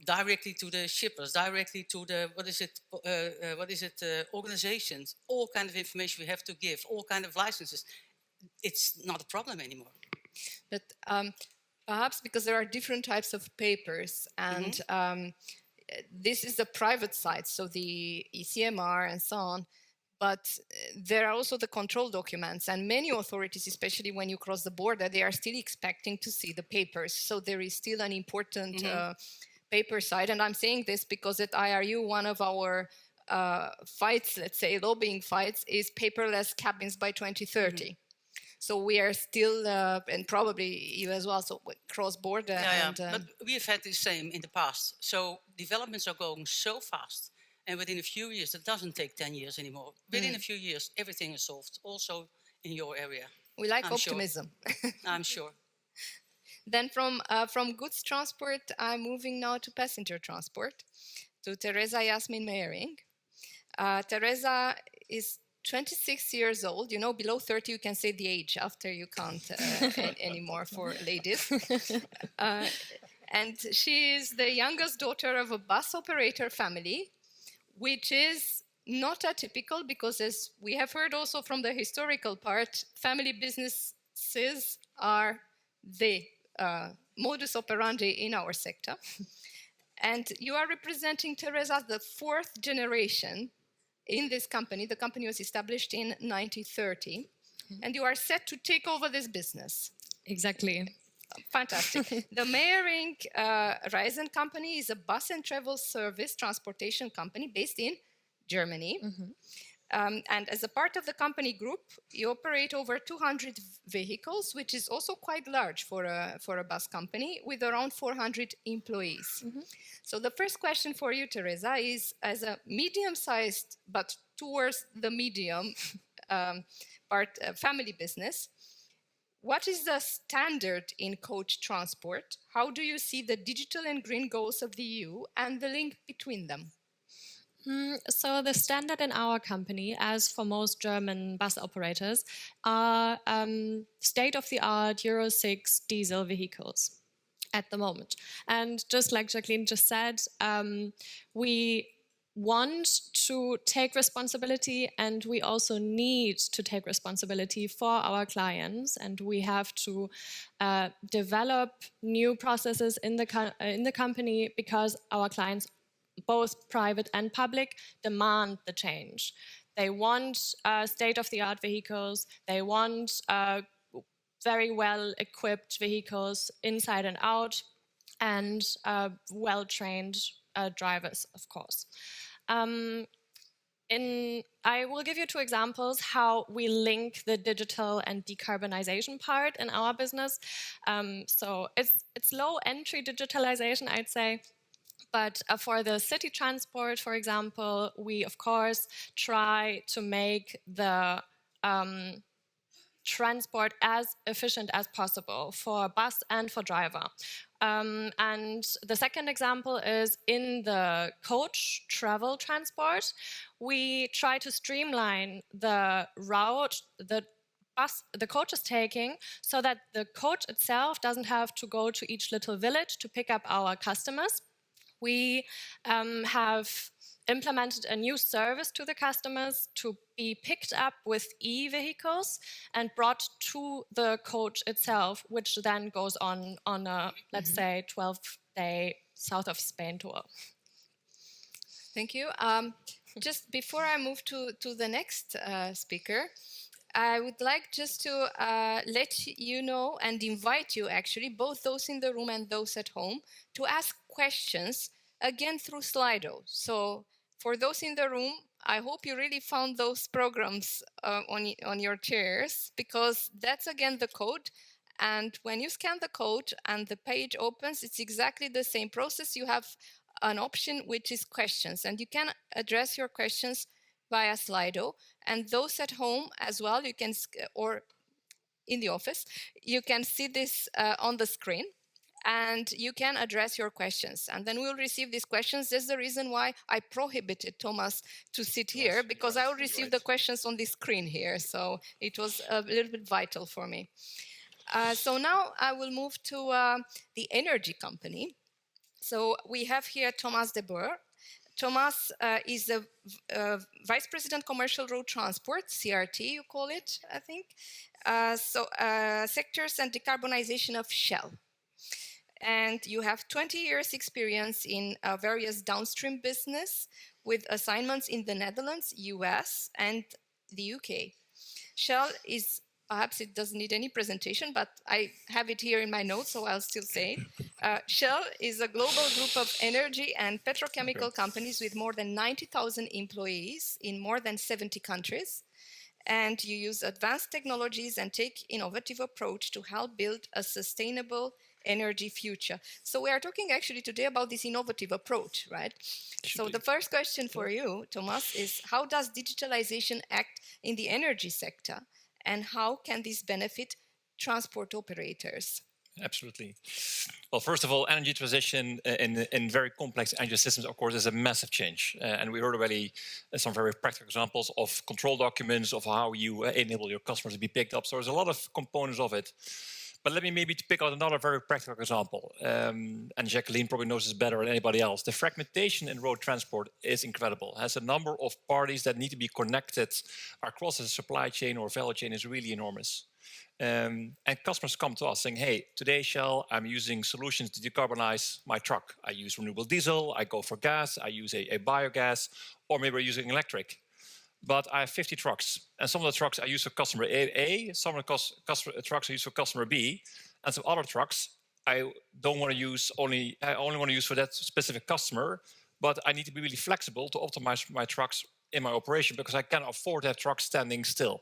directly to the shippers, directly to the, organizations, all kind of information we have to give, all kind of licenses. It's not a problem anymore. But perhaps because there are different types of papers, and this is the private side, so the ECMR and so on, but there are also the control documents, and many authorities, especially when you cross the border, they are still expecting to see the papers. So there is still an important paper side, and I'm saying this because at IRU, one of our fights, let's say lobbying fights, is paperless cabins by 2030. So we are still, and probably you as well, so cross-border. Yeah, and, but we have had the same in the past. So developments are going so fast. And within a few years, it doesn't take 10 years anymore. Within a few years, everything is solved, also in your area. We like optimism. Sure. I'm sure. Then from goods transport, I'm moving now to passenger transport, to Teresa Yasmin Meyering. Teresa is 26 years old. You know, below 30, you can say the age. After, you can't anymore for ladies. And she is the youngest daughter of a bus operator family, which is not atypical because, as we have heard also from the historical part, family businesses are the modus operandi in our sector. And you are representing, Teresa, the fourth generation in this company. The company was established in 1930, and you are set to take over this business. Exactly. Fantastic. The Meyering Reisen company is a bus and travel service transportation company based in Germany. And as a part of the company group, you operate over 200 vehicles, which is also quite large for a bus company, with around 400 employees. So the first question for you, Teresa, is as a medium-sized, but towards the medium family business, what is the standard in coach transport? How do you see the digital and green goals of the EU and the link between them? So the standard in our company, as for most German bus operators, are state-of-the-art Euro 6 diesel vehicles at the moment. And just like Jacqueline just said, we want to take responsibility, and we also need to take responsibility for our clients, and we have to develop new processes in the company because our clients, both private and public, demand the change. They want state-of-the-art vehicles, they want very well-equipped vehicles inside and out, and well-trained drivers, of course. I will give you two examples how we link the digital and decarbonization part in our business. So it's low-entry digitalization, I'd say. But for the city transport, for example, we, of course, try to make the transport as efficient as possible for bus and for driver. And the second example is in the coach travel transport. We try to streamline the route the coach is taking so that the coach itself doesn't have to go to each little village to pick up our customers. We have implemented a new service to the customers to be picked up with e-vehicles and brought to the coach itself, which then goes on a, let's say, 12-day south of Spain tour. Thank you. Just before I move to the next speaker, I would like just to let you know and invite you, actually, both those in the room and those at home, to ask questions, again, through Slido. So for those in the room, I hope you really found those programs on your chairs, because that's, again, the code. And when you scan the code and the page opens, it's exactly the same process. You have an option which is questions, and you can address your questions via Slido. And those at home as well, you can, or in the office, you can see this on the screen, and you can address your questions. And then we'll receive these questions. That's the reason why I prohibited Thomas to sit here, because I will receive the questions on the screen here. So it was a little bit vital for me. So now I will move to the energy company. So we have here Thomas de Boer. Thomas is the Vice President Commercial Road Transport, CRT you call it, I think. Sectors and decarbonization of Shell. And you have 20 years experience in various downstream business with assignments in the Netherlands, US, and the UK. Shell is, perhaps it doesn't need any presentation, but I have it here in my notes, so I'll still say. Shell is a global group of energy and petrochemical companies with more than 90,000 employees in more than 70 countries. And you use advanced technologies and take innovative approach to help build a sustainable energy future. So we are talking actually today about this innovative approach, right? So the first question for you, Thomas, is how does digitalization act in the energy sector? And how can this benefit transport operators? Absolutely. Well, first of all, energy transition in very complex energy systems, of course, is a massive change. And we heard already some very practical examples of control documents, of how you enable your customers to be picked up. So there's a lot of components of it. But let me maybe pick out another very practical example. And Jacqueline probably knows this better than anybody else. The fragmentation in road transport is incredible. It has a number of parties that need to be connected across the supply chain or value chain is really enormous. And customers come to us saying, hey, today, Shell, I'm using solutions to decarbonize my truck. I use renewable diesel, I go for gas, I use a biogas, or maybe I'm using electric. But I have 50 trucks, and some of the trucks I use for customer A, some of the trucks I use for customer B, and some other trucks I don't want to use I only want to use for that specific customer, but I need to be really flexible to optimize my trucks in my operation because I can't afford to have trucks standing still.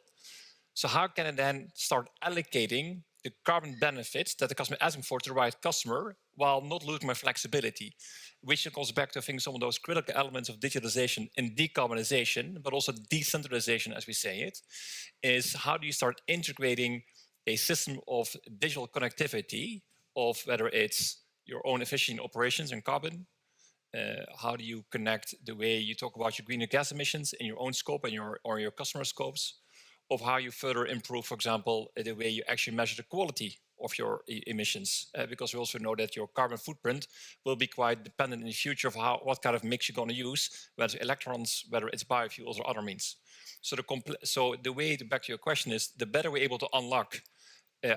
So how can I then start allocating the carbon benefits that the customer is asking for to the right customer while not losing my flexibility? Which goes back to, I think, some of those critical elements of digitalization and decarbonization, but also decentralization, as we say it, is how do you start integrating a system of digital connectivity of whether it's your own efficient operations and carbon, how do you connect the way you talk about your greenhouse gas emissions in your own scope and your customer scopes, of how you further improve, for example, the way you actually measure the quality of your emissions, because we also know that your carbon footprint will be quite dependent in the future of what kind of mix you're going to use, whether it's electrons, whether it's biofuels or other means. So the way, back to your question, is the better we're able to unlock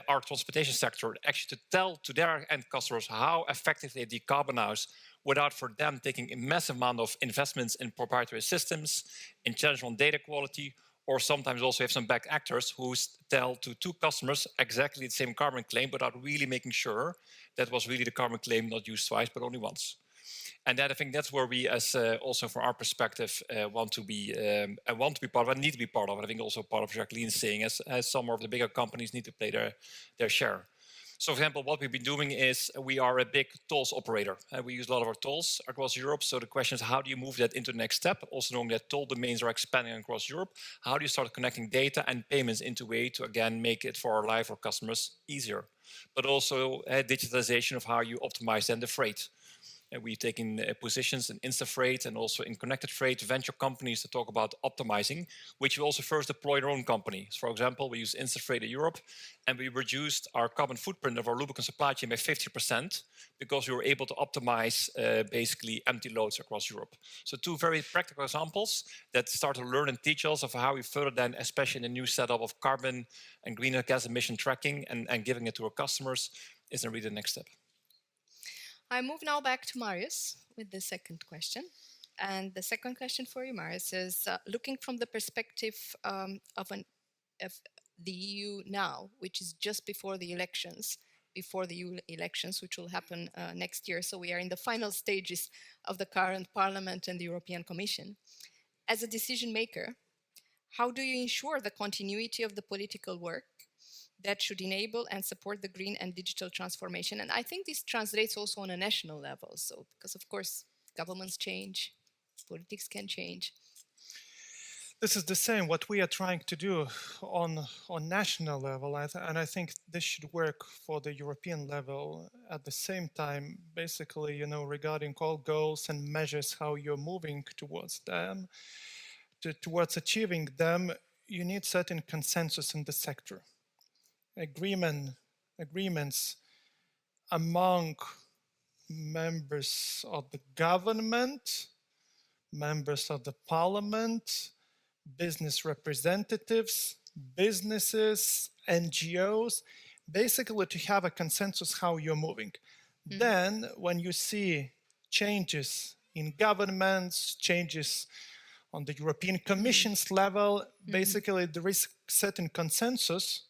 our transportation sector actually to tell to their end customers how effective they decarbonize without for them taking a massive amount of investments in proprietary systems, in challenge on data quality, or sometimes also have some back actors who tell to two customers exactly the same carbon claim without really making sure that was really the carbon claim not used twice but only once. And that, I think that's where we, as also from our perspective, want to be part of and need to be part of. And I think also part of Jacqueline's saying as some of the bigger companies need to play their share. So, for example, what we've been doing is we are a big tolls operator. We use a lot of our tolls across Europe. So the question is, how do you move that into the next step? Also knowing that toll domains are expanding across Europe, how do you start connecting data and payments into a way to, again, make it for our life or customers easier? But also digitalization of how you optimize then the freight. We've taken positions in InstaFreight and also in Connected Freight venture companies to talk about optimizing, which we also first deploy in our own company. So for example, we use InstaFreight in Europe, and we reduced our carbon footprint of our lubricant supply chain by 50% because we were able to optimize basically empty loads across Europe. So two very practical examples that start to learn and teach us of how we further then, especially in the new setup of carbon and greenhouse gas emission tracking and giving it to our customers, is really the next step. I move now back to Marius with the second question. And the second question for you, Marius, is looking from the perspective of the EU now, which is just before the elections, which will happen next year. So we are in the final stages of the current Parliament and the European Commission. As a decision maker, how do you ensure the continuity of the political work that should enable and support the green and digital transformation? And I think this translates also on a national level. So, because of course, governments change, politics can change. This is the same what we are trying to do on national level, and I think this should work for the European level at the same time. Basically, regarding all goals and measures, how you're moving towards them, towards achieving them, you need certain consensus in the sector. Agreements among members of the government, members of the parliament, business representatives, businesses, NGOs, basically to have a consensus how you're moving. Then when you see changes in governments, changes on the European Commission's level, basically there is certain consensus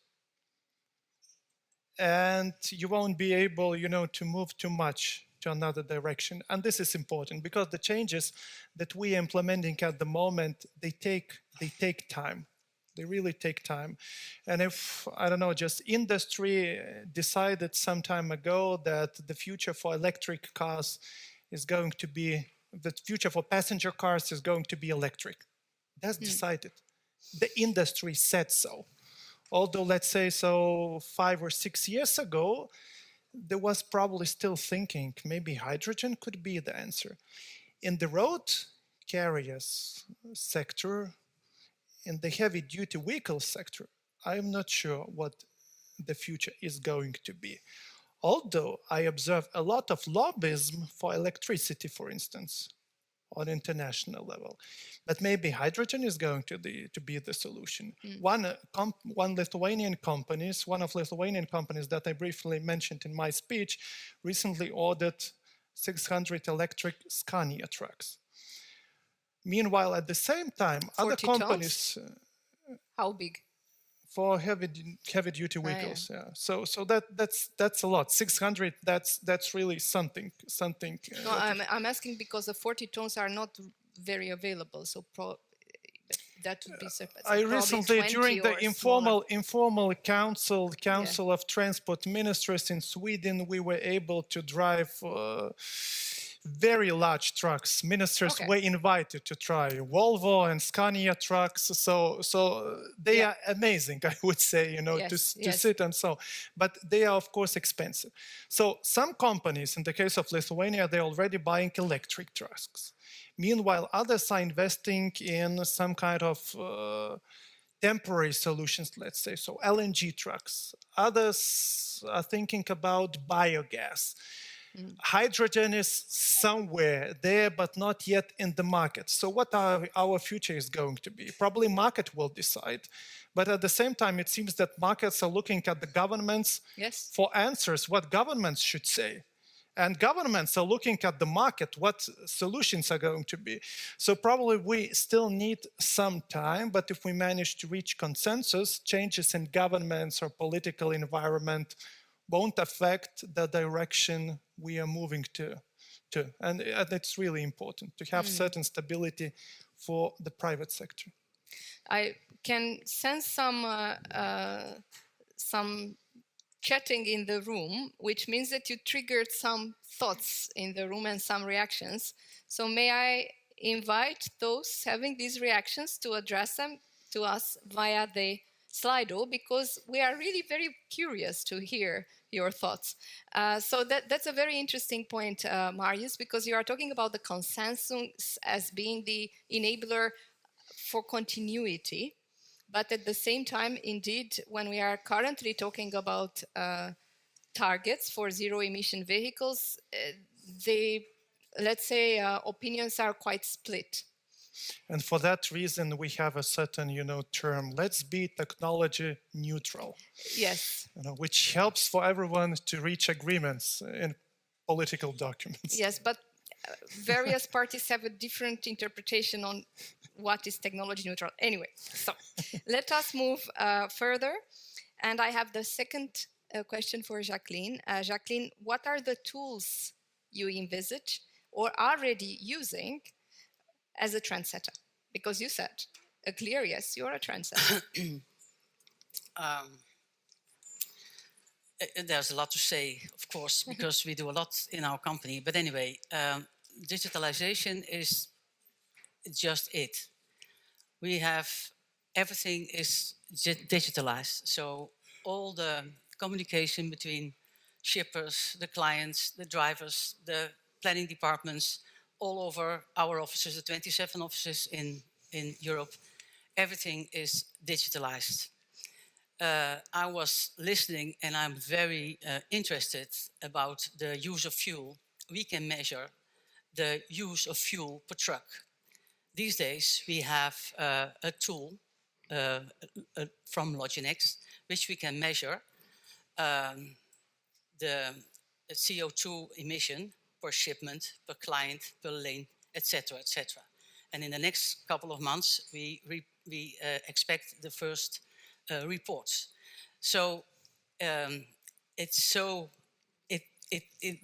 and you won't be able, to move too much to another direction. And this is important because the changes that we are implementing at the moment, they take time. They really take time. And if, I don't know, just industry decided some time ago that the future for electric cars is going to be, the future for passenger cars is going to be electric. That's decided. The industry said so. Although, let's say, 5 or 6 years ago, there was probably still thinking maybe hydrogen could be the answer. In the road carriers sector, in the heavy-duty vehicle sector, I'm not sure what the future is going to be. Although I observe a lot of lobbyism for electricity, for instance, on international level. But maybe hydrogen is going to be the solution. One of Lithuanian companies that I briefly mentioned in my speech recently ordered 600 electric Scania trucks. Meanwhile, at the same time, other companies... How big? For heavy-duty vehicles, yeah. So that's a lot. 600. That's really something. No, I'm asking because the 40 tons are not very available. So that would be. I recently, during the informal council of transport ministers in Sweden, we were able to drive very large trucks. Ministers were invited to try Volvo and Scania trucks. So they are amazing, I would say, to sit and so. But they are, of course, expensive. So some companies, in the case of Lithuania, they're already buying electric trucks. Meanwhile, others are investing in some kind of temporary solutions, let's say, so LNG trucks. Others are thinking about biogas. Hydrogen is somewhere there, but not yet in the market. So what our future is going to be? Probably market will decide. But at the same time, it seems that markets are looking at the governments for answers, what governments should say. And governments are looking at the market, what solutions are going to be. So probably we still need some time, but if we manage to reach consensus, changes in governments or political environment won't affect the direction we are moving to. And it's really important to have certain stability for the private sector. I can sense some chatting in the room, which means that you triggered some thoughts in the room and some reactions. So may I invite those having these reactions to address them to us via the Slido, because we are really very curious to hear your thoughts. So that's a very interesting point, Marius, because you are talking about the consensus as being the enabler for continuity. But at the same time, indeed, when we are currently talking about targets for zero-emission vehicles, let's say, opinions are quite split. And for that reason, we have a certain, term, let's be technology neutral. Yes. Which helps for everyone to reach agreements in political documents. Yes, but various parties have a different interpretation on what is technology neutral. Anyway, so let us move further. And I have the second question for Jacqueline. Jacqueline, what are the tools you envisage or are already using as a trendsetter? Because you said a clear yes, you're a trendsetter. There's a lot to say, of course, because we do a lot in our company. But anyway, digitalization is just it. We have, everything is digitalized. So all the communication between shippers, the clients, the drivers, the planning departments, all over our offices, the 27 offices in Europe, everything is digitalized. I was listening and I'm very interested about the use of fuel we can measure the use of fuel per truck. These days, we have a tool from Loginex, which we can measure the CO2 emission per shipment, per client, per lane, etc., etc. And in the next couple of months, we expect the first reports. So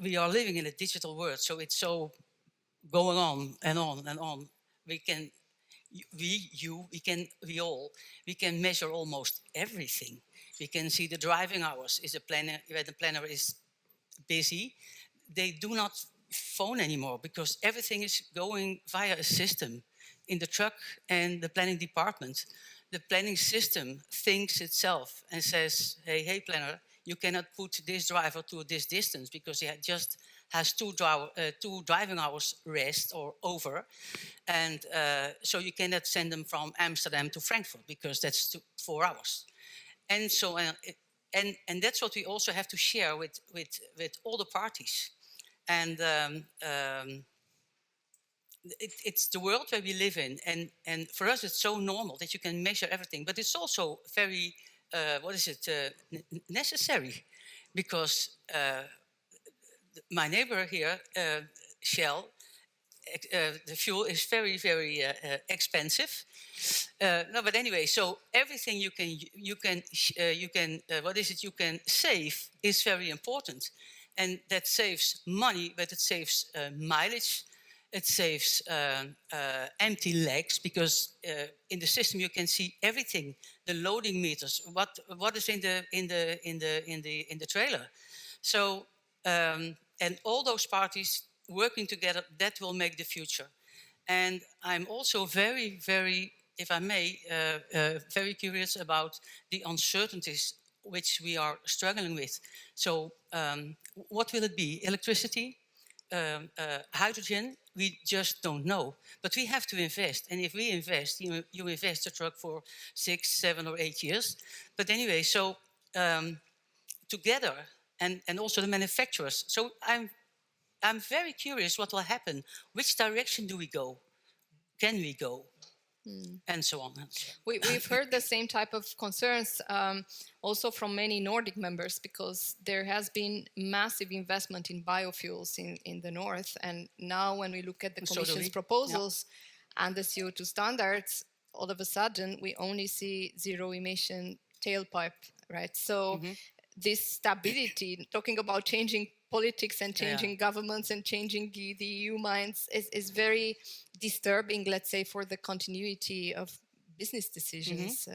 we are living in a digital world, so it's so going on and on and on. We can measure almost everything. We can see the driving hours. Is a planner, where the planner is busy, they do not phone anymore because everything is going via a system in the truck and the planning department. The planning system thinks itself and says, hey planner, you cannot put this driver to this distance because he just has two driving hours rest or over. And so you cannot send them from Amsterdam to Frankfurt because that's 4 hours. And so, and that's what we also have to share with all the parties. And it's the world where we live in. And for us, it's so normal that you can measure everything. But it's also very, necessary. Because my neighbor here, Shell, the fuel is very, very expensive. No, but anyway, so everything you can save is very important, and that saves money, but it saves mileage. It saves empty legs because in the system you can see everything, the loading meters, what is in the trailer. So and all those parties working together, that will make the future. And I'm also very, very, if I may, very curious about the uncertainties which we are struggling with. So what will it be? Electricity? Hydrogen? We just don't know. But we have to invest. And if we invest, you invest a truck for 6, 7 or 8 years. But anyway, so together, and also the manufacturers. So I'm very curious what will happen. Which direction do we go? Can we go? And so on. We've heard the same type of concerns also from many Nordic members, because there has been massive investment in biofuels in the north. And now when we look at the Commission's proposals and the CO2 standards, all of a sudden we only see zero emission tailpipe, right? So this stability, talking about changing politics and changing governments and changing the EU minds is very disturbing, let's say, for the continuity of business decisions,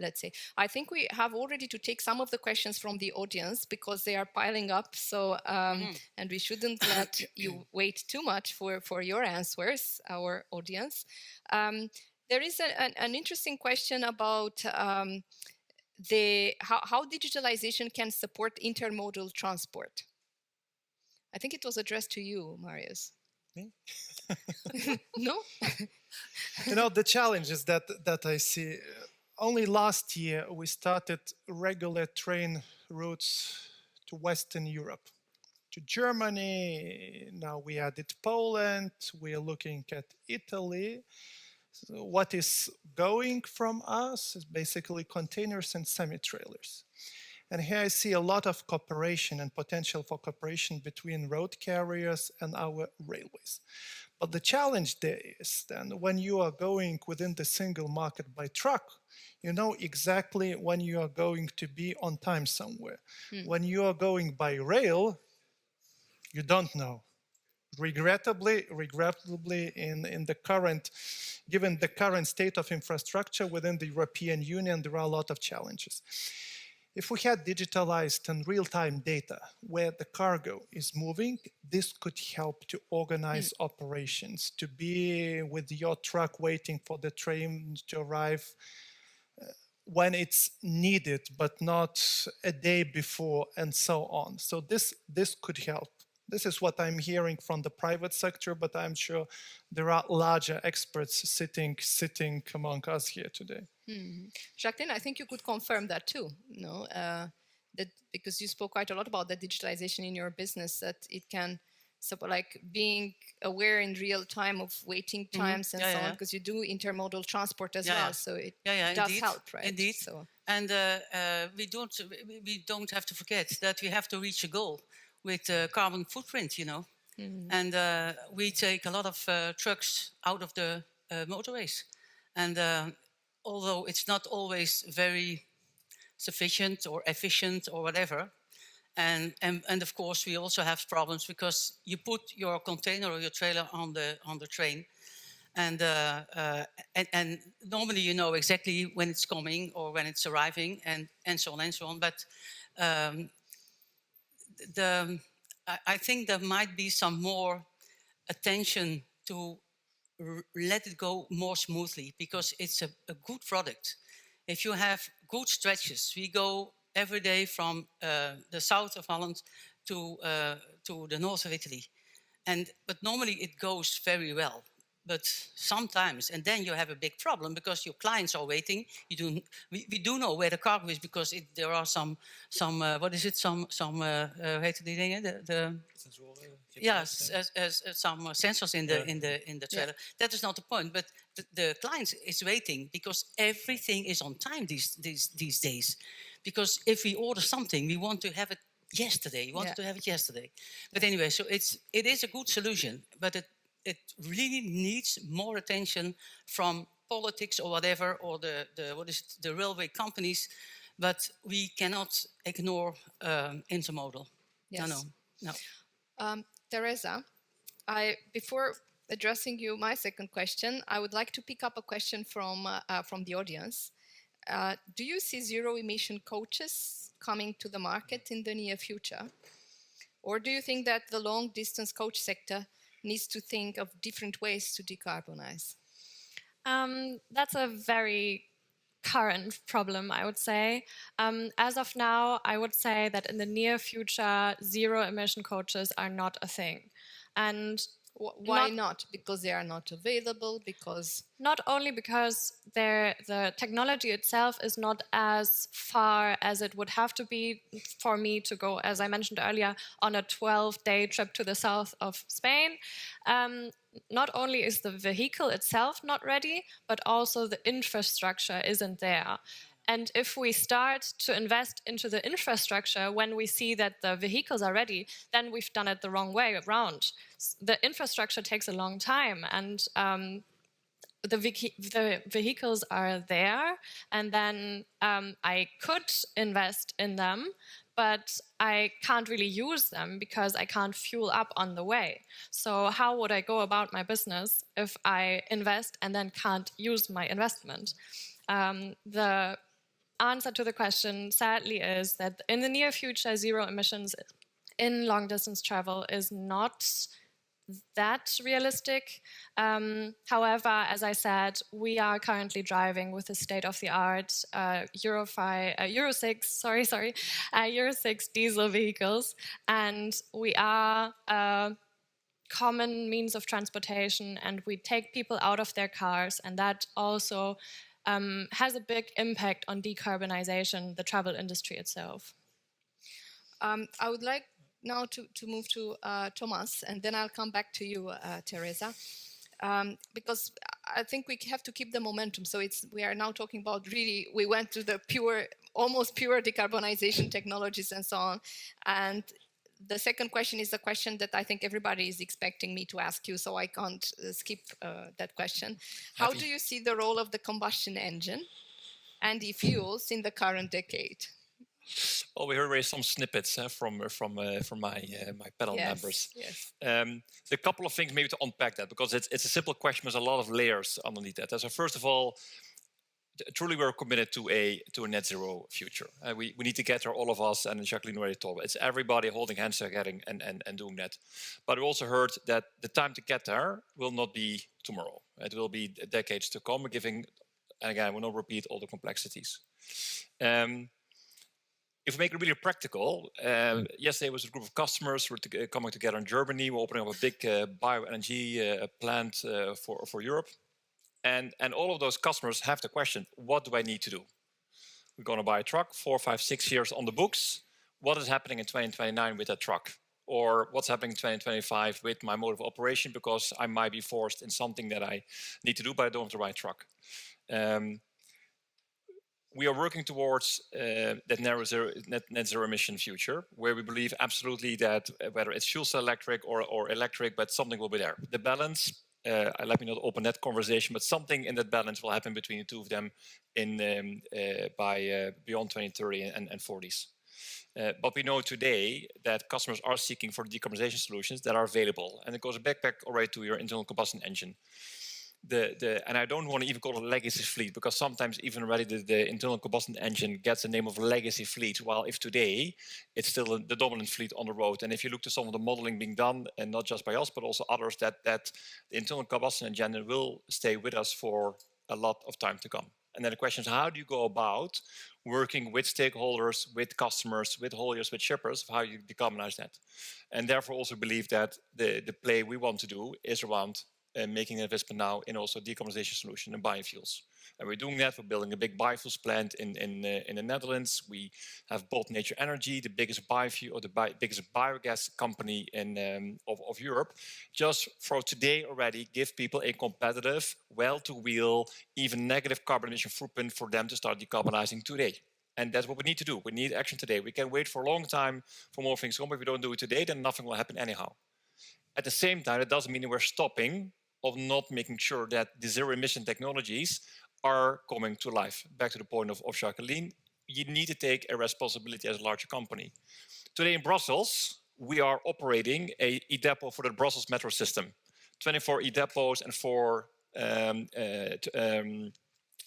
let's say. I think we have already to take some of the questions from the audience because they are piling up. So, and we shouldn't let you wait too much for your answers, our audience. There is an interesting question about how digitalization can support intermodal transport. I think it was addressed to you, Marius. Me? No? You know, the challenges that I see, only last year we started regular train routes to Western Europe, to Germany. Now we added Poland. We are looking at Italy. So what is going from us is basically containers and semi-trailers. And here I see a lot of cooperation and potential for cooperation between road carriers and our railways. But the challenge there is then when you are going within the single market by truck, you know exactly when you are going to be on time somewhere. When you are going by rail, you don't know. Regrettably, in the current, given the current state of infrastructure within the European Union, there are a lot of challenges. If we had digitalized and real-time data where the cargo is moving, this could help to organize operations, to be with your truck waiting for the train to arrive when it's needed, but not a day before, and so on. So this could help. This is what I'm hearing from the private sector, but I'm sure there are larger experts sitting among us here today. Jacqueline, I think you could confirm that too, no? That because you spoke quite a lot about the digitalization in your business, that it can So like being aware in real time of waiting times and so on, because you do intermodal transport as well, so it does indeed, help, right? Indeed. So. And we don't have to forget that we have to reach a goal with carbon footprint, you know. And we take a lot of trucks out of the motorways. And although it's not always very sufficient or efficient or whatever, and of course we also have problems because you put your container or your trailer on the train, and normally you know exactly when it's coming or when it's arriving, and so on and so on. But I think there might be some more attention to let it go more smoothly, because it's a good product. If you have good stretches, we go every day from the south of Holland to the north of Italy. But normally it goes very well. But sometimes, and then you have a big problem because your clients are waiting. We do know where the cargo is because there are some what is it? Some heet die dingen? Yes, some sensors in the trailer. Yeah. That is not the point, but the client is waiting because everything is on time these days. Because if we order something, we want to have it yesterday. We wanted to have it yesterday. But anyway, so it is a good solution, but it really needs more attention from politics or whatever, or the railway companies. But we cannot ignore intermodal. Yes. No. Teresa, before addressing you my second question, I would like to pick up a question from the audience. Do you see zero-emission coaches coming to the market in the near future? Or do you think that the long-distance coach sector needs to think of different ways to decarbonize? That's a very current problem, I would say. As of now, I would say that in the near future, zero-emission coaches are not a thing. And why not? Because they are not available? Because not only because the technology itself is not as far as it would have to be for me to go, as I mentioned earlier, on a 12-day trip to the south of Spain. Not only is the vehicle itself not ready, but also the infrastructure isn't there. And if we start to invest into the infrastructure when we see that the vehicles are ready, then we've done it the wrong way around. The infrastructure takes a long time, and the vehicles are there, and then I could invest in them, but I can't really use them because I can't fuel up on the way. So how would I go about my business if I invest and then can't use my investment? The answer to the question, sadly, is that in the near future, zero emissions in long-distance travel is not that realistic. However, as I said, we are currently driving with the state-of-the-art Euro 6 diesel vehicles, and we are a common means of transportation, and we take people out of their cars, and that also has a big impact on decarbonization, the travel industry itself. I would like now to move to Thomas, and then I'll come back to you, Teresa, because I think we have to keep the momentum. So we are now talking about really, we went to the almost pure decarbonization technologies and so on. And the second question is a question that I think everybody is expecting me to ask you, so I can't skip that question. How do you see the role of the combustion engine and e-fuels in the current decade? Well, we heard already some snippets from my panel members. Yes. A couple of things maybe to unpack that, because it's a simple question. There's a lot of layers underneath that. So first of all, truly we're committed to a net zero future. We need to get there, all of us, and Jacqueline already told it. It's everybody holding hands together and doing that. But we also heard that the time to get there will not be tomorrow. It will be decades to come, and again, we'll not repeat all the complexities. If we make it really practical, yesterday was a group of customers who were coming together in Germany. We're opening up a big bioenergy plant for Europe. And all of those customers have the question, what do I need to do? We're going to buy a truck, 4, 5, 6 years on the books. What is happening in 2029 with that truck? or what's happening in 2025 with my mode of operation, because I might be forced in something that I need to do, but I don't have the right truck. We are working towards that net zero emission future, where we believe absolutely that whether it's fuel cell electric or electric, but something will be there. The balance, let me not open that conversation, but something in that balance will happen between the two of them by beyond 2030 and 40s. But we know today that customers are seeking for decarbonization solutions that are available. And it goes back already to your internal combustion engine. And I don't want to even call it a legacy fleet, because sometimes even already the internal combustion engine gets the name of legacy fleet, while if today it's still the dominant fleet on the road. And if you look to some of the modeling being done, and not just by us, but also others, that the internal combustion engine will stay with us for a lot of time to come. And then the question is, how do you go about working with stakeholders, with customers, with hauliers, with shippers, of how you decarbonize that? And therefore also believe that the play we want to do is around making an investment now in also decarbonization solution and biofuels. And we're doing that. We're building a big biofuels plant in the Netherlands. We have bought Nature Energy, the biggest biofuel or the biggest biogas company of Europe. Just for today already, give people a competitive, well-to-wheel, even negative carbon emission footprint for them to start decarbonizing today. And that's what we need to do. We need action today. We can wait for a long time for more things to come. If we don't do it today, then nothing will happen anyhow. At the same time, it doesn't mean that we're stopping of not making sure that the zero emission technologies are coming to life. Back to the point of Jacqueline, you need to take a responsibility as a larger company. Today in Brussels, we are operating a e-depot for the Brussels metro system. 24 e-depots and 4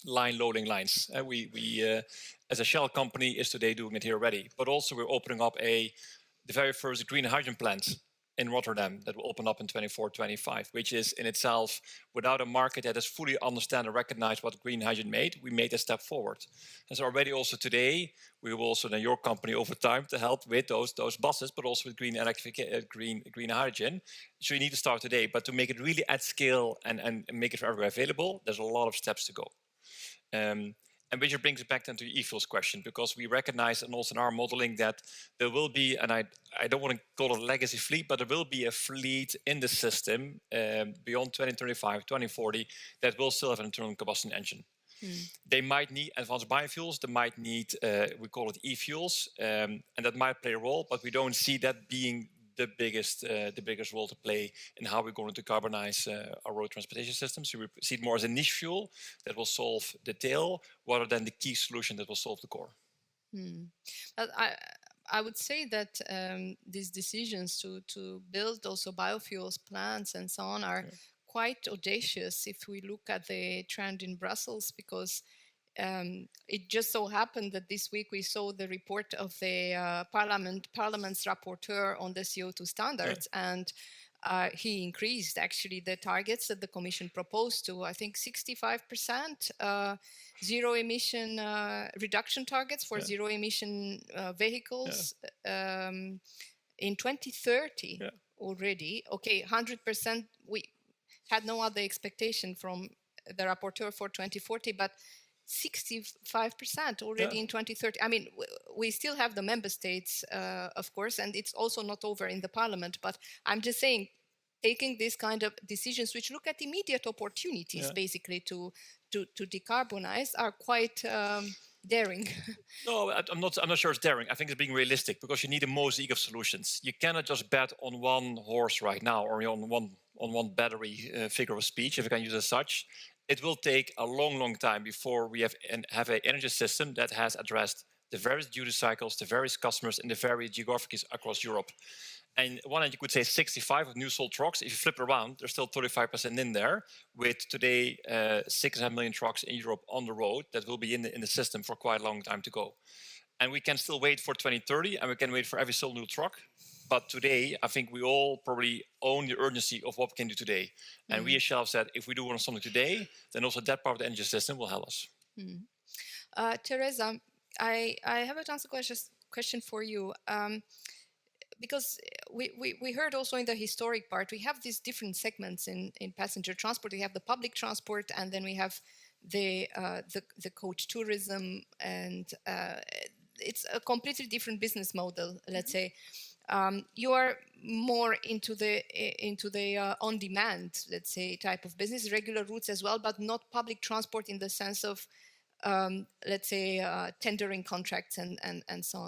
line loading lines. We as a Shell company, is today doing it here already. But also we're opening up the very first green hydrogen plant in Rotterdam that will open up in 24-25, which is in itself, without a market that has fully understand and recognize what green hydrogen we made a step forward. And so already also today, we will also then your company over time to help with those buses, but also with green hydrogen. So you need to start today, but to make it really at scale and make it for everywhere available, there's a lot of steps to go. And which brings it back then to your e-fuels question, because we recognize, and also in our modeling, that there will be, and I don't want to call it a legacy fleet, but there will be a fleet in the system beyond 2035, 2040, that will still have an internal combustion engine. They might need advanced biofuels, they might need, we call it e-fuels, and that might play a role, but we don't see that being the biggest role to play in how we're going to decarbonize our road transportation systems. So we see it more as a niche fuel that will solve the tail, rather than the key solution that will solve the core. But I would say that these decisions to build also biofuels plants and so on are quite audacious if we look at the trend in Brussels, because it just so happened that this week we saw the report of the Parliament's rapporteur on the CO2 standards, and he increased actually the targets that the Commission proposed to, I think, 65% zero emission reduction targets for zero emission vehicles in 2030 already. Okay, 100%, we had no other expectation from the rapporteur for 2040, but 65% already in 2030. I mean, we still have the member states, of course, and it's also not over in the parliament, but I'm just saying, taking these kind of decisions, which look at immediate opportunities, basically, to decarbonize, are quite daring. No, I'm not sure it's daring. I think it's being realistic, because you need a mosaic of solutions. You cannot just bet on one horse right now, or on one battery figure of speech, if I can use it as such. It will take a long, long time before we have an energy system that has addressed the various duty cycles, the various customers, and the various geographies across Europe. And one end, you could say 65 of new sold trucks. If you flip it around, there's still 35% in there, with today 6.5 million trucks in Europe on the road that will be in the system for quite a long time to go. And we can still wait for 2030, and we can wait for every sold new truck. But today, I think we all probably own the urgency of what we can do today. And we as Shell said, if we do want something today, then also that part of the energy system will help us. Teresa, I have a question for you. Because we heard also in the historic part, we have these different segments in passenger transport. We have the public transport, and then we have the coach tourism, and it's a completely different business model, let's say. You are more into the on-demand, let's say, type of business, regular routes as well, but not public transport in the sense of, let's say, tendering contracts and so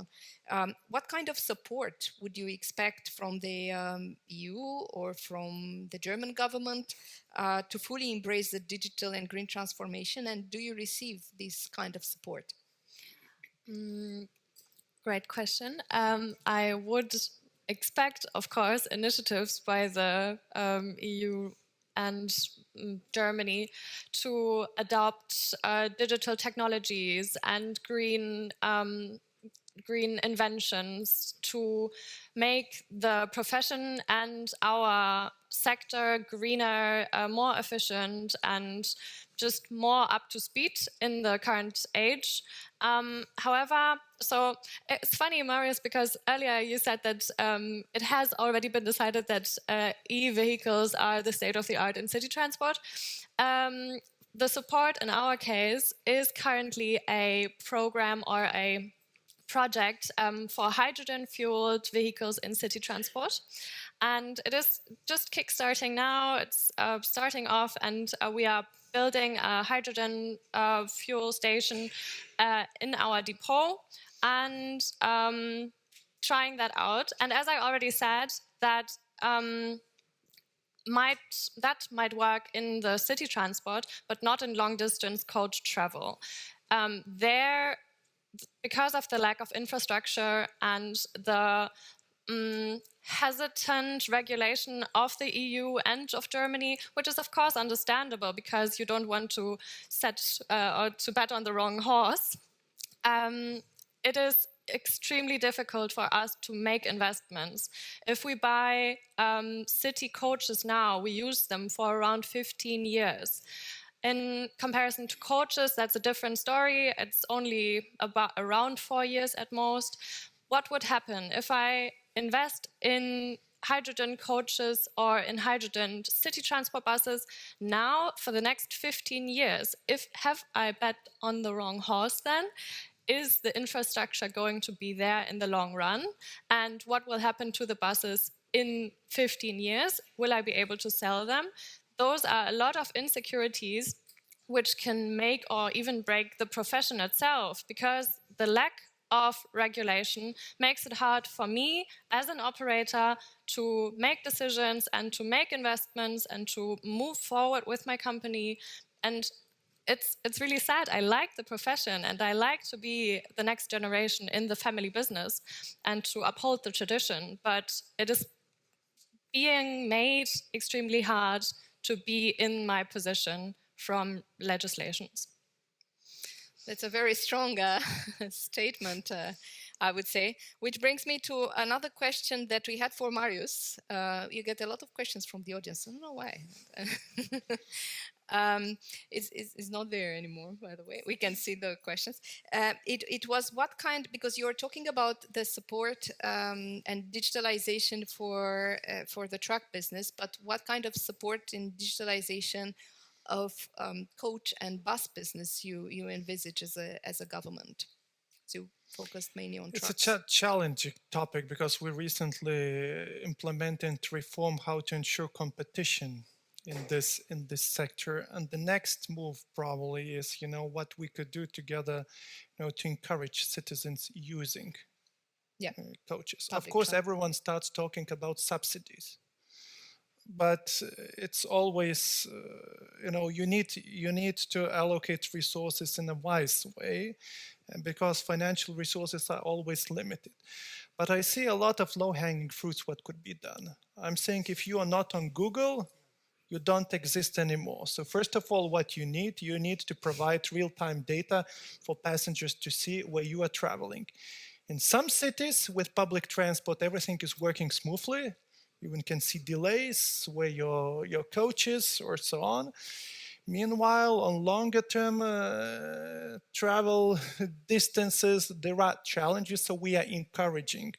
on. What kind of support would you expect from the EU or from the German government to fully embrace the digital and green transformation? And do you receive this kind of support? Great question. I would expect, of course, initiatives by the EU and Germany to adopt digital technologies and green inventions to make the profession and our sector greener, more efficient, and just more up to speed in the current age. However, so it's funny, Marius, because earlier you said that it has already been decided that e-vehicles are the state of the art in city transport. The support in our case is currently a program or a project for hydrogen-fueled vehicles in city transport. And it is just kickstarting now. It's starting off, and we are building a hydrogen fuel station in our depot and trying that out. And as I already said, that might work in the city transport, but not in long-distance coach travel. Because of the lack of infrastructure and the hesitant regulation of the EU and of Germany, which is of course understandable because you don't want to set or to bet on the wrong horse, it is extremely difficult for us to make investments. If we buy city coaches now, we use them for around 15 years. In comparison to coaches, that's a different story. It's only about around 4 years at most. What would happen if I invest in hydrogen coaches or in hydrogen city transport buses now for the next 15 years? Have I bet on the wrong horse then? Is the infrastructure going to be there in the long run? And what will happen to the buses in 15 years? Will I be able to sell them? Those are a lot of insecurities which can make or even break the profession itself, because the lack of regulation makes it hard for me as an operator to make decisions and to make investments and to move forward with my company. And it's really sad. I like the profession and I like to be the next generation in the family business and to uphold the tradition, but it is being made extremely hard to be in my position from legislations. That's a very strong statement, I would say, which brings me to another question that we had for Marius. You get a lot of questions from the audience. I don't know why. It's not there anymore, by the way. We can see the questions. It was what kind, because you're talking about the support and digitalization for the truck business, but what kind of support in digitalization of coach and bus business you envisage as a government? So focused mainly on trucks. It's a challenging topic because we recently implemented reform how to ensure competition in this sector, and the next move probably is what we could do together to encourage citizens using coaches. Of course, everyone starts talking about subsidies, but it's always you need to allocate resources in a wise way, and because financial resources are always limited. But I see a lot of low-hanging fruits what could be done. I'm saying if you are not on Google, you don't exist anymore. So first of all, what you need to provide real-time data for passengers to see where you are traveling. In some cities with public transport, everything is working smoothly. You even can see delays where your coach is or so on. Meanwhile, on longer term travel distances, there are challenges, so we are encouraging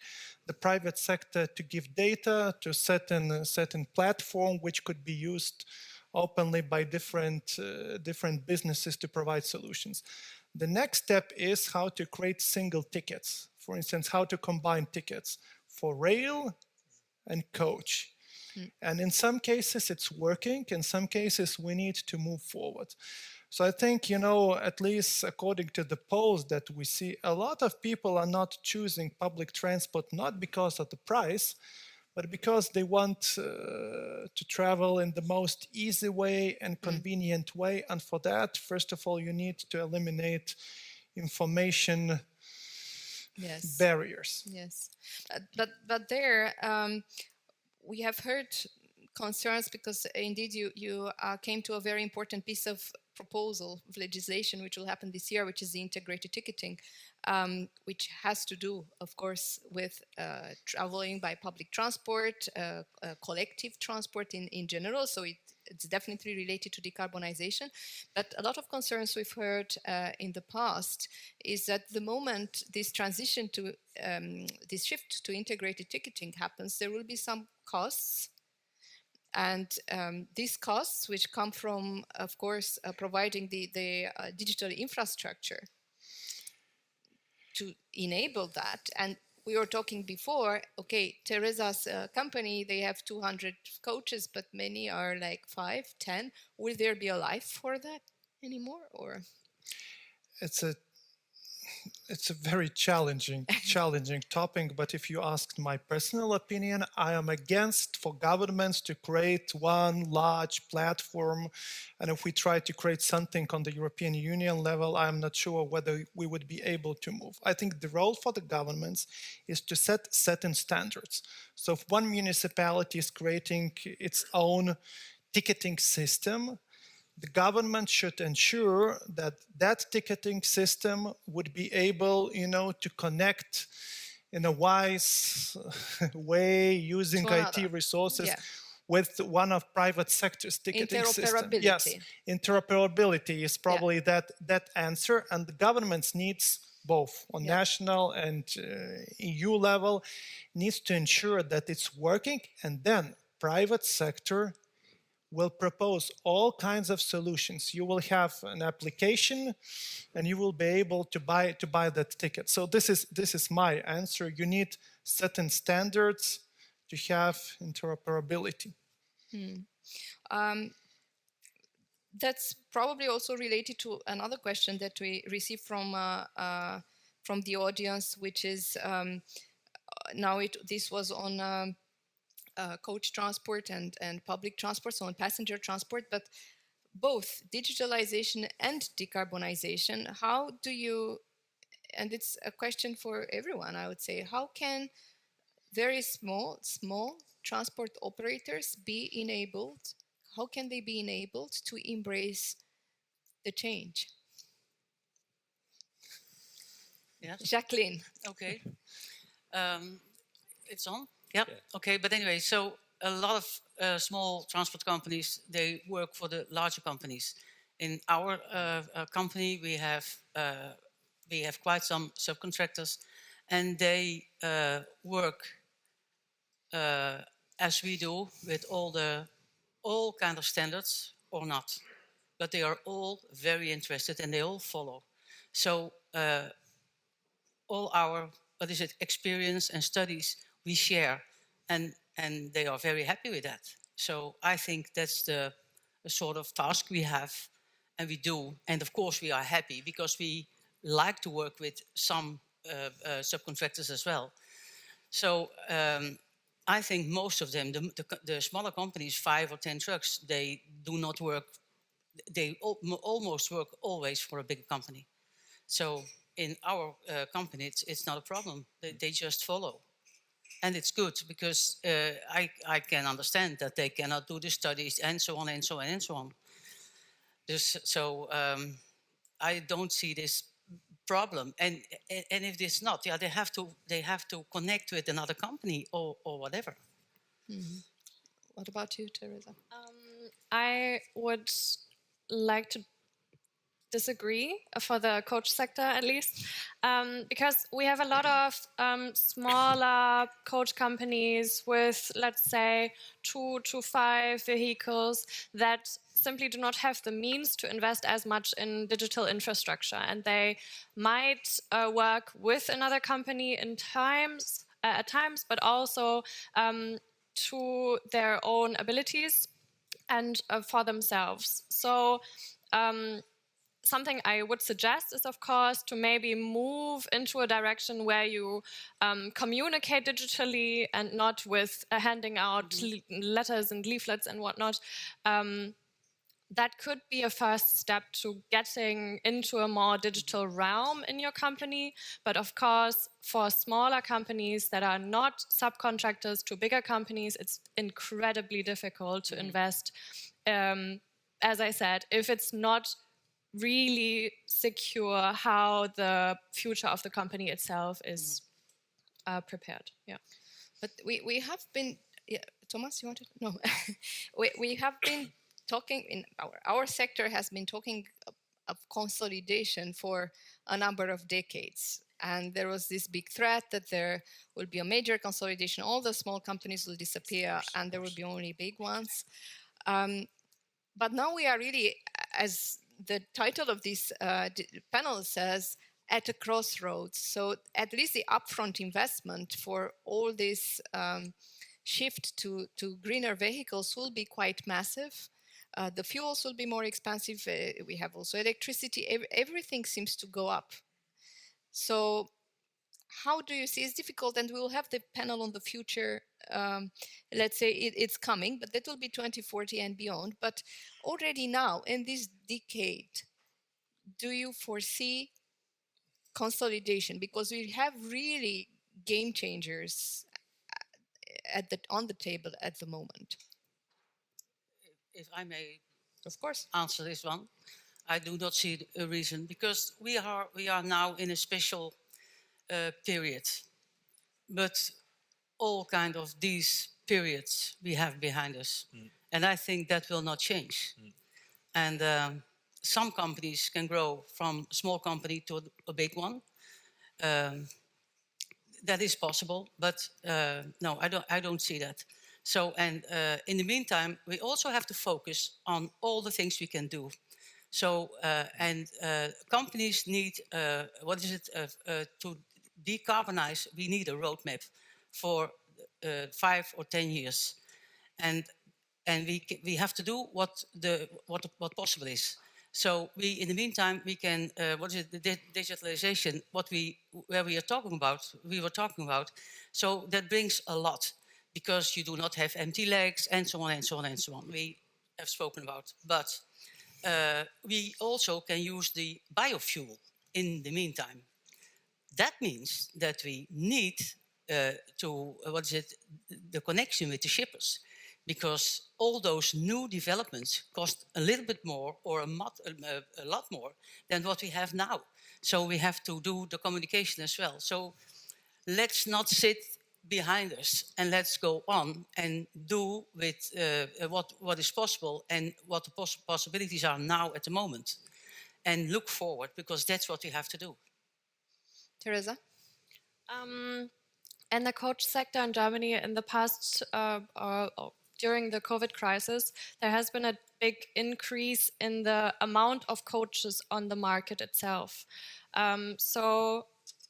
the private sector to give data to a certain platform which could be used openly by different businesses to provide solutions. The next step is how to create single tickets. For instance, how to combine tickets for rail and coach. And in some cases it's working, in some cases we need to move forward. So I think, you know, at least according to the polls that we see, a lot of people are not choosing public transport, not because of the price, but because they want to travel in the most easy way and convenient way. And for that, first of all, you need to eliminate information barriers. Yes, but there we have heard concerns because indeed you came to a very important piece of proposal of legislation which will happen this year, which is the integrated ticketing, which has to do, of course, with traveling by public transport, collective transport in general. So it's definitely related to decarbonization. But a lot of concerns we've heard in the past is that the moment this transition to this shift to integrated ticketing happens, there will be some costs. And these costs, which come from, of course, providing the digital infrastructure to enable that. And we were talking before, okay, Teresa's company, they have 200 coaches, but many are like 5, 10. Will there be a life for that anymore? Or it's a very challenging topic, but if you ask my personal opinion, I am against for governments to create one large platform. And if we try to create something on the European Union level, I'm not sure whether we would be able to move. I think the role for the governments is to set certain standards. So if one municipality is creating its own ticketing system, the government should ensure that that ticketing system would be able, you know, to connect in a wise way using IT resources with one of private sector's ticketing system. Yes, interoperability is probably that answer, and the governments needs both on national and EU level needs to ensure that it's working, and then private sector will propose all kinds of solutions. You will have an application and you will be able to buy that ticket. So this is my answer. You need certain standards to have interoperability. That's probably also related to another question that we received from the audience, which is this was on coach transport and public transport, so on passenger transport, but both digitalization and decarbonization, how do you, and it's a question for everyone, I would say, how can very small transport operators be enabled, how can they be enabled to embrace the change? Yes. Jacqueline. Okay. It's on? Yep. Yeah. Okay, but anyway, so a lot of small transport companies, they work for the larger companies. In our company, we have quite some subcontractors, and they work as we do with all kind of standards or not, but they are all very interested and they all follow. So all our experience and studies we share, and they are very happy with that. So I think that's the sort of task we have, and we do. And of course we are happy because we like to work with some subcontractors as well. So I think most of them, the smaller companies, 5 or 10 trucks, they do not work, they almost work always for a bigger company. So in our company, it's not a problem. They just follow. And it's good because I can understand that they cannot do the studies and so on and so on and so on. So I don't see this problem. And if it's not, they have to connect with another company or whatever. Mm-hmm. What about you, Teresa? I would like to disagree for the coach sector, at least, because we have a lot of smaller coach companies with, let's say, 2 to 5 vehicles that simply do not have the means to invest as much in digital infrastructure, and they might work with another company in times at times, but also to their own abilities and for themselves. So something I would suggest is, of course, to maybe move into a direction where you communicate digitally and not with handing out letters and leaflets and whatnot. That could be a first step to getting into a more digital realm in your company. But of course, for smaller companies that are not subcontractors to bigger companies, it's incredibly difficult to invest. As I said, if it's not really secure how the future of the company itself is prepared. Yeah. But we have been, Thomas, you wanted? No. we have been talking, in our sector has been talking of consolidation for a number of decades. And there was this big threat that there will be a major consolidation. All the small companies will disappear and there will be only big ones. But now we are really, as the title of this panel says, at a crossroads. So at least the upfront investment for all this shift to greener vehicles will be quite massive. The fuels will be more expensive. We have also electricity. Everything seems to go up. So how do you see? It's difficult, and we'll have the panel on the future. Let's say it's coming, but that will be 2040 and beyond. But already now, in this decade, do you foresee consolidation? Because we have really game changers on the table at the moment. If I may, of course, answer this one, I do not see a reason, because we are now in a special period, but all kind of these periods we have behind us, and I think that will not change. And some companies can grow from a small company to a big one. That is possible, but no, I don't see that. So, and in the meantime, we also have to focus on all the things we can do. So, companies need, to decarbonize, we need a roadmap for 5 or 10 years. And we have to do what possible is. So in the meantime, we can, the digitalization, we were talking about. So that brings a lot, because you do not have empty legs and so on and so on and so on. We have spoken about, but we also can use the biofuel in the meantime. That means that we need the connection with the shippers, because all those new developments cost a little bit more or a lot more than what we have now. So we have to do the communication as well. So let's not sit behind us, and let's go on and do with what is possible and what the possibilities are now at the moment, and look forward, because that's what we have to do. Teresa? In the coach sector in Germany in the past, during the COVID crisis, there has been a big increase in the amount of coaches on the market itself. So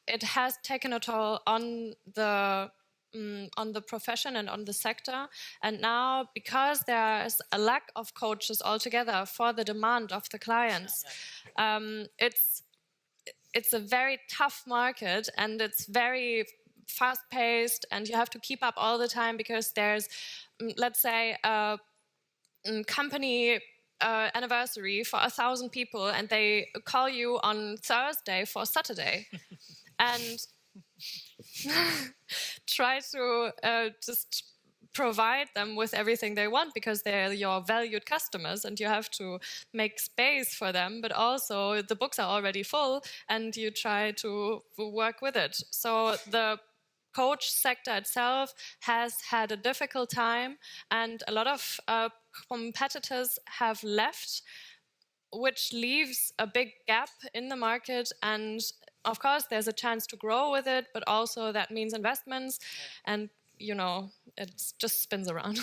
it has taken a toll on the profession and on the sector. And now, because there's a lack of coaches altogether for the demand of the clients, it's a very tough market, and it's very fast-paced, and you have to keep up all the time, because there's, let's say, a company anniversary for 1,000 people, and they call you on Thursday for Saturday, and try to just provide them with everything they want, because they're your valued customers and you have to make space for them, but also the books are already full and you try to work with it. So the coach sector itself has had a difficult time, and a lot of competitors have left, which leaves a big gap in the market. And of course, there's a chance to grow with it, but also that means investments, and you know, it just spins around.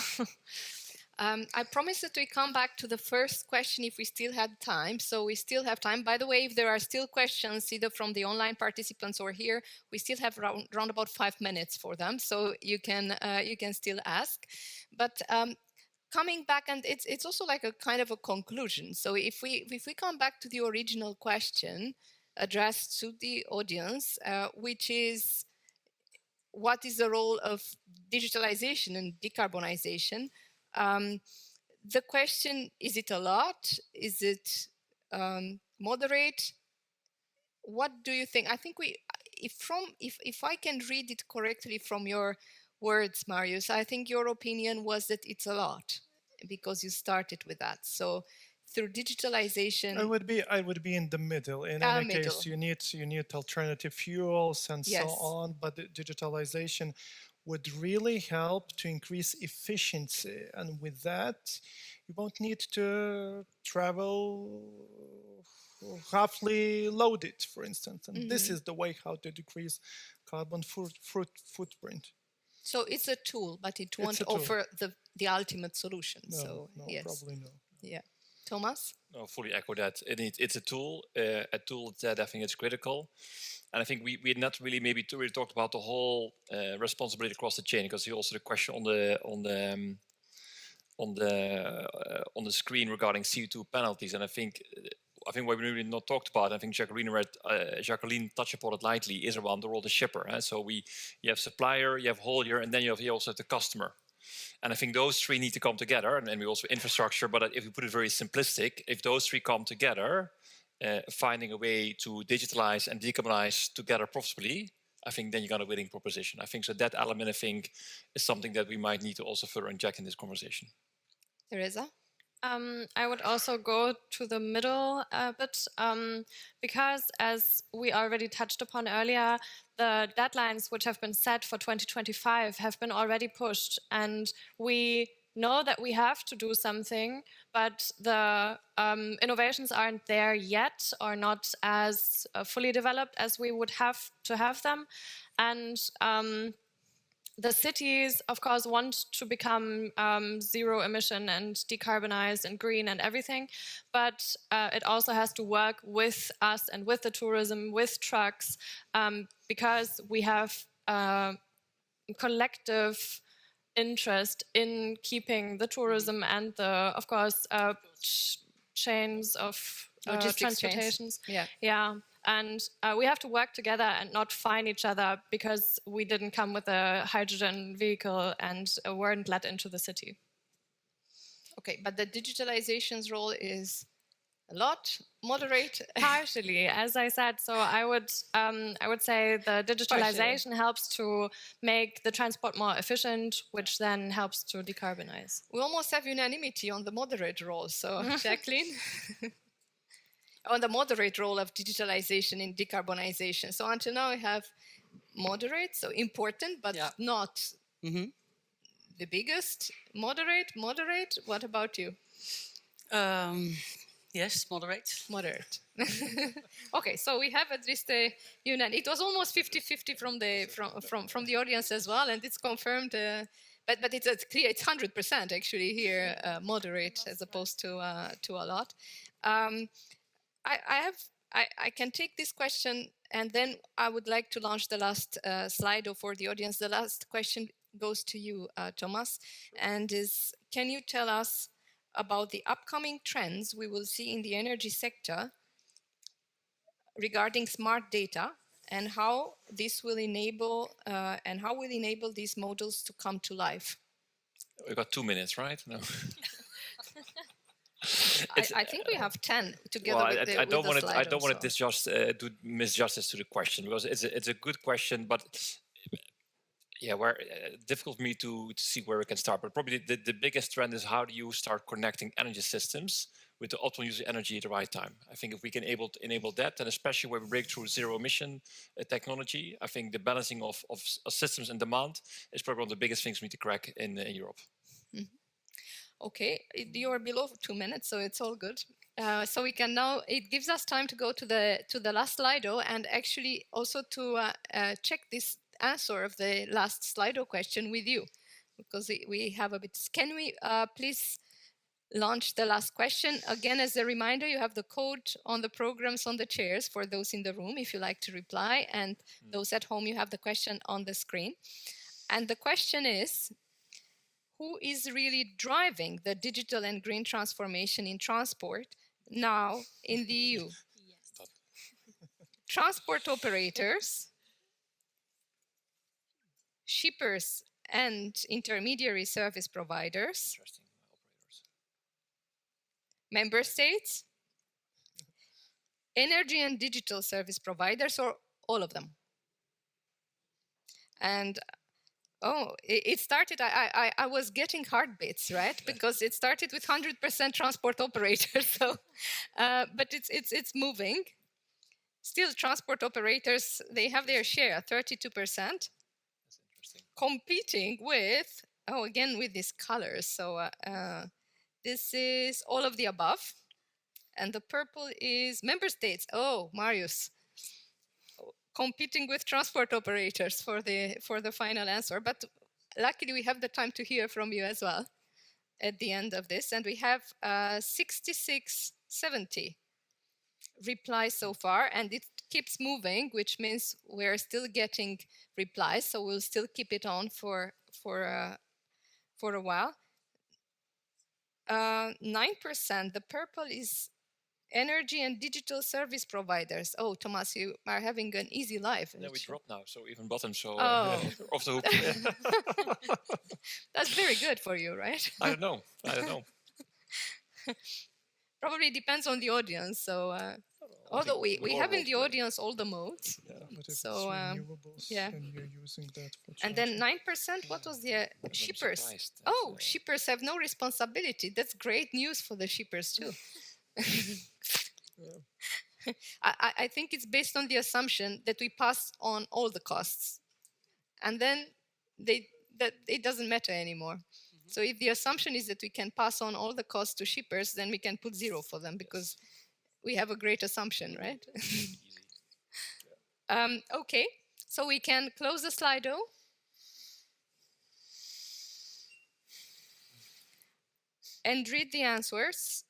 I promised that we come back to the first question if we still had time. So we still have time. By the way, if there are still questions, either from the online participants or here, we still have around about 5 minutes for them. So you can still ask. But coming back, and it's also like a kind of a conclusion. So if we come back to the original question addressed to the audience, which is, what is the role of digitalization and decarbonization? The question, is it a lot? Is it moderate? What do you think? I think if I can read it correctly from your words, Marius, I think your opinion was that it's a lot, because you started with that. So through digitalization, I would be in the middle. In any case, you need alternative fuels and so on, but the digitalization would really help to increase efficiency, and with that you won't need to travel roughly loaded, for instance, and this is the way how to decrease carbon footprint. So it's a tool, but it won't offer the ultimate solution. No, yes. Probably no. Yeah. Thomas? No, fully echo that. It's a tool that I think is critical. And I think we had not really really talked about the whole responsibility across the chain, because also the question on the screen regarding CO2 penalties. And I think what we really not talked about, I think Jacqueline touched upon it lightly, is around the role of the shipper. So you have supplier, you have haulier, and then you also have the customer. And I think those three need to come together, and then we also infrastructure. But if we put it very simplistic, if those three come together, finding a way to digitalize and decarbonize together profitably, I think then you got a winning proposition. I think so that element, I think, is something that we might need to also further inject in this conversation. Teresa? I would also go to the middle a bit, because as we already touched upon earlier, the deadlines which have been set for 2025 have been already pushed, and we know that we have to do something, but the innovations aren't there yet, or not as fully developed as we would have to have them. And the cities, of course, want to become zero emission and decarbonized and green and everything, but it also has to work with us and with the tourism, with trucks, because we have collective interest in keeping the tourism and the, of course, chains of transportations. Yeah. And we have to work together and not find each other because we didn't come with a hydrogen vehicle and weren't let into the city. Okay, but the digitalization's role is a lot, moderate? Partially, as I said. So I would say the digitalization helps to make the transport more efficient, which then helps to decarbonize. We almost have unanimity on the moderate role. So, Jacqueline? On the moderate role of digitalization in decarbonization. So until now we have moderate, so important, but not the biggest. Moderate. What about you? Yes, moderate. Moderate. Okay, so we have at least a unanimity. It was almost 50-50 from the audience as well, and it's confirmed. But it's clear, it's 100% actually here, moderate as opposed to a lot. I can take this question, and then I would like to launch the last slide for the audience. The last question goes to you, Thomas, and is, can you tell us about the upcoming trends we will see in the energy sector regarding smart data, and how this will enable these models to come to life? We've got 2 minutes, right? No. I think we have 10 together with the slide. I don't want to do misjustice to the question, because it's a good question, but difficult for me to see where we can start. But probably the biggest trend is, how do you start connecting energy systems with the optimal use of energy at the right time? I think if we can enable that, and especially where we break through zero emission technology, I think the balancing of systems and demand is probably one of the biggest things we need to crack in Europe. Mm-hmm. Okay, you're below 2 minutes, so it's all good. So we can now, it gives us time to go to the last Slido, and actually also to check this answer of the last Slido question with you. because we have a bit. Can we please launch the last question? Again, as a reminder, you have the code on the programs on the chairs for those in the room if you like to reply, and those at home, you have the question on the screen. And the question is, who is really driving the digital and green transformation in transport now in the EU? Transport operators, shippers and intermediary service providers, member states, energy and digital service providers, or all of them? And oh, it started, I was getting heartbeats, right? Because it started with 100% transport operators, so, but it's moving. Still, transport operators, they have their share, 32%. Competing with, oh, again, with these colors. So this is all of the above. And the purple is member states. Oh, Marius. Competing with transport operators for the final answer. But luckily, we have the time to hear from you as well at the end of this. And we have 66-70 replies so far. And it keeps moving, which means we're still getting replies. So we'll still keep it on for a while. 9%, the purple is energy and digital service providers. Oh, Thomas, you are having an easy life. No, we dropped now, so even bottom, so oh. Off the hook. That's very good for you, right? I don't know. Probably depends on the audience. So, although we have in the audience all the modes. Yeah, but if so, it's renewables, yeah. and you're using that for and then 9%, what was the shippers? Oh, shippers have no responsibility. That's great news for the shippers too. I think it's based on the assumption that we pass on all the costs, and then that it doesn't matter anymore. So if the assumption is that we can pass on all the costs to shippers, then we can put 0 for them because we have a great assumption, right? Okay, so we can close the Slido. And read the answers.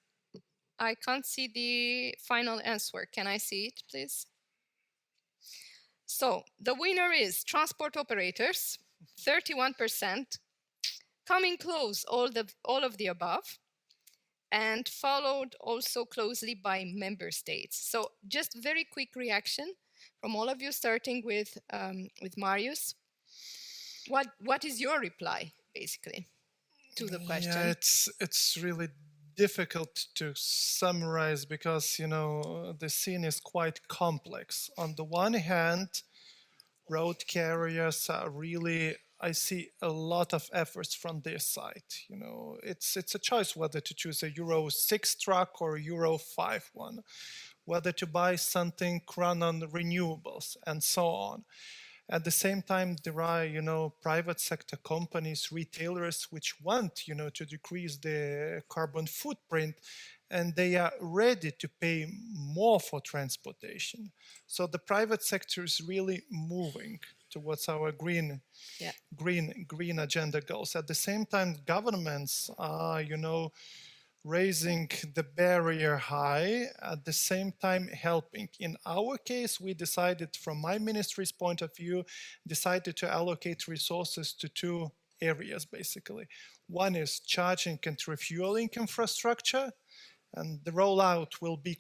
I can't see the final answer. Can I see it, please? So the winner is transport operators, 31%, coming close, all of the above, and followed also closely by member states. So just very quick reaction from all of you, starting with Marius. What is your reply, basically, to the question? Yeah, it's really difficult to summarize because, you know, the scene is quite complex. On the one hand, road carriers are really, I see a lot of efforts from their side. You know, it's a choice whether to choose a Euro 6 truck or a Euro 5 one, whether to buy something run on renewables and so on. At the same time, there are, you know, private sector companies, retailers, which want, you know, to decrease their carbon footprint, and they are ready to pay more for transportation. So the private sector is really moving towards our green agenda goals. At the same time, governments are, you know, raising the barrier high, at the same time helping. In our case, we decided, from my ministry's point of view, decided to allocate resources to 2 areas, basically. One is charging and refueling infrastructure, and the rollout will be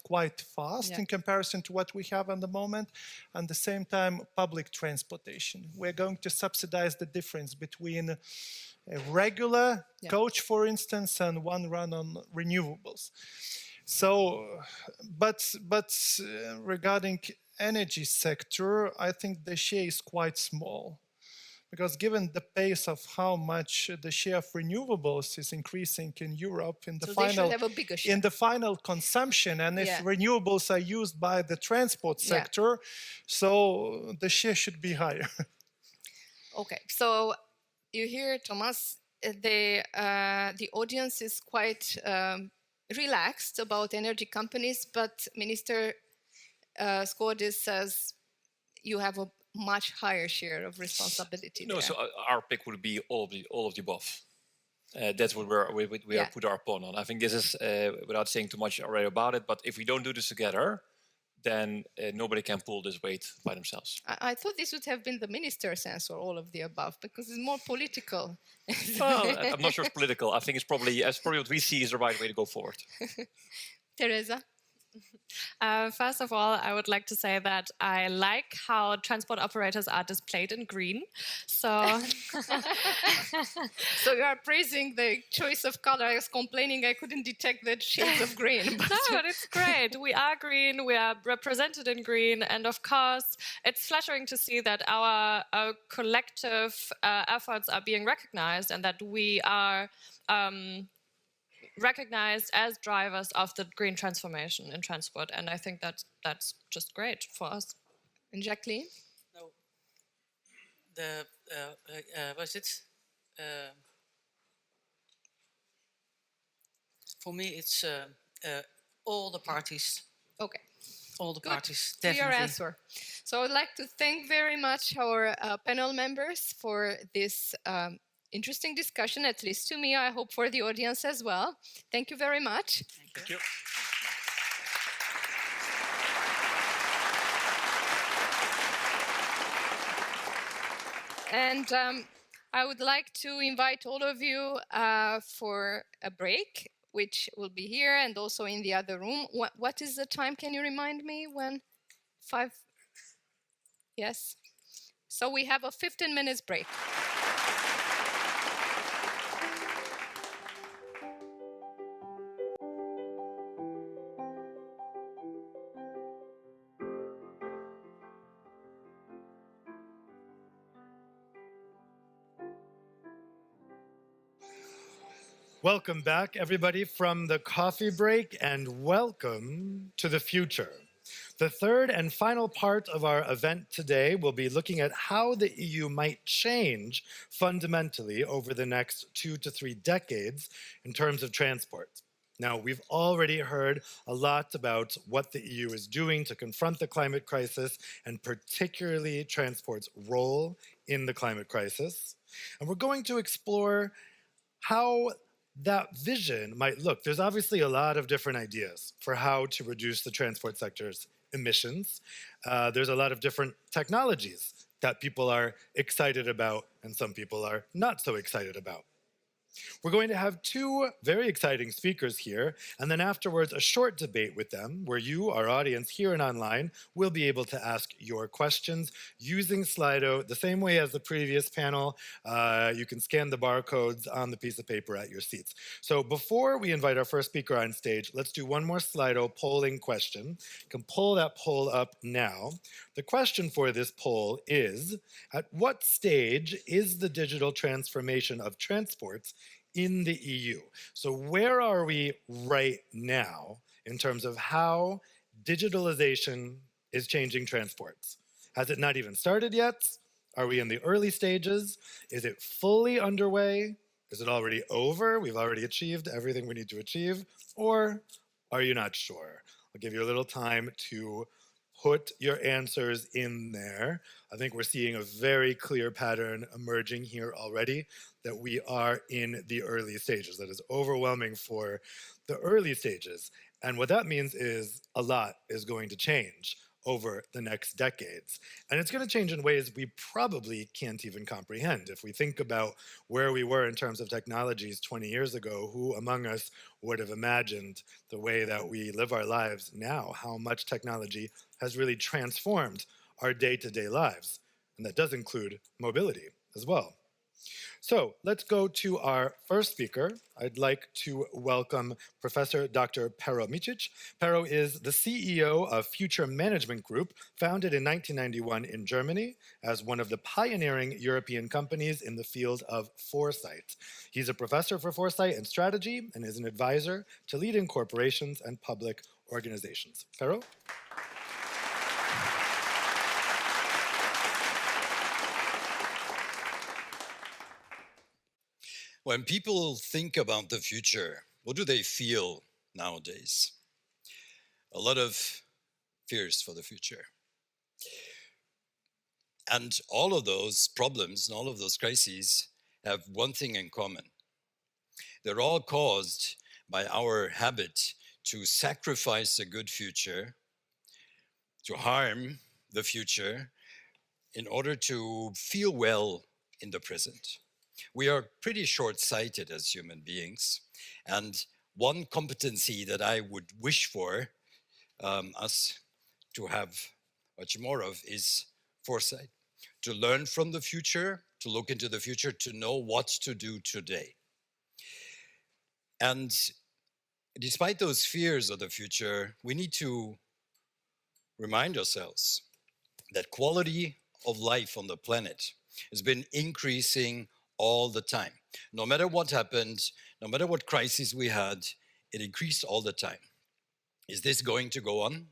quite fast in comparison to what we have at the moment. And at the same time, public transportation. We're going to subsidize the difference between a regular coach, for instance, and one run on renewables. So, but regarding energy sector, I think the share is quite small, because given the pace of how much the share of renewables is increasing in Europe in the final consumption, and if renewables are used by the transport sector, so the share should be higher. Okay, so you hear, Thomas, the audience is quite relaxed about energy companies, but Minister Skådis says you have much higher share of responsibility No, there? so our pick would be all of the above. That's what we are put our pawn on. I think this is, without saying too much already about it, but if we don't do this together, then nobody can pull this weight by themselves. I thought this would have been the minister's answer, all of the above, because it's more political. Well, I'm not sure it's political. I think it's probably what we see is the right way to go forward. Teresa? First of all, I would like to say that I like how transport operators are displayed in green. So, so you are praising the choice of color. I was complaining I couldn't detect the shades of green. No, but it's great. We are green. We are represented in green. And of course, it's flattering to see that our collective efforts are being recognized and that we are recognized as drivers of the green transformation in transport, and I think that's just great for us. And Jacqueline? No, was it? For me, it's all the parties. Okay. All the Good. parties, Clear definitely. answer. So I'd like to thank very much our panel members for this interesting discussion, at least to me, I hope for the audience as well. Thank you very much. Thank you. And I would like to invite all of you for a break, which will be here and also in the other room. What is the time? Can you remind me when? 5? Yes. So we have a 15 minutes break. Welcome back, everybody, from the coffee break, and welcome to the future. The third and final part of our event today will be looking at how the EU might change fundamentally over the next 2 to 3 decades in terms of transport. Now, we've already heard a lot about what the EU is doing to confront the climate crisis, and particularly transport's role in the climate crisis. And we're going to explore how that vision might look. There's obviously a lot of different ideas for how to reduce the transport sector's emissions. There's a lot of different technologies that people are excited about and some people are not so excited about. We're going to have 2 very exciting speakers here, and then afterwards a short debate with them where you, our audience here and online, will be able to ask your questions using Slido the same way as the previous panel. You can scan the barcodes on the piece of paper at your seats. So before we invite our first speaker on stage, let's do one more Slido polling question. You can pull that poll up now. The question for this poll is, at what stage is the digital transformation of transports in the EU? So where are we right now in terms of how digitalization is changing transports? Has it not even started yet? Are we in the early stages? Is it fully underway? Is it already over? We've already achieved everything we need to achieve? Or are you not sure? I'll give you a little time to put your answers in there. I think we're seeing a very clear pattern emerging here already that we are in the early stages. That is overwhelming for the early stages. And what that means is a lot is going to change over the next decades. And it's going to change in ways we probably can't even comprehend. If we think about where we were in terms of technologies 20 years ago, who among us would have imagined the way that we live our lives now, how much technology has really transformed our day-to-day lives. And that does include mobility as well. So let's go to our first speaker. I'd like to welcome Professor Dr. Pero Micic. Pero is the CEO of Future Management Group, founded in 1991 in Germany as one of the pioneering European companies in the field of foresight. He's a professor for foresight and strategy and is an advisor to leading corporations and public organizations. Pero? When people think about the future, what do they feel nowadays? A lot of fears for the future. And all of those problems and all of those crises have one thing in common. They're all caused by our habit to sacrifice a good future, to harm the future, in order to feel well in the present. We are pretty short-sighted as human beings, and one competency that I would wish for us to have much more of is foresight. To learn from the future, to look into the future, to know what to do today. And despite those fears of the future, we need to remind ourselves that quality of life on the planet has been increasing all the time. No matter what happened, no matter what crisis we had, it increased all the time. Is this going to go on?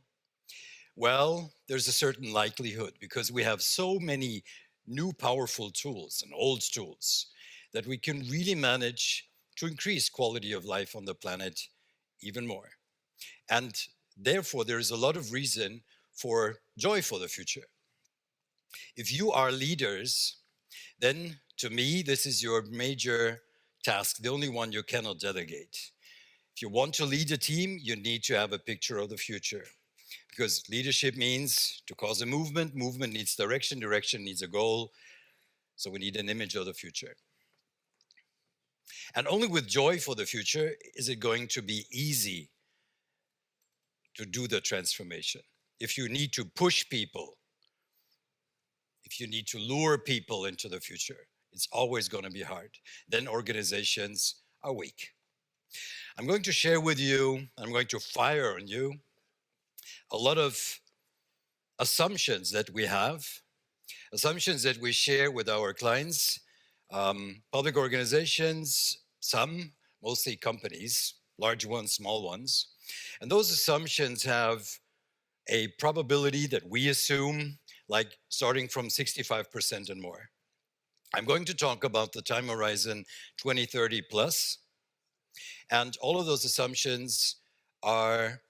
Well, there's a certain likelihood because we have so many new powerful tools and old tools that we can really manage to increase quality of life on the planet even more. And therefore, there is a lot of reason for joy for the future. If you are leaders, then to me, this is your major task, the only one you cannot delegate. If you want to lead a team, you need to have a picture of the future. Because leadership means to cause a movement, movement needs direction, direction needs a goal. So we need an image of the future. And only with joy for the future is it going to be easy to do the transformation. If you need to push people, if you need to lure people into the future, it's always going to be hard. Then organizations are weak. I'm going to share with you, I'm going to fire on you a lot of assumptions that we have, assumptions that we share with our clients, public organizations, some, mostly companies, large ones, small ones. And those assumptions have a probability that we assume, like starting from 65% and more. I'm going to talk about the time horizon 2030 plus. And all of those assumptions are,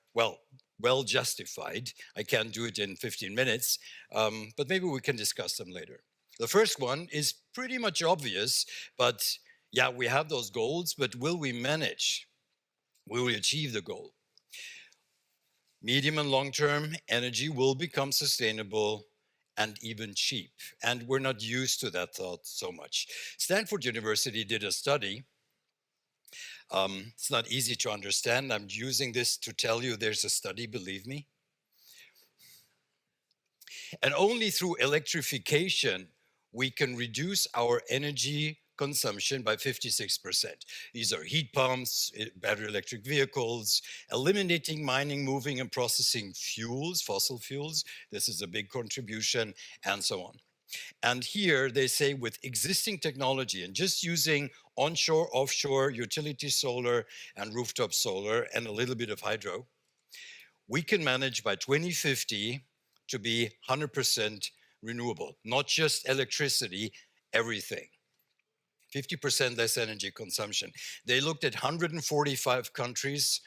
well justified. I can't do it in 15 minutes, but maybe we can discuss them later. The first one is pretty much obvious, but yeah, we have those goals, but will we manage? Will we achieve the goal? Medium and long-term energy will become sustainable and even cheap. And we're not used to that thought so much. Stanford University did a study. It's not easy to understand. I'm using this to tell you there's a study, believe me. And only through electrification, we can reduce our energy consumption by 56%. These are heat pumps, battery electric vehicles, eliminating mining, moving, and processing fuels, fossil fuels. This is a big contribution, and so on. And here they say with existing technology and just using onshore, offshore, utility solar and rooftop solar and a little bit of hydro, we can manage by 2050 to be 100% renewable, not just electricity, everything. 50% less energy consumption. They looked at 145 countries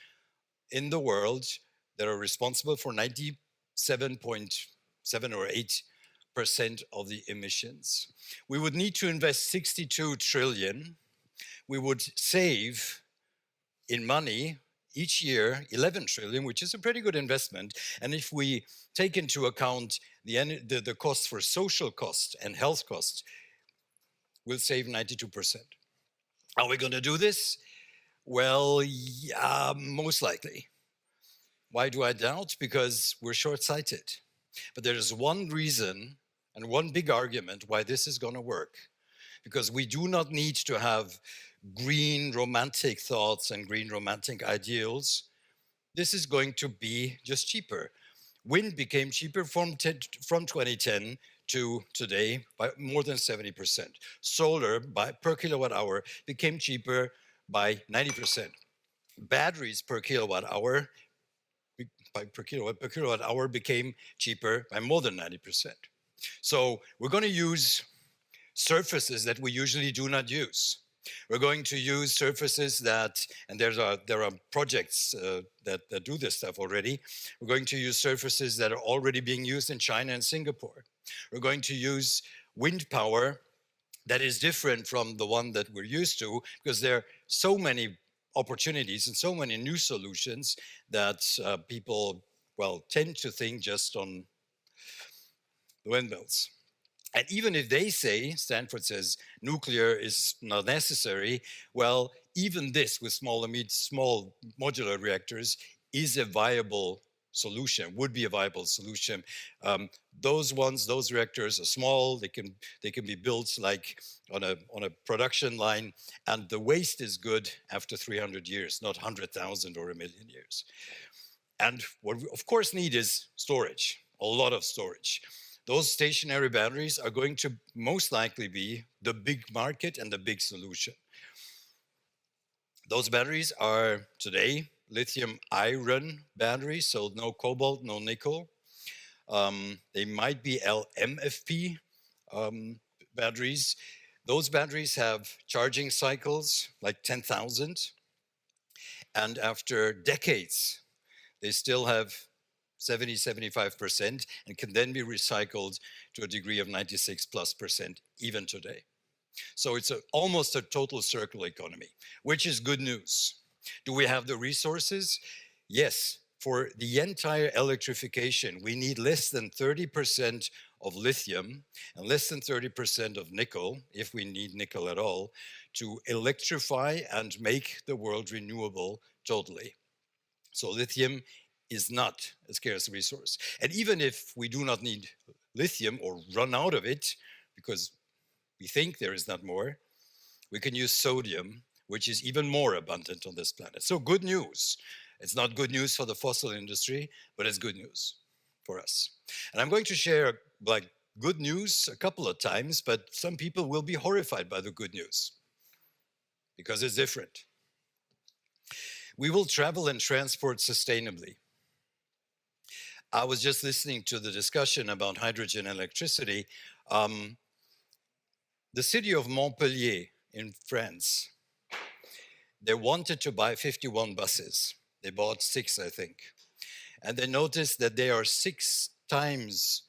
in the world that are responsible for 97.7 or 8% of the emissions. We would need to invest 62 trillion. We would save in money each year 11 trillion, which is a pretty good investment. And if we take into account the costs for social costs and health costs, we'll save 92%. Are we going to do this? Well, yeah, most likely. Why do I doubt? Because we're short-sighted. But there is one reason and one big argument why this is going to work. Because we do not need to have green romantic thoughts and green romantic ideals. This is going to be just cheaper. Wind became cheaper from 2010 to today by more than 70%. Solar per kilowatt hour became cheaper by 90%. Batteries per kilowatt hour became cheaper by more than 90%. So we're going to use surfaces that we usually do not use. We're going to use surfaces that, and there are projects that do this stuff already. We're going to use surfaces that are already being used in China and Singapore. We're going to use wind power that is different from the one that we're used to, because there are so many opportunities and so many new solutions that people, well, tend to think just on the windmills. And even if they say, Stanford says, nuclear is not necessary, well, even this with small modular reactors is a viable solution, would be a viable solution. Those reactors are small, they can be built like on a production line, and the waste is good after 300 years, not 100,000 or 1 million years. And what we of course need is storage, a lot of storage. Those stationary batteries are going to most likely be the big market and the big solution. Those batteries are today lithium iron batteries, so no cobalt, no nickel. They might be LMFP batteries. Those batteries have charging cycles like 10,000. And after decades, they still have 70, 75% and can then be recycled to a degree of 96+% even today. So it's almost a total circular economy, which is good news. Do we have the resources? Yes. For the entire electrification, we need less than 30% of lithium and less than 30% of nickel, if we need nickel at all, to electrify and make the world renewable totally. So lithium is not a scarce resource. And even if we do not need lithium or run out of it, because we think there is not more, we can use sodium, which is even more abundant on this planet. So good news. It's not good news for the fossil industry, but it's good news for us. And I'm going to share like good news a couple of times, but some people will be horrified by the good news because it's different. We will travel and transport sustainably. I was just listening to the discussion about hydrogen electricity. The city of Montpellier in France, they wanted to buy 51 buses. They bought 6, I think. And they noticed that they are 6 times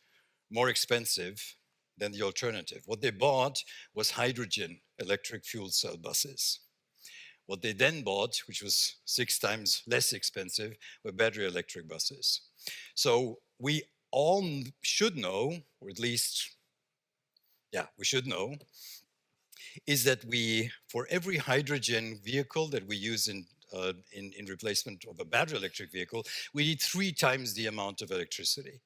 more expensive than the alternative. What they bought was hydrogen electric fuel cell buses. What they then bought, which was 6 times less expensive, were battery electric buses. So we all should know, or at least, yeah, we should know, is that for every hydrogen vehicle that we use in replacement of a battery electric vehicle, we need 3 times the amount of electricity,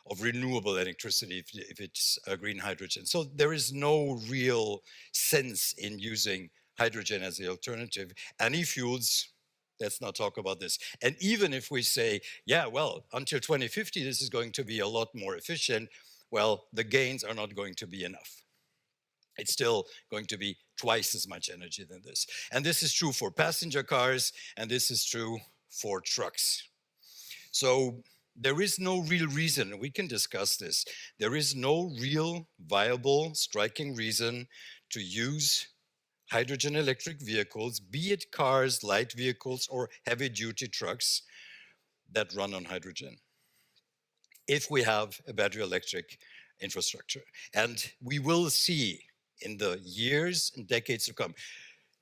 of renewable electricity if it's green hydrogen. So there is no real sense in using hydrogen as the alternative. And e-fuels, let's not talk about this. And even if we say, yeah, well, until 2050, this is going to be a lot more efficient, well, the gains are not going to be enough. It's still going to be twice as much energy than this. And this is true for passenger cars, and this is true for trucks. So there is no real reason, we can discuss this, there is no real viable, striking reason to use hydrogen electric vehicles, be it cars, light vehicles, or heavy-duty trucks that run on hydrogen, if we have a battery electric infrastructure. And we will see in the years and decades to come.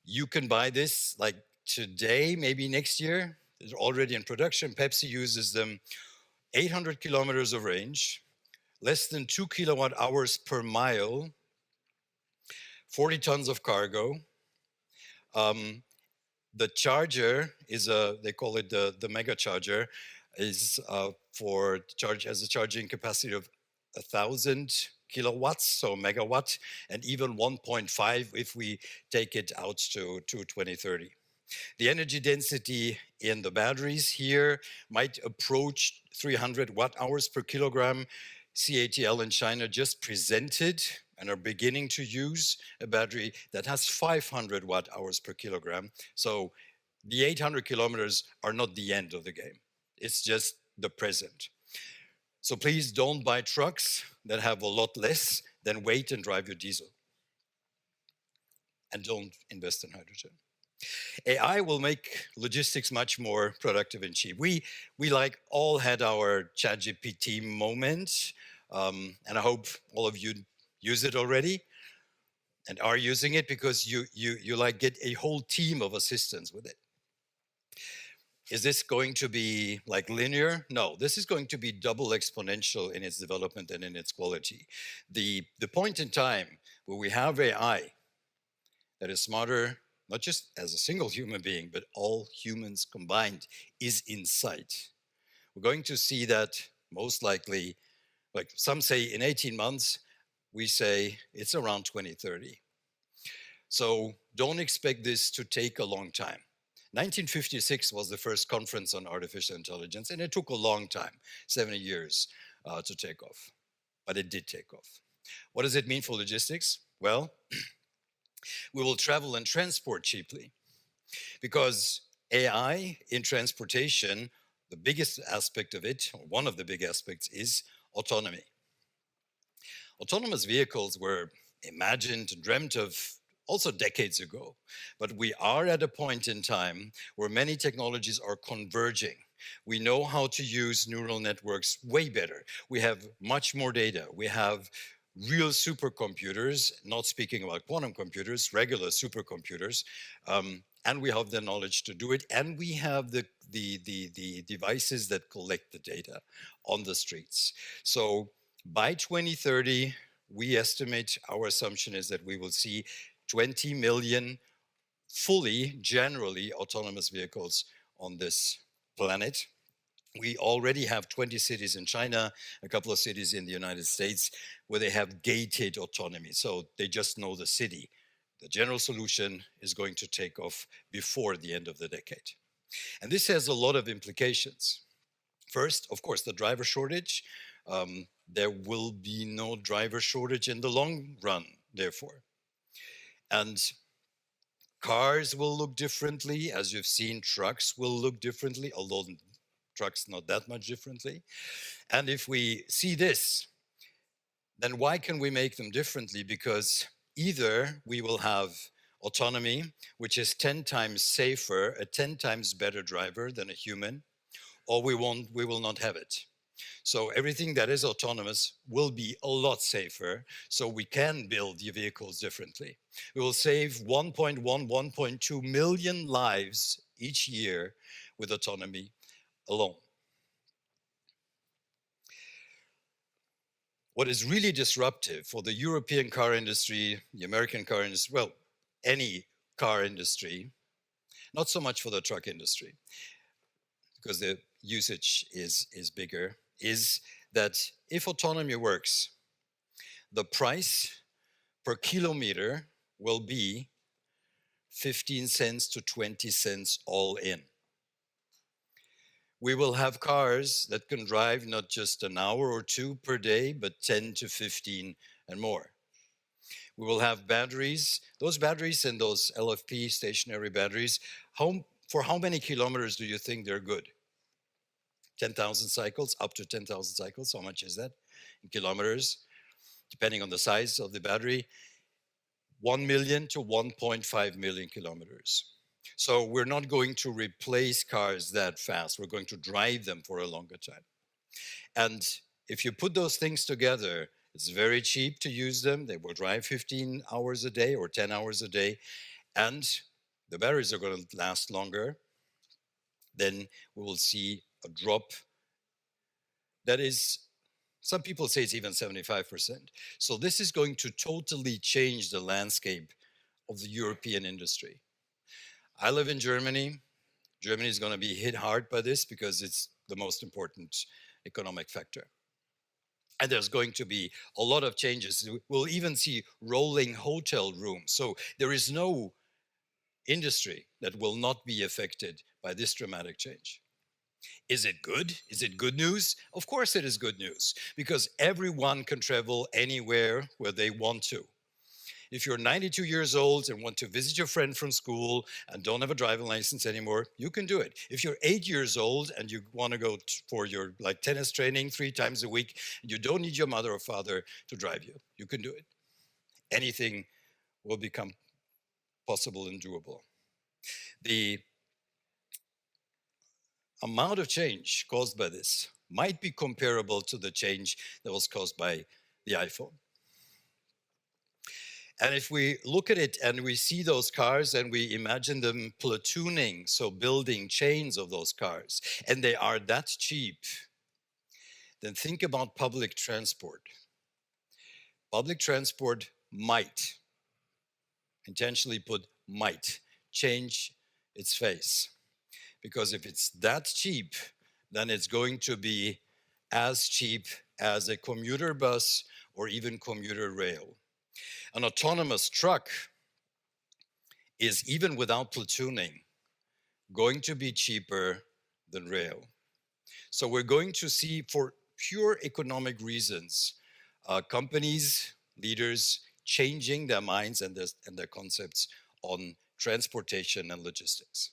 You can buy this like today, maybe next year. They're already in production. Pepsi uses them. 800 kilometers of range, less than 2 kilowatt hours per mile, 40 tons of cargo. The charger is they call it the mega charger, is has a charging capacity of 1,000 kilowatts, so megawatt, and even 1.5 if we take it out to 2030. The energy density in the batteries here might approach 300 watt hours per kilogram. CATL in China just presented and are beginning to use a battery that has 500 watt hours per kilogram. So the 800 kilometers are not the end of the game. It's just the present. So please don't buy trucks that have a lot less than wait and drive your diesel. and don't invest in hydrogen. AI will make logistics much more productive and cheap. We like all had our ChatGPT moment, and I hope all of you use it already and are using it, because you like get a whole team of assistants with it. Is this going to be like linear? No, this is going to be double exponential in its development and in its quality. The point in time where we have AI that is smarter, not just as a single human being, but all humans combined, is in sight. We're going to see that most likely, like some say in 18 months, we say it's around 2030. So don't expect this to take a long time. 1956 was the first conference on artificial intelligence, and it took a long time, 70 years, to take off. But it did take off. What does it mean for logistics? Well, we will travel and transport cheaply, because AI in transportation, the biggest aspect of it, or one of the big aspects, is autonomy. Autonomous vehicles were imagined and dreamt of also decades ago, but we are at a point in time where many technologies are converging. We know how to use neural networks way better. We have much more data. We have real supercomputers, not speaking about quantum computers, regular supercomputers, and we have the knowledge to do it, and we have the devices that collect the data on the streets. So by 2030, we estimate, our assumption is that we will see 20 million fully, generally autonomous vehicles on this planet. We already have 20 cities in China, a couple of cities in the United States, where they have gated autonomy. So they just know the city. The general solution is going to take off before the end of the decade. And this has a lot of implications. First, of course, the driver shortage. There will be no driver shortage in the long run, therefore. And cars will look differently. As you've seen, trucks will look differently, although trucks not that much differently. And if we see this, then why can we make them differently? Because either we will have autonomy, which is 10 times safer, a 10 times better driver than a human, or we will not have it. So everything that is autonomous will be a lot safer, so we can build the vehicles differently. We will save 1.2 million lives each year with autonomy alone. What is really disruptive for the European car industry, the American car industry, well, any car industry, not so much for the truck industry, because the usage is bigger, is that if autonomy works, the price per kilometer will be 15 cents to 20 cents all in. We will have cars that can drive not just an hour or two per day, but 10 to 15 and more. We will have batteries. Those batteries and those LFP stationary batteries, for how many kilometers do you think they're good? 10,000 cycles, up to 10,000 cycles. How much is that in kilometers? Depending on the size of the battery, 1 million to 1.5 million kilometers. So we're not going to replace cars that fast. We're going to drive them for a longer time. And if you put those things together, it's very cheap to use them. They will drive 15 hours a day or 10 hours a day. And the batteries are going to last longer. Then we will see a drop that is, some people say it's even 75%. So this is going to totally change the landscape of the European industry. I live in Germany. Germany is going to be hit hard by this because it's the most important economic factor. And there's going to be a lot of changes. We'll even see rolling hotel rooms. So there is no industry that will not be affected by this dramatic change. Is it good? Is it good news? Of course it is good news, because everyone can travel anywhere where they want to. If you're 92 years old and want to visit your friend from school and don't have a driving license anymore, you can do it. If you're 8 years old and you want to go for your tennis training 3 times a week, and you don't need your mother or father to drive you, you can do it. Anything will become possible and doable. The amount of change caused by this might be comparable to the change that was caused by the iPhone. And if we look at it and we see those cars and we imagine them platooning, so building chains of those cars, and they are that cheap, then think about public transport. Public transport might, intentionally put might, change its face. Because if it's that cheap, then it's going to be as cheap as a commuter bus or even commuter rail. An autonomous truck is, even without platooning, going to be cheaper than rail. So we're going to see, for pure economic reasons, companies, leaders changing their minds and their concepts on transportation and logistics.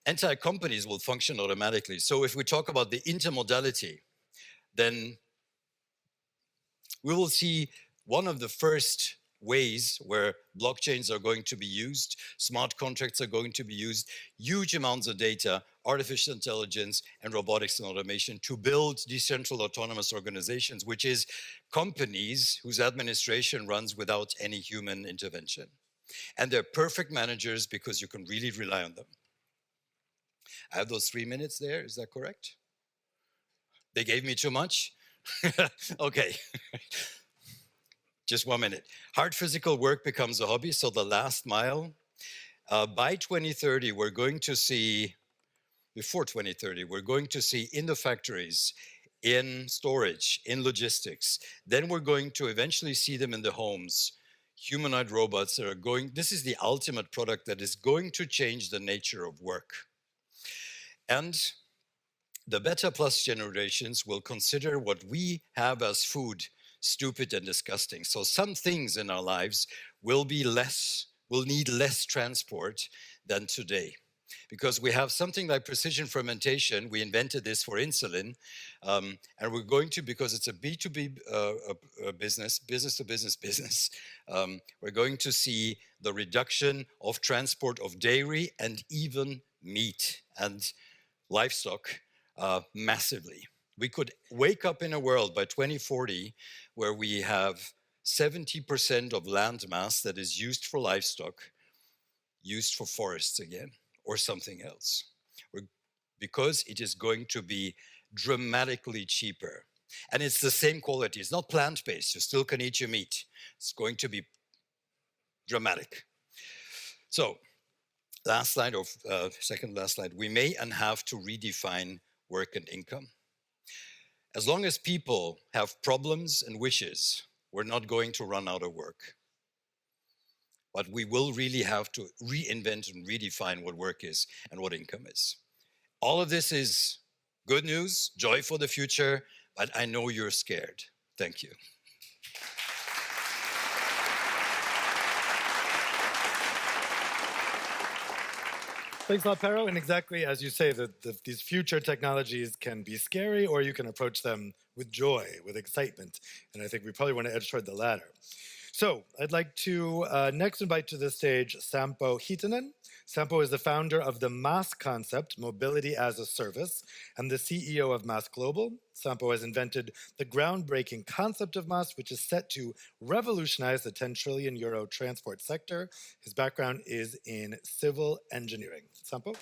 Anti-companies will function automatically. So if we talk about the intermodality, then we will see one of the first ways where blockchains are going to be used, smart contracts are going to be used, huge amounts of data, artificial intelligence, and robotics and automation to build decentralized autonomous organizations, which is companies whose administration runs without any human intervention. And they're perfect managers because you can really rely on them. I have those 3 minutes there, is that correct? They gave me too much? Okay. Just 1 minute. Hard physical work becomes a hobby, so the last mile. By 2030, we're going to see, before 2030, we're going to see in the factories, in storage, in logistics. Then we're going to eventually see them in the homes. Humanoid robots that are going, this is the ultimate product that is going to change the nature of work. And the Beta Plus generations will consider what we have as food stupid and disgusting. So some things in our lives will need less transport than today. Because we have something like precision fermentation. We invented this for insulin. And we're going to, because it's a B2B business, business, we're going to see the reduction of transport of dairy and even meat and livestock massively. We could wake up in a world by 2040 where we have 70% of land mass that is used for livestock, used for forests again, or something else. Because it is going to be dramatically cheaper. And it's the same quality. It's not plant-based. You still can eat your meat. It's going to be dramatic. So, last slide, or second last slide. We may and have to redefine work and income. As long as people have problems and wishes, we're not going to run out of work. But we will really have to reinvent and redefine what work is and what income is. All of this is good news, joy for the future, but I know you're scared. Thank you. Thanks a lot, Pero. And exactly as you say, that these future technologies can be scary, or you can approach them with joy, with excitement. And I think we probably want to edge toward the latter. So I'd like to next invite to the stage Sampo Hietanen. Sampo is the founder of the MAS concept, Mobility as a Service, and the CEO of MAS Global. Sampo has invented the groundbreaking concept of MAS, which is set to revolutionize the 10 trillion euro transport sector. His background is in civil engineering. Sampo?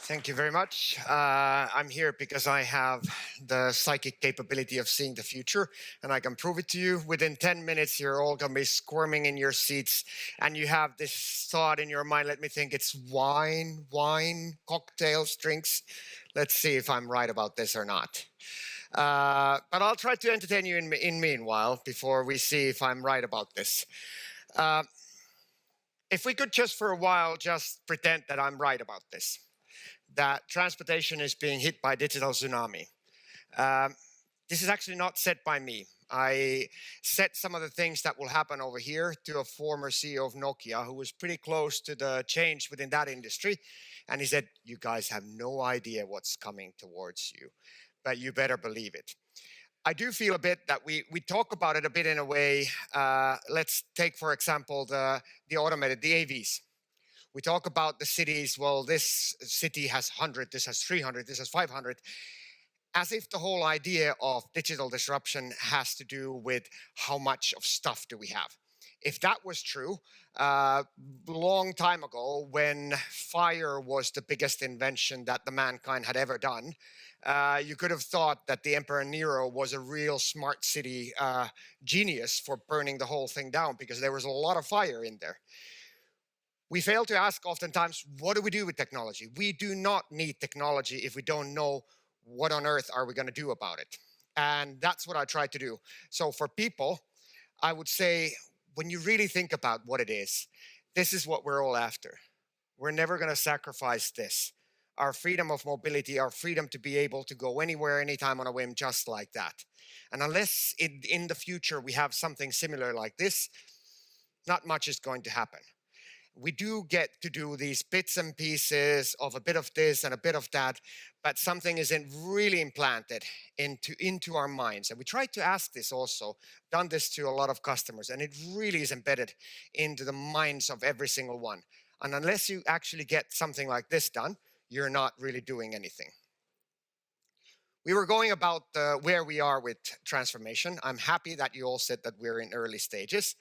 Thank you very much. I'm here because I have the psychic capability of seeing the future, and I can prove it to you. Within 10 minutes, you're all going to be squirming in your seats, and you have this thought in your mind. Let me think. It's wine, cocktails, drinks. Let's see if I'm right about this or not. But I'll try to entertain you in meanwhile before we see if I'm right about this. If we could just for a while just pretend that I'm right about this, that transportation is being hit by digital tsunami. This is actually not said by me. I said some of the things that will happen over here to a former CEO of Nokia who was pretty close to the change within that industry. And he said, you guys have no idea what's coming towards you. but you better believe it. I do feel a bit that we talk about it a bit in a way. Let's take, for example, the automated, the AVs. We talk about the cities, well, this city has 100, this has 300, this has 500, as if the whole idea of digital disruption has to do with how much of stuff do we have. If that was true, long time ago, when fire was the biggest invention that the mankind had ever done, you could have thought that the Emperor Nero was a real smart city genius for burning the whole thing down, because there was a lot of fire in there. We fail to ask oftentimes, what do we do with technology? We do not need technology if we don't know what on earth are we going to do about it. And that's what I try to do. So for people, I would say, when you really think about what it is, this is what we're all after. We're never going to sacrifice this. Our freedom of mobility, our freedom to be able to go anywhere, anytime on a whim, just like that. And unless in the future we have something similar like this, not much is going to happen. We do get to do these bits and pieces of a bit of this and a bit of that, but something isn't really implanted into our minds. And we try to ask this also, done this to a lot of customers, and it really is embedded into the minds of every single one. And unless you actually get something like this done, you're not really doing anything. We were going about where we are with transformation. I'm happy that you all said that we're in early stages.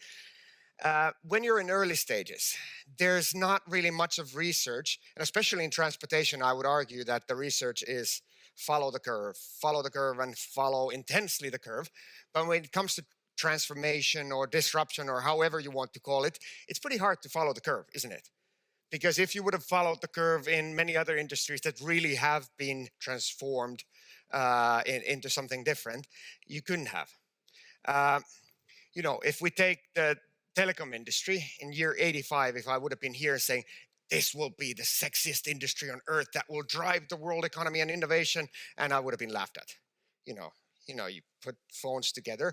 When you're in early stages, there's not really much of research, and especially in transportation, I would argue that the research is follow the curve and follow intensely the curve. But when it comes to transformation or disruption or however you want to call it, it's pretty hard to follow the curve, isn't it? Because if you would have followed the curve in many other industries that really have been transformed into something different, you couldn't have. You know, if we take the telecom industry in year 85, if I would have been here saying, this will be the sexiest industry on earth that will drive the world economy and innovation, and I would have been laughed at. You put phones together.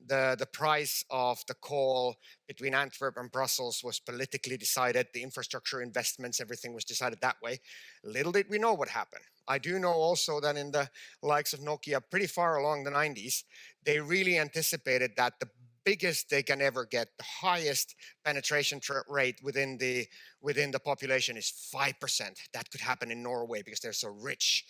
The price of the call between Antwerp and Brussels was politically decided. The infrastructure investments, everything was decided that way. Little did we know what happened. I do know also that in the likes of Nokia, pretty far along the 90s, they really anticipated that the biggest they can ever get, the highest penetration rate within the population is 5%. That could happen in Norway because they're so rich.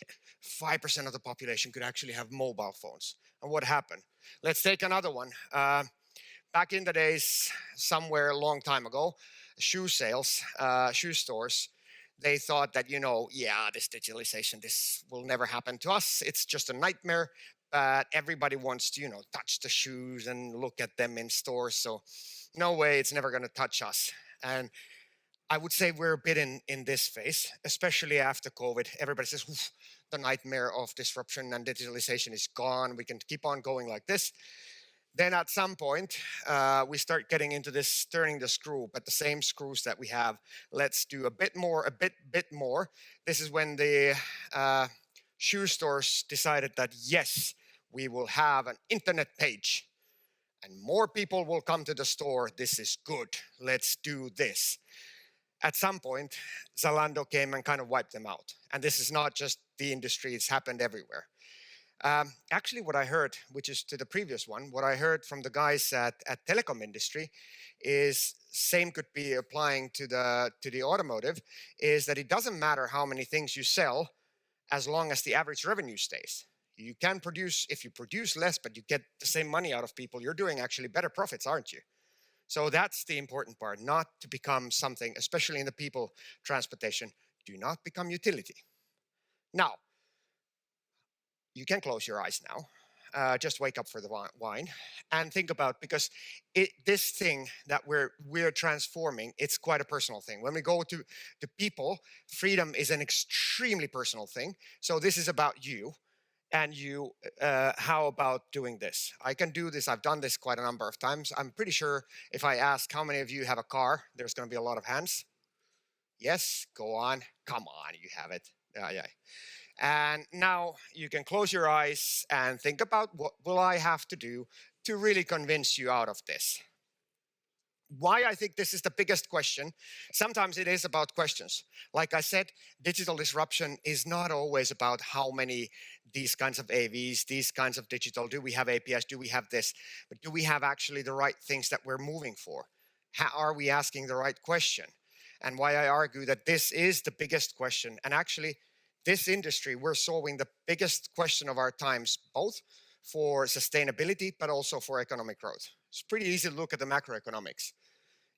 5% of the population could actually have mobile phones. And what happened? Let's take another one. Back in the days, somewhere a long time ago, shoe sales, shoe stores, they thought that, this digitalization, this will never happen to us. It's just a nightmare. But everybody wants to, touch the shoes and look at them in stores. So no way, it's never going to touch us. And I would say we're a bit in this phase, especially after COVID. Everybody says, the nightmare of disruption and digitalization is gone. We can keep on going like this. Then at some point, we start getting into this, turning the screw, but the same screws that we have. Let's do a bit more, a bit more. This is when the shoe stores decided that, yes, we will have an internet page and more people will come to the store. This is good. Let's do this. At some point, Zalando came and kind of wiped them out. And this is not just the industry, it's happened everywhere. Actually, what I heard, which is to the previous one, what I heard from the guys at telecom industry is same could be applying to the automotive, is that it doesn't matter how many things you sell as long as the average revenue stays. You can produce, if you produce less, but you get the same money out of people, you're doing actually better profits, aren't you? So that's the important part, not to become something, especially in the people transportation, do not become utility. Now, you can close your eyes now, just wake up for the wine and think about, because this thing that we're transforming, it's quite a personal thing. When we go to people, freedom is an extremely personal thing. So this is about you. And you, how about doing this? I can do this. I've done this quite a number of times. I'm pretty sure if I ask how many of you have a car, there's going to be a lot of hands. Yes, go on. Come on, you have it. Yeah. And now you can close your eyes and think about what will I have to do to really convince you out of this. Why I think this is the biggest question. Sometimes it is about questions. Like I said, digital disruption is not always about how many these kinds of AVs, these kinds of digital, do we have APIs, do we have this, but do we have actually the right things that we're moving for? How are we asking the right question? And why I argue that this is the biggest question. And actually, this industry, we're solving the biggest question of our times, both for sustainability, but also for economic growth. It's pretty easy to look at the macroeconomics.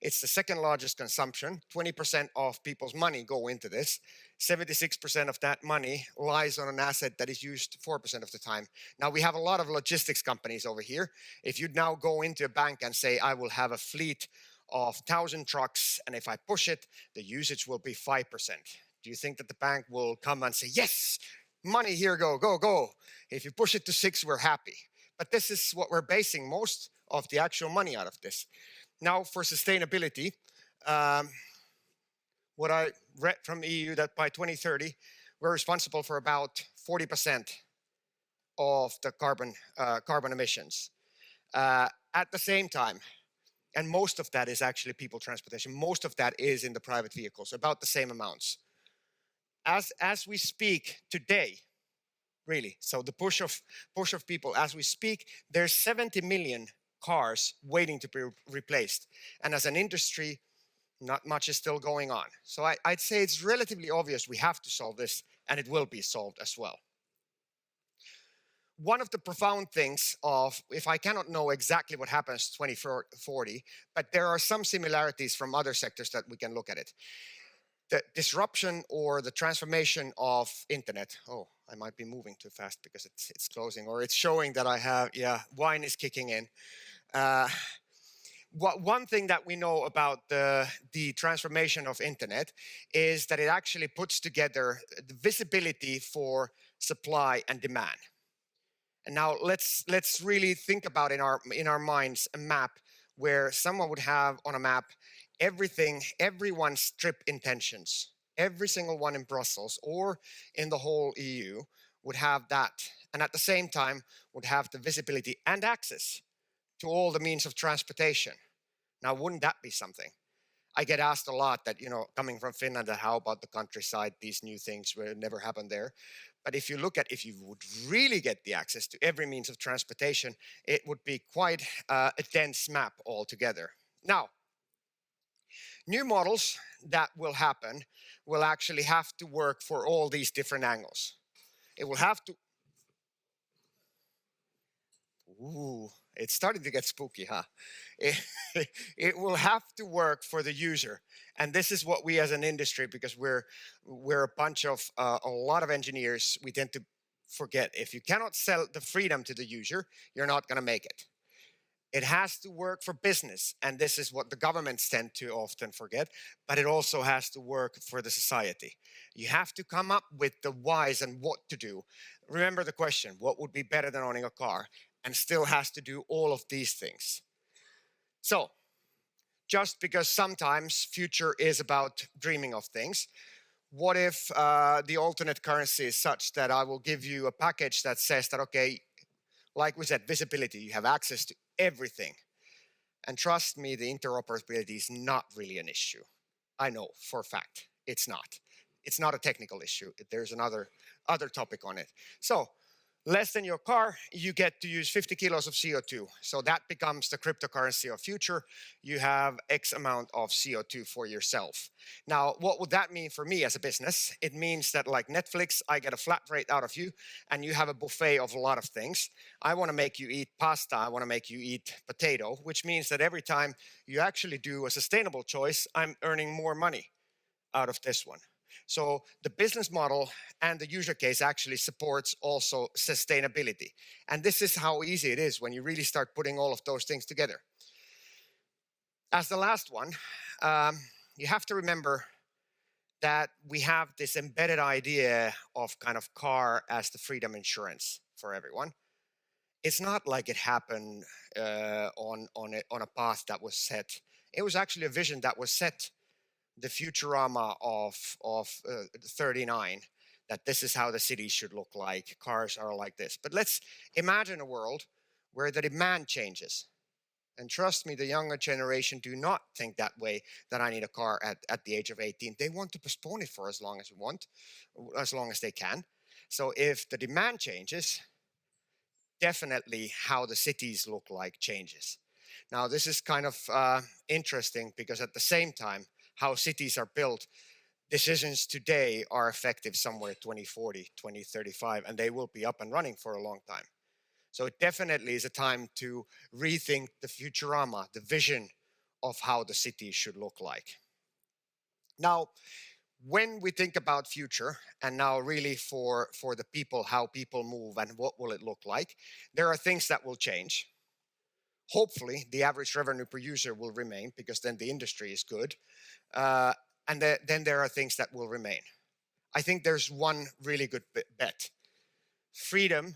It's the second largest consumption. 20% of people's money go into this. 76% of that money lies on an asset that is used 4% of the time. Now, we have a lot of logistics companies over here. If you now go into a bank and say, I will have a fleet of 1,000 trucks, and if I push it, the usage will be 5%. Do you think that the bank will come and say, yes, money here, go, go, go. If you push it to 6, we're happy. But this is what we're basing most of the actual money out of this. Now for sustainability, what I read from the EU that by 2030, we're responsible for about 40% of the carbon emissions. At the same time, and most of that is actually people transportation, most of that is in the private vehicles, about the same amounts. As we speak today, really, so the push of people as we speak, there's 70 million cars waiting to be replaced. And as an industry, not much is still going on. So I'd say it's relatively obvious we have to solve this, and it will be solved as well. One of the profound things of, if I cannot know exactly what happens 2040, but there are some similarities from other sectors that we can look at it. The disruption or the transformation of internet. Oh, I might be moving too fast because it's closing, or it's showing that I have, yeah, wine is kicking in. One thing that we know about the transformation of internet is that it actually puts together the visibility for supply and demand. And now let's really think about in our minds a map where someone would have on a map everything, everyone's trip intentions, every single one in Brussels or in the whole EU would have that, and at the same time would have the visibility and access to all the means of transportation. Now, wouldn't that be something? I get asked a lot that, coming from Finland, that how about the countryside, these new things will never happen there. But if you look at, if you would really get the access to every means of transportation, it would be quite a dense map altogether. Now, new models that will happen will actually have to work for all these different angles. It will have to... Ooh, it's starting to get spooky, huh? It will have to work for the user. And this is what we as an industry, because we're a bunch of, a lot of engineers, we tend to forget. If you cannot sell the freedom to the user, you're not going to make it. It has to work for business, and this is what the governments tend to often forget, but it also has to work for the society. You have to come up with the whys and what to do. Remember the question, what would be better than owning a car? And still has to do all of these things. So, just because sometimes future is about dreaming of things, what if the alternate currency is such that I will give you a package that says that, okay, like we said, visibility, you have access to everything. And trust me, the interoperability is not really an issue. I know for a fact it's not. It's not a technical issue. There's another topic on it. So, less than your car, you get to use 50 kilos of CO2. So that becomes the cryptocurrency of future. You have X amount of CO2 for yourself. Now, what would that mean for me as a business? It means that like Netflix, I get a flat rate out of you, and you have a buffet of a lot of things. I want to make you eat pasta. I want to make you eat potato, which means that every time you actually do a sustainable choice, I'm earning more money out of this one. So the business model and the user case actually supports also sustainability. And this is how easy it is when you really start putting all of those things together. As the last one, you have to remember that we have this embedded idea of kind of car as the freedom insurance for everyone. It's not like it happened on a path that was set. It was actually a vision that was set. The Futurama of 39, that this is how the city should look like, cars are like this. But let's imagine a world where the demand changes. And trust me, the younger generation do not think that way, that I need a car at the age of 18. They want to postpone it for as long as as long as they can. So if the demand changes, definitely how the cities look like changes. Now, this is kind of interesting because at the same time, how cities are built, decisions today are effective somewhere 2040, 2035, and they will be up and running for a long time. So it definitely is a time to rethink the Futurama, the vision of how the city should look like. Now, when we think about future, and now really for the people, how people move and what will it look like, there are things that will change. Hopefully, the average revenue per user will remain because then the industry is good. And then there are things that will remain. I think there's one really good bet. Freedom,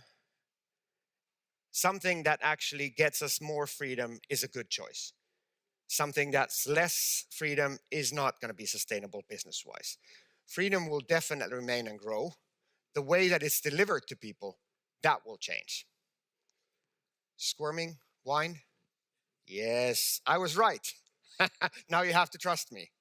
something that actually gets us more freedom, is a good choice. Something that's less freedom is not going to be sustainable business-wise. Freedom will definitely remain and grow. The way that it's delivered to people, that will change. Squirming? Wine? Yes, I was right. Now you have to trust me.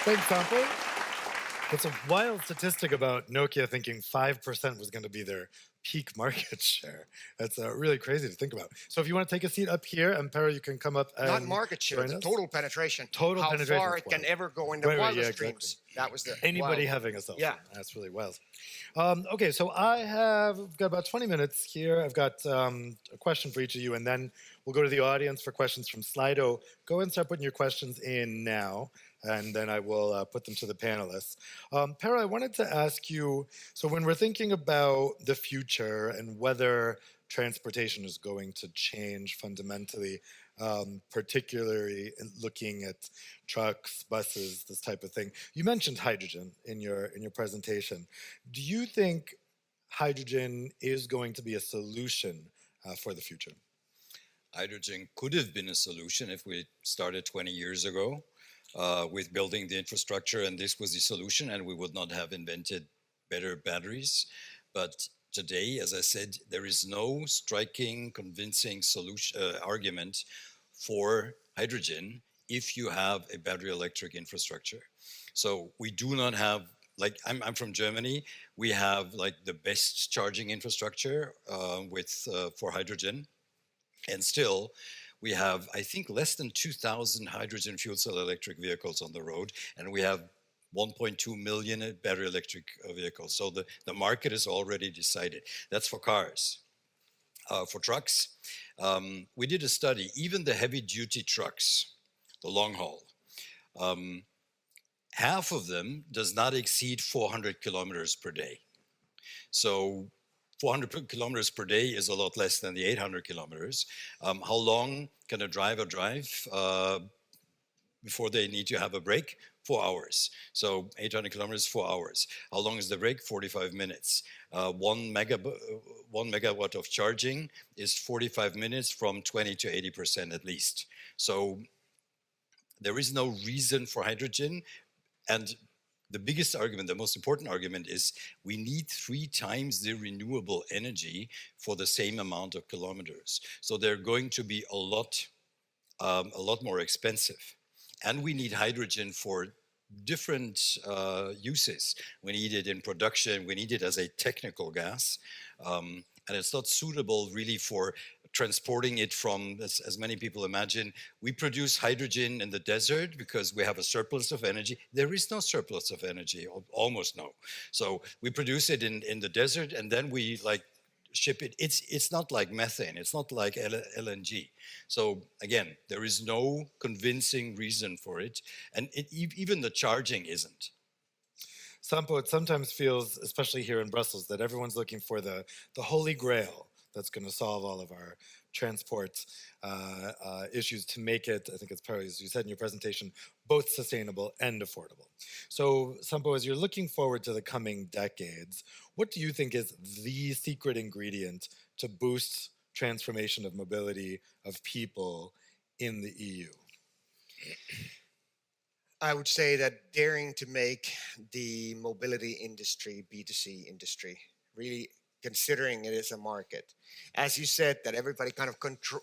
Thanks, Sampo. It's a wild statistic about Nokia thinking 5% was going to be their peak market share. That's really crazy to think about. So if you want to take a seat up here, and Perra, you can come up and not market share, the total penetration. Total how penetration. How far it can ever go in the wildest dreams. That was the anybody wild. having a cell phone. That's really wild. Okay, so I have got about 20 minutes here. I've got a question for each of you, and then we'll go to the audience for questions from Slido. Go and start putting your questions in now, and then I will put them to the panelists. Perra, I wanted to ask you, so when we're thinking about the future and whether transportation is going to change fundamentally, particularly looking at trucks, buses, this type of thing. You mentioned hydrogen in your presentation. Do you think hydrogen is going to be a solution for the future? Hydrogen could have been a solution if we started 20 years ago with building the infrastructure, and this was the solution, and we would not have invented better batteries. But today, as I said, there is no striking, convincing solution argument for hydrogen if you have a battery electric infrastructure. So we do not have, like, I'm from Germany, we have like the best charging infrastructure for hydrogen. And still, we have, I think, less than 2,000 hydrogen fuel cell electric vehicles on the road, and we have 1.2 million battery electric vehicles. So the market is already decided. That's for cars. For trucks, we did a study, even the heavy duty trucks, the long haul, half of them does not exceed 400 kilometers per day. So 400 kilometers per day is a lot less than the 800 kilometers. How long can a driver drive before they need to have a break? 4 hours. So 800 kilometers, 4 hours. How long is the break? 45 minutes. 1 megawatt of charging is 45 minutes from 20 to 80% at least. So there is no reason for hydrogen. And the biggest argument, the most important argument is we need 3 times the renewable energy for the same amount of kilometers. So they're going to be a lot more expensive. And we need hydrogen for different uses. We need it in production. We need it as a technical gas. And it's not suitable really for transporting it from, as many people imagine. We produce hydrogen in the desert because we have a surplus of energy. There is no surplus of energy, almost no. So we produce it in the desert, and then we ship it. It's not like methane. It's not like LNG. So again, there is no convincing reason for it, and even the charging isn't. Sampo, it sometimes feels, especially here in Brussels, that everyone's looking for the holy grail that's going to solve all of our transport issues to make it, I think it's probably, as you said in your presentation, both sustainable and affordable. So, Sampo, as you're looking forward to the coming decades, what do you think is the secret ingredient to boost transformation of mobility of people in the EU? I would say that daring to make the mobility industry B2C industry really considering it as a market. As you said, that everybody kind of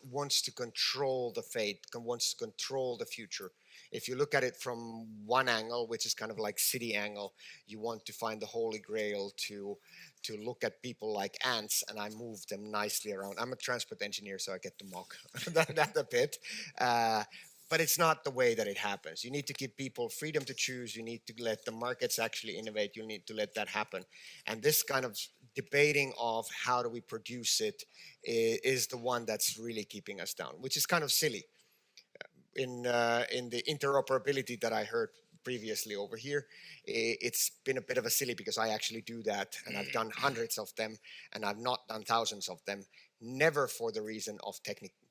wants to control the fate, wants to control the future. If you look at it from one angle, which is kind of like city angle, you want to find the holy grail to look at people like ants, and I move them nicely around. I'm a transport engineer, so I get to mock that a bit. But it's not the way that it happens. You need to give people freedom to choose. You need to let the markets actually innovate. You need to let that happen. And this kind of debating of how do we produce it is the one that's really keeping us down, which is kind of silly. In the interoperability that I heard previously over here, it's been a bit of a silly because I actually do that, and I've done hundreds of them, and I've not done thousands of them, never for the reason of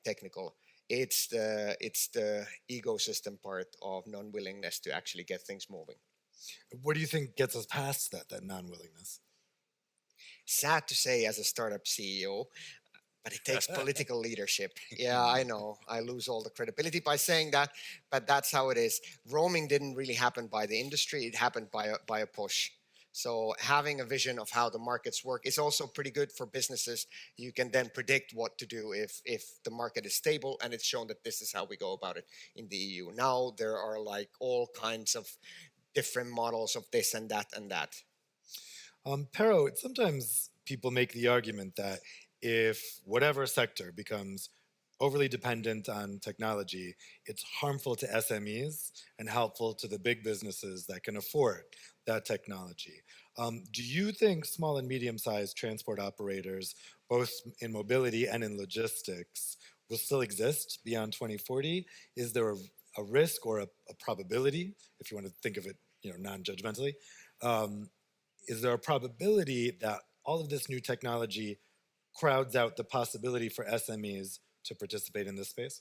technical. It's the ecosystem part of non-willingness to actually get things moving. What do you think gets us past that non-willingness? Sad to say as a startup CEO, but it takes political leadership. Yeah, I know. I lose all the credibility by saying that, but that's how it is. Roaming didn't really happen by the industry. It happened by a push. So having a vision of how the markets work is also pretty good for businesses. You can then predict what to do if the market is stable, and it's shown that this is how we go about it in the EU. Now there are like all kinds of different models of this and that and that. Pero, sometimes people make the argument that if whatever sector becomes overly dependent on technology, it's harmful to SMEs and helpful to the big businesses that can afford that technology. Do you think small and medium-sized transport operators, both in mobility and in logistics, will still exist beyond 2040? Is there a risk or a probability, if you want to think of it, non-judgmentally, is there a probability that all of this new technology crowds out the possibility for SMEs to participate in this space?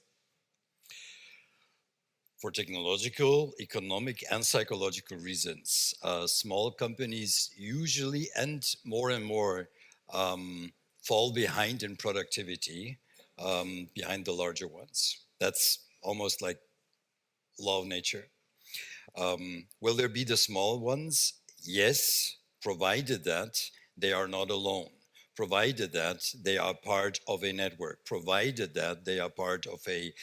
For technological, economic, and psychological reasons, small companies usually and more fall behind in productivity behind the larger ones. That's almost like law of nature. Will there be the small ones? Yes, provided that they are not alone, provided that they are part of a network, provided that they are part of a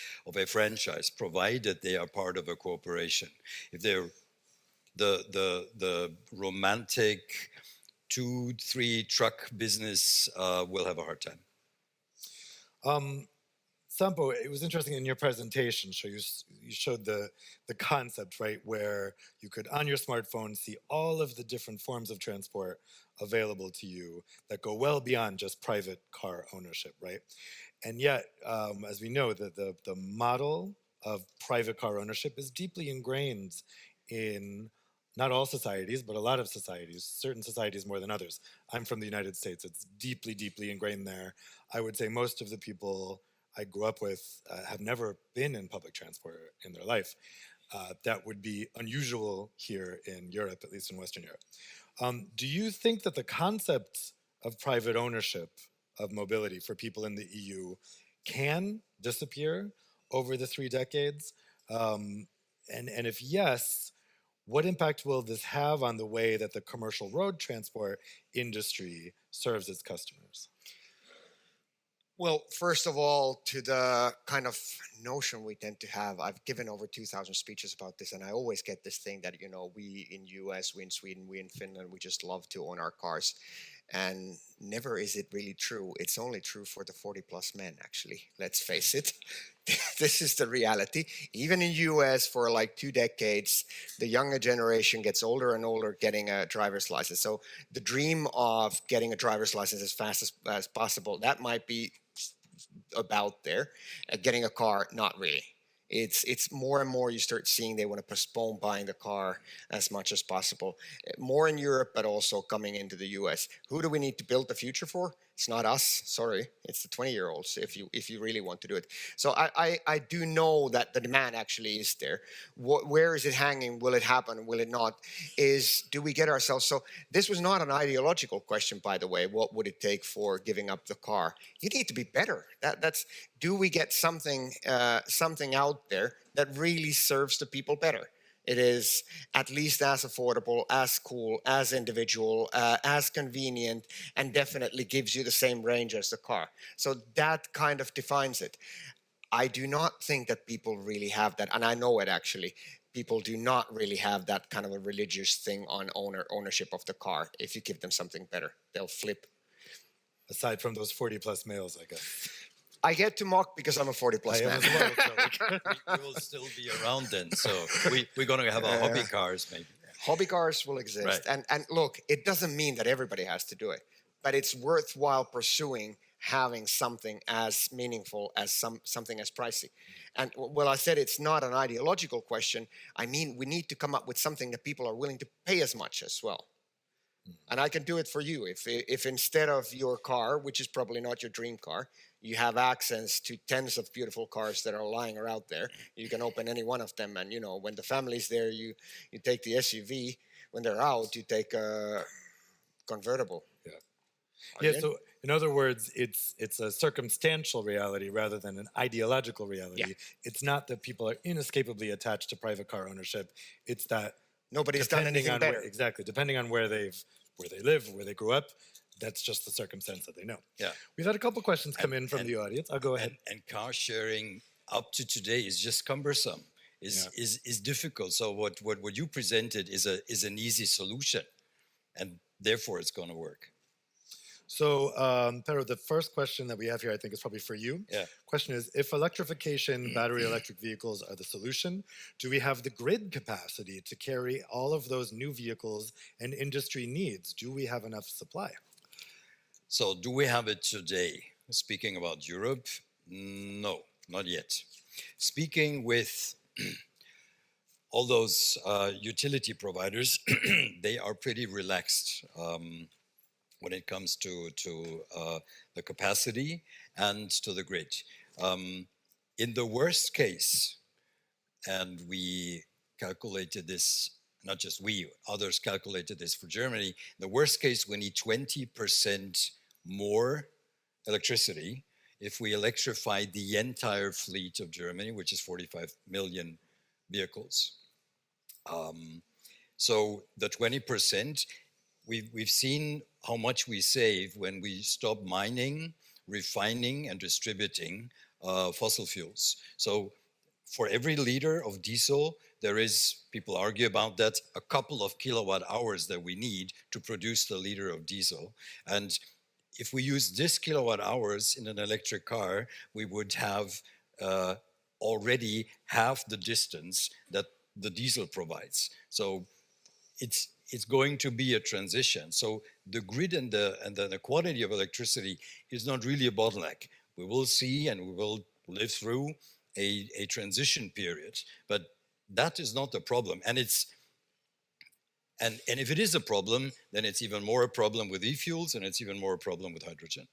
franchise, provided they are part of a corporation. If they're the romantic 2-3 truck business, will have a hard time. Sampo, it was interesting in your presentation. So you showed the concept, right, where you could on your smartphone see all of the different forms of transport available to you that go well beyond just private car ownership, right? And yet, as we know, the model of private car ownership is deeply ingrained in not all societies, but a lot of societies, certain societies more than others. I'm from the United States. It's deeply, deeply ingrained there. I would say most of the people I grew up with have never been in public transport in their life. That would be unusual here in Europe, at least in Western Europe. Do you think that the concept of private ownership of mobility for people in the EU can disappear over the 3 decades? And if yes, what impact will this have on the way that the commercial road transport industry serves its customers? Well, first of all, to the kind of notion we tend to have, I've given over 2,000 speeches about this, and I always get this thing that, we in US, we in Sweden, we in Finland, we just love to own our cars. And never is it really true. It's only true for the 40-plus men, actually. Let's face it. This is the reality. Even in US, for like 2 decades, the younger generation gets older and older getting a driver's license. So the dream of getting a driver's license as fast as possible, that might be about there. Getting a car, not really. It's more and more you start seeing they want to postpone buying the car as much as possible. More in Europe, but also coming into the US. Who do we need to build the future for? It's not us, sorry. It's the 20-year-olds if you really want to do it. So I do know that the demand actually is there. Where is it hanging? Will it happen? Will it not? Do we get ourselves? So this was not an ideological question, by the way. What would it take for giving up the car? You need to be better. Do we get something out there that really serves the people better? It is at least as affordable, as cool, as individual, as convenient, and definitely gives you the same range as the car. So that kind of defines it. I do not think that people really have that, and I know it actually. People do not really have that kind of a religious thing on ownership of the car. If you give them something better, they'll flip. Aside from those 40-plus males, I guess. I get to mock because I'm a 40-plus man. We will still be around then, so we're going to have our hobby cars maybe. Hobby cars will exist. Right. And look, it doesn't mean that everybody has to do it, but it's worthwhile pursuing having something as meaningful as something as pricey. And well, I said it's not an ideological question. I mean, we need to come up with something that people are willing to pay as much as well. And I can do it for you. If instead of your car, which is probably not your dream car, you have access to tens of beautiful cars that are lying around there, you can open any one of them. And, you know, when the family's there, you take the SUV. When they're out, you take a convertible. Yeah, so in other words, it's a circumstantial reality rather than an ideological reality. Yeah. It's not that people are inescapably attached to private car ownership. It's that nobody's done anything better. Exactly. Depending on where they live, where they grew up, that's just the circumstance that they know. Yeah. We've had a couple questions come in from the audience. I'll go ahead. And car sharing up to today is just cumbersome. Is difficult. So what you presented is an easy solution, and therefore it's going to work. So, Pero, the first question that we have here, I think, is probably for you. Yeah. Question is, if electrification, battery electric vehicles are the solution, do we have the grid capacity to carry all of those new vehicles and industry needs? Do we have enough supply? So, do we have it today? Speaking about Europe, no, not yet. Speaking with all those utility providers, they are pretty relaxed. When it comes to the capacity and to the grid. In the worst case, and we calculated this, not just we, others calculated this for Germany, the worst case we need 20% more electricity if we electrify the entire fleet of Germany, which is 45 million vehicles. So the 20%, we've seen how much we save when we stop mining, refining, and distributing fossil fuels. So for every liter of diesel, there is, people argue about that, a couple of kilowatt hours that we need to produce the liter of diesel. And if we use this kilowatt hours in an electric car, we would have already half the distance that the diesel provides. So it's going to be a transition. So the grid and the quantity of electricity is not really a bottleneck. We will see and we will live through a transition period, but that is not the problem. And if it is a problem, then it's even more a problem with e-fuels, and it's even more a problem with hydrogen.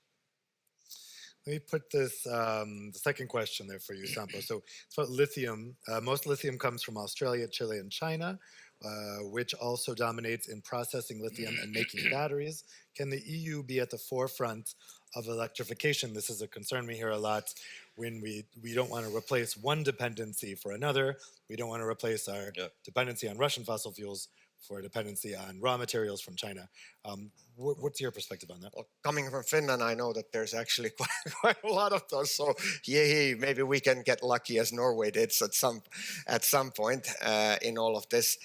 Let me put this, the second question there for you, Sampo. So it's about lithium. Most lithium comes from Australia, Chile, and China, which also dominates in processing lithium and making batteries. Can the EU be at the forefront of electrification? This is a concern we hear a lot when we don't want to replace one dependency for another. We don't want to replace our dependency on Russian fossil fuels for a dependency on raw materials from China. What's your perspective on that? Well, coming from Finland, I know that there's actually quite a lot of those. So yeah, maybe we can get lucky as Norway did at some point in all of this.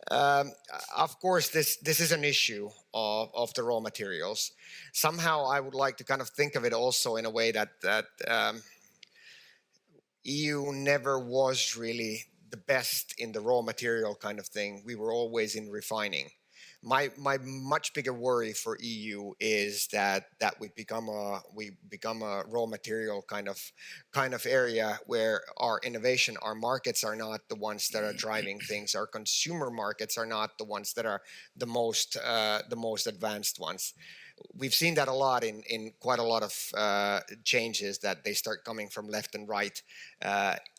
Of course, this is an issue of the raw materials. Somehow, I would like to kind of think of it also in a way that EU never was really the best in the raw material kind of thing. We were always in refining. My much bigger worry for EU is that we become a raw material kind of area where our innovation, our markets are not the ones that are driving things. Our consumer markets are not the ones that are the most advanced ones. We've seen that a lot in quite a lot of changes, that they start coming from left and right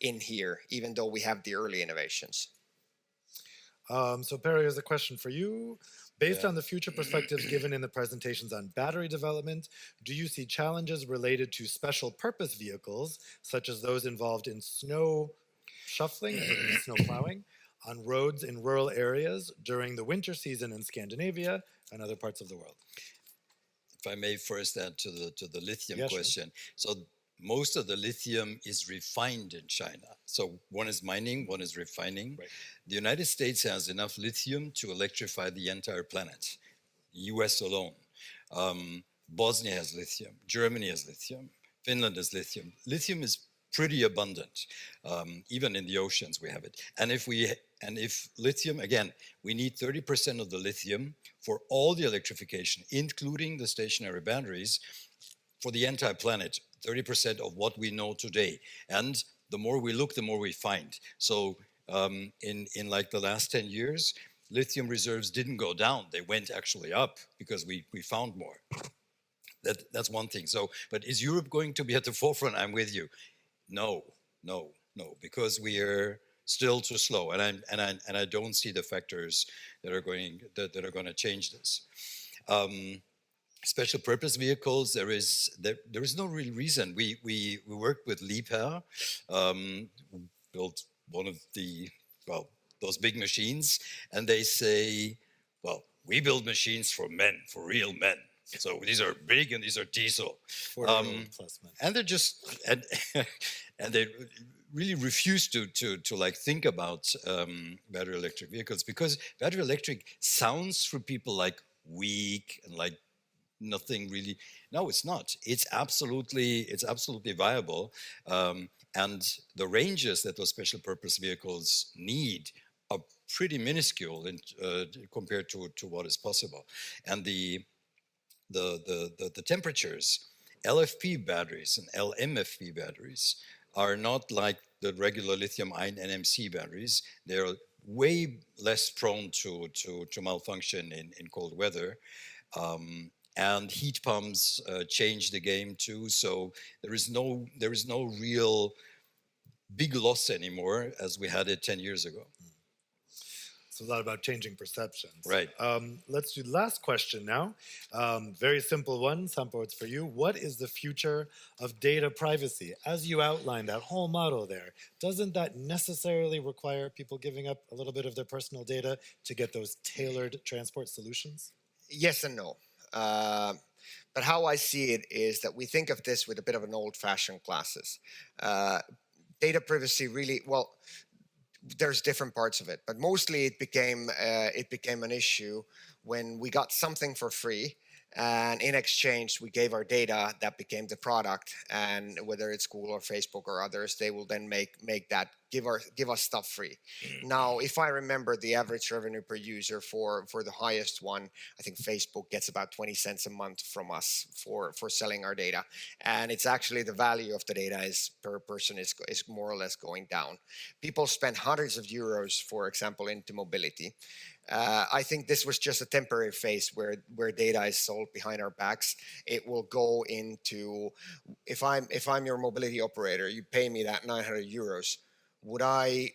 in here, even though we have the early innovations. So Perry, here's a question for you. Based on the future perspectives given in the presentations on battery development, do you see challenges related to special purpose vehicles, such as those involved in snow shuffling, snow plowing, on roads in rural areas during the winter season in Scandinavia and other parts of the world. If I may first add to the lithium Yeah, question. Sure. So most of the lithium is refined in China. So one is mining, one is refining. Right. The United States has enough lithium to electrify the entire planet, US alone. Bosnia has lithium, Germany has lithium, Finland has lithium. Lithium is pretty abundant. Even in the oceans we have it. And if lithium, again, we need 30% of the lithium for all the electrification, including the stationary batteries, for the entire planet, 30% of what we know today. And the more we look, the more we find. So in like the last 10 years, lithium reserves didn't go down. They went actually up because we found more. That's one thing. So, but is Europe going to be at the forefront? I'm with you. No, because we are still too slow, and I don't see the factors that are going to change this. Special purpose vehicles, there is no real reason. We worked with Liebherr, built one of the those big machines, and they say, well, we build machines for men, for real men. So these are big and these are diesel. And they're just and they really refuse to like think about battery electric vehicles, because battery electric sounds for people like weak and like nothing really. No, it's not. It's absolutely viable. And the ranges that those special purpose vehicles need are pretty minuscule compared to what is possible. And the temperatures, LFP batteries and LMFP batteries are not like the regular lithium-ion NMC batteries. They're way less prone to malfunction in cold weather. And heat pumps change the game too. So there is no real big loss anymore as we had it 10 years ago. It's a lot about changing perceptions. Right. Let's do the last question now. Very simple one. Sampo, it's for you. What is the future of data privacy? As you outlined that whole model there, doesn't that necessarily require people giving up a little bit of their personal data to get those tailored transport solutions? Yes and no. But how I see it is that we think of this with a bit of an old-fashioned glasses. Data privacy really, well, there's different parts of it, but mostly it became an issue when we got something for free, and in exchange we gave our data. That became the product, and whether it's Google or Facebook or others, they will then make that give us stuff free. Now, if I remember the average revenue per user for the highest one, I think Facebook gets about 20 cents a month from us for selling our data, and it's actually the value of the data is per person is more or less going down. People spend hundreds of euros, for example, into mobility. I think this was just a temporary phase where data is sold behind our backs. It will go into, if I'm your mobility operator, you pay me that 900 euros. Would I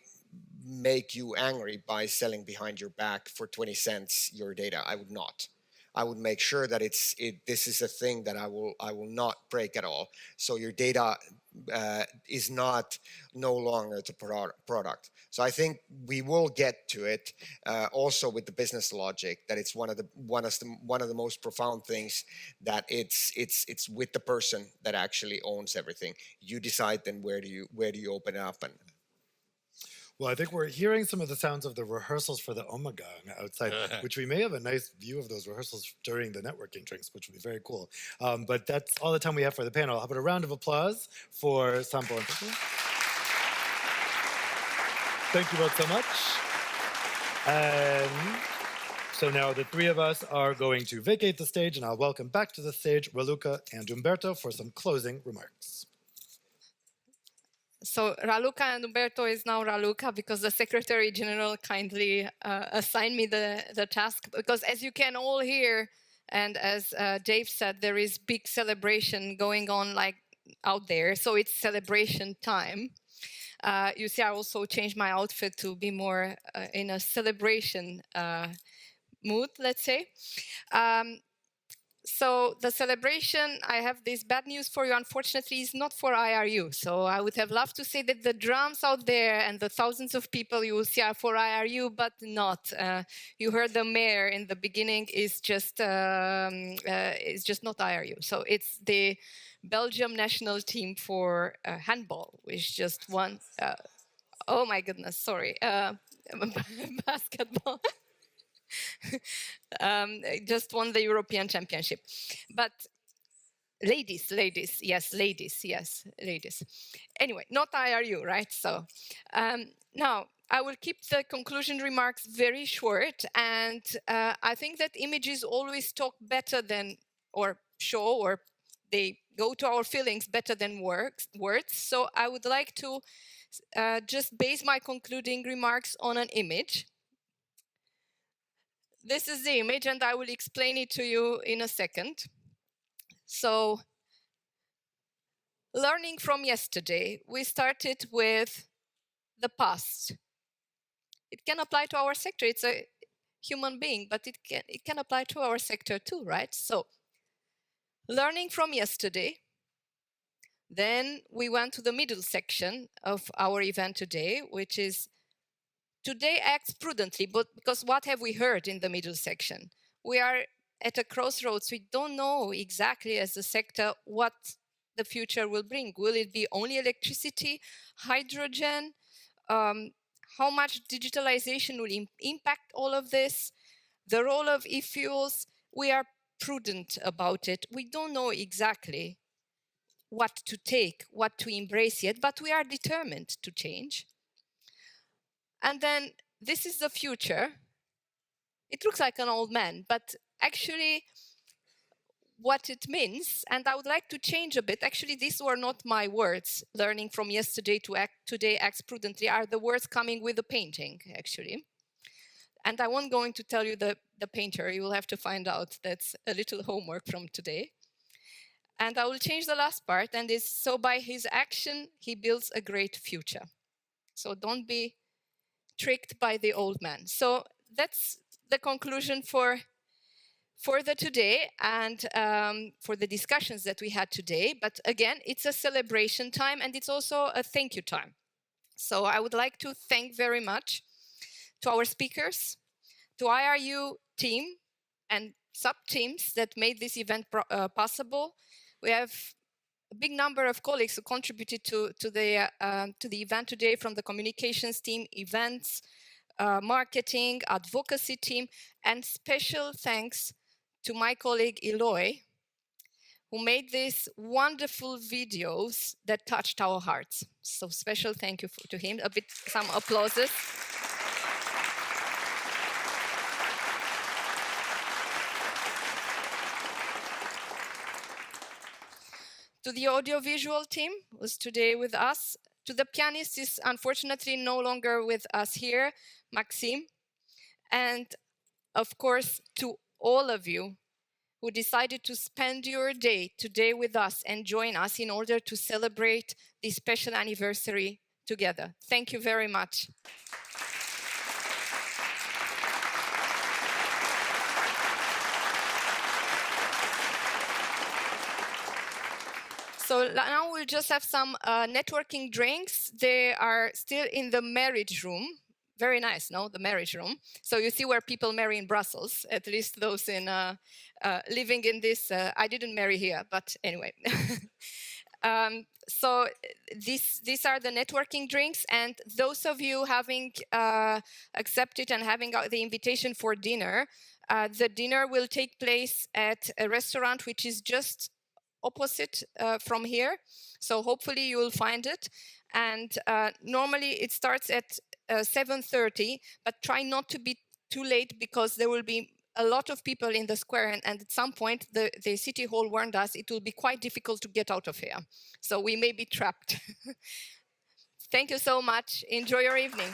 make you angry by selling behind your back for 20 cents your data? I would not. I would make sure that this is a thing that I will not break at all. So your data is no longer the product. So I think we will get to it also with the business logic, that it's one of the most profound things, that it's with the person that actually owns everything. You decide then where do you open it up. And well, I think we're hearing some of the sounds of the rehearsals for the Omegang outside, which we may have a nice view of those rehearsals during the networking drinks, which would be very cool. But that's all the time we have for the panel. How about a round of applause for Sampo and Pretto? Thank you both so much. And so now the three of us are going to vacate the stage, and I'll welcome back to the stage Raluca and Umberto for some closing remarks. So Raluca and Umberto is now Raluca because the Secretary General kindly assigned me the task. Because as you can all hear, and as Dave said, there is big celebration going on like out there. So it's celebration time. You see, I also changed my outfit to be more in a celebration mood, let's say. So the celebration, I have this bad news for you, unfortunately, is not for IRU. So I would have loved to say that the drums out there and the thousands of people you will see are for IRU, but not. You heard the mayor in the beginning is just not IRU. So it's the Belgium national team for handball, which just won. Oh my goodness, sorry. Basketball. Just won the European Championship. But ladies, yes. Anyway, not IRU, right? So now I will keep the conclusion remarks very short. And I think that images always talk better than, or show, or they go to our feelings better than words. So I would like to just base my concluding remarks on an image. This is the image, and I will explain it to you in a second. So, learning from yesterday, we started with the past. It can apply to our sector. It's a human being, but it can apply to our sector too, right? So, learning from yesterday, then we went to the middle section of our event today, which is today acts prudently, but because what have we heard in the middle section? We are at a crossroads. We don't know exactly as a sector what the future will bring. Will it be only electricity, hydrogen? How much digitalization will impact all of this? The role of e-fuels, we are prudent about it. We don't know exactly what to take, what to embrace yet, but we are determined to change. And then this is the future. It looks like an old man, but actually what it means, and I would like to change a bit. Actually, these were not my words. Learning from yesterday to act today acts prudently are the words coming with the painting, actually. And I won't going to tell you the painter. You will have to find out. That's a little homework from today. And I will change the last part, and it's so by his action, he builds a great future. So don't be tricked by the old man. So that's the conclusion for the today and for the discussions that we had today. But again, it's a celebration time and it's also a thank you time. So I would like to thank very much to our speakers, to IRU team and sub-teams that made this event possible. We have a big number of colleagues who contributed to the event today, from the communications team, events, marketing, advocacy team, and special thanks to my colleague Eloy, who made these wonderful videos that touched our hearts. So special thank you to him. Some applauses. To the audiovisual team, who's today with us. To the pianist, is unfortunately no longer with us here, Maxime. And of course, to all of you who decided to spend your day today with us and join us in order to celebrate this special anniversary together. Thank you very much. So now we'll just have some networking drinks. They are still in the marriage room. Very nice, no? The marriage room. So you see where people marry in Brussels, at least those in living in this. I didn't marry here, but anyway. So these are the networking drinks, and those of you having accepted and having the invitation for dinner, the dinner will take place at a restaurant which is just opposite from here. So hopefully you will find it. And normally it starts at 7:30, but try not to be too late because there will be a lot of people in the square, and at some point the city hall warned us it will be quite difficult to get out of here. So we may be trapped. Thank you so much. Enjoy your evening.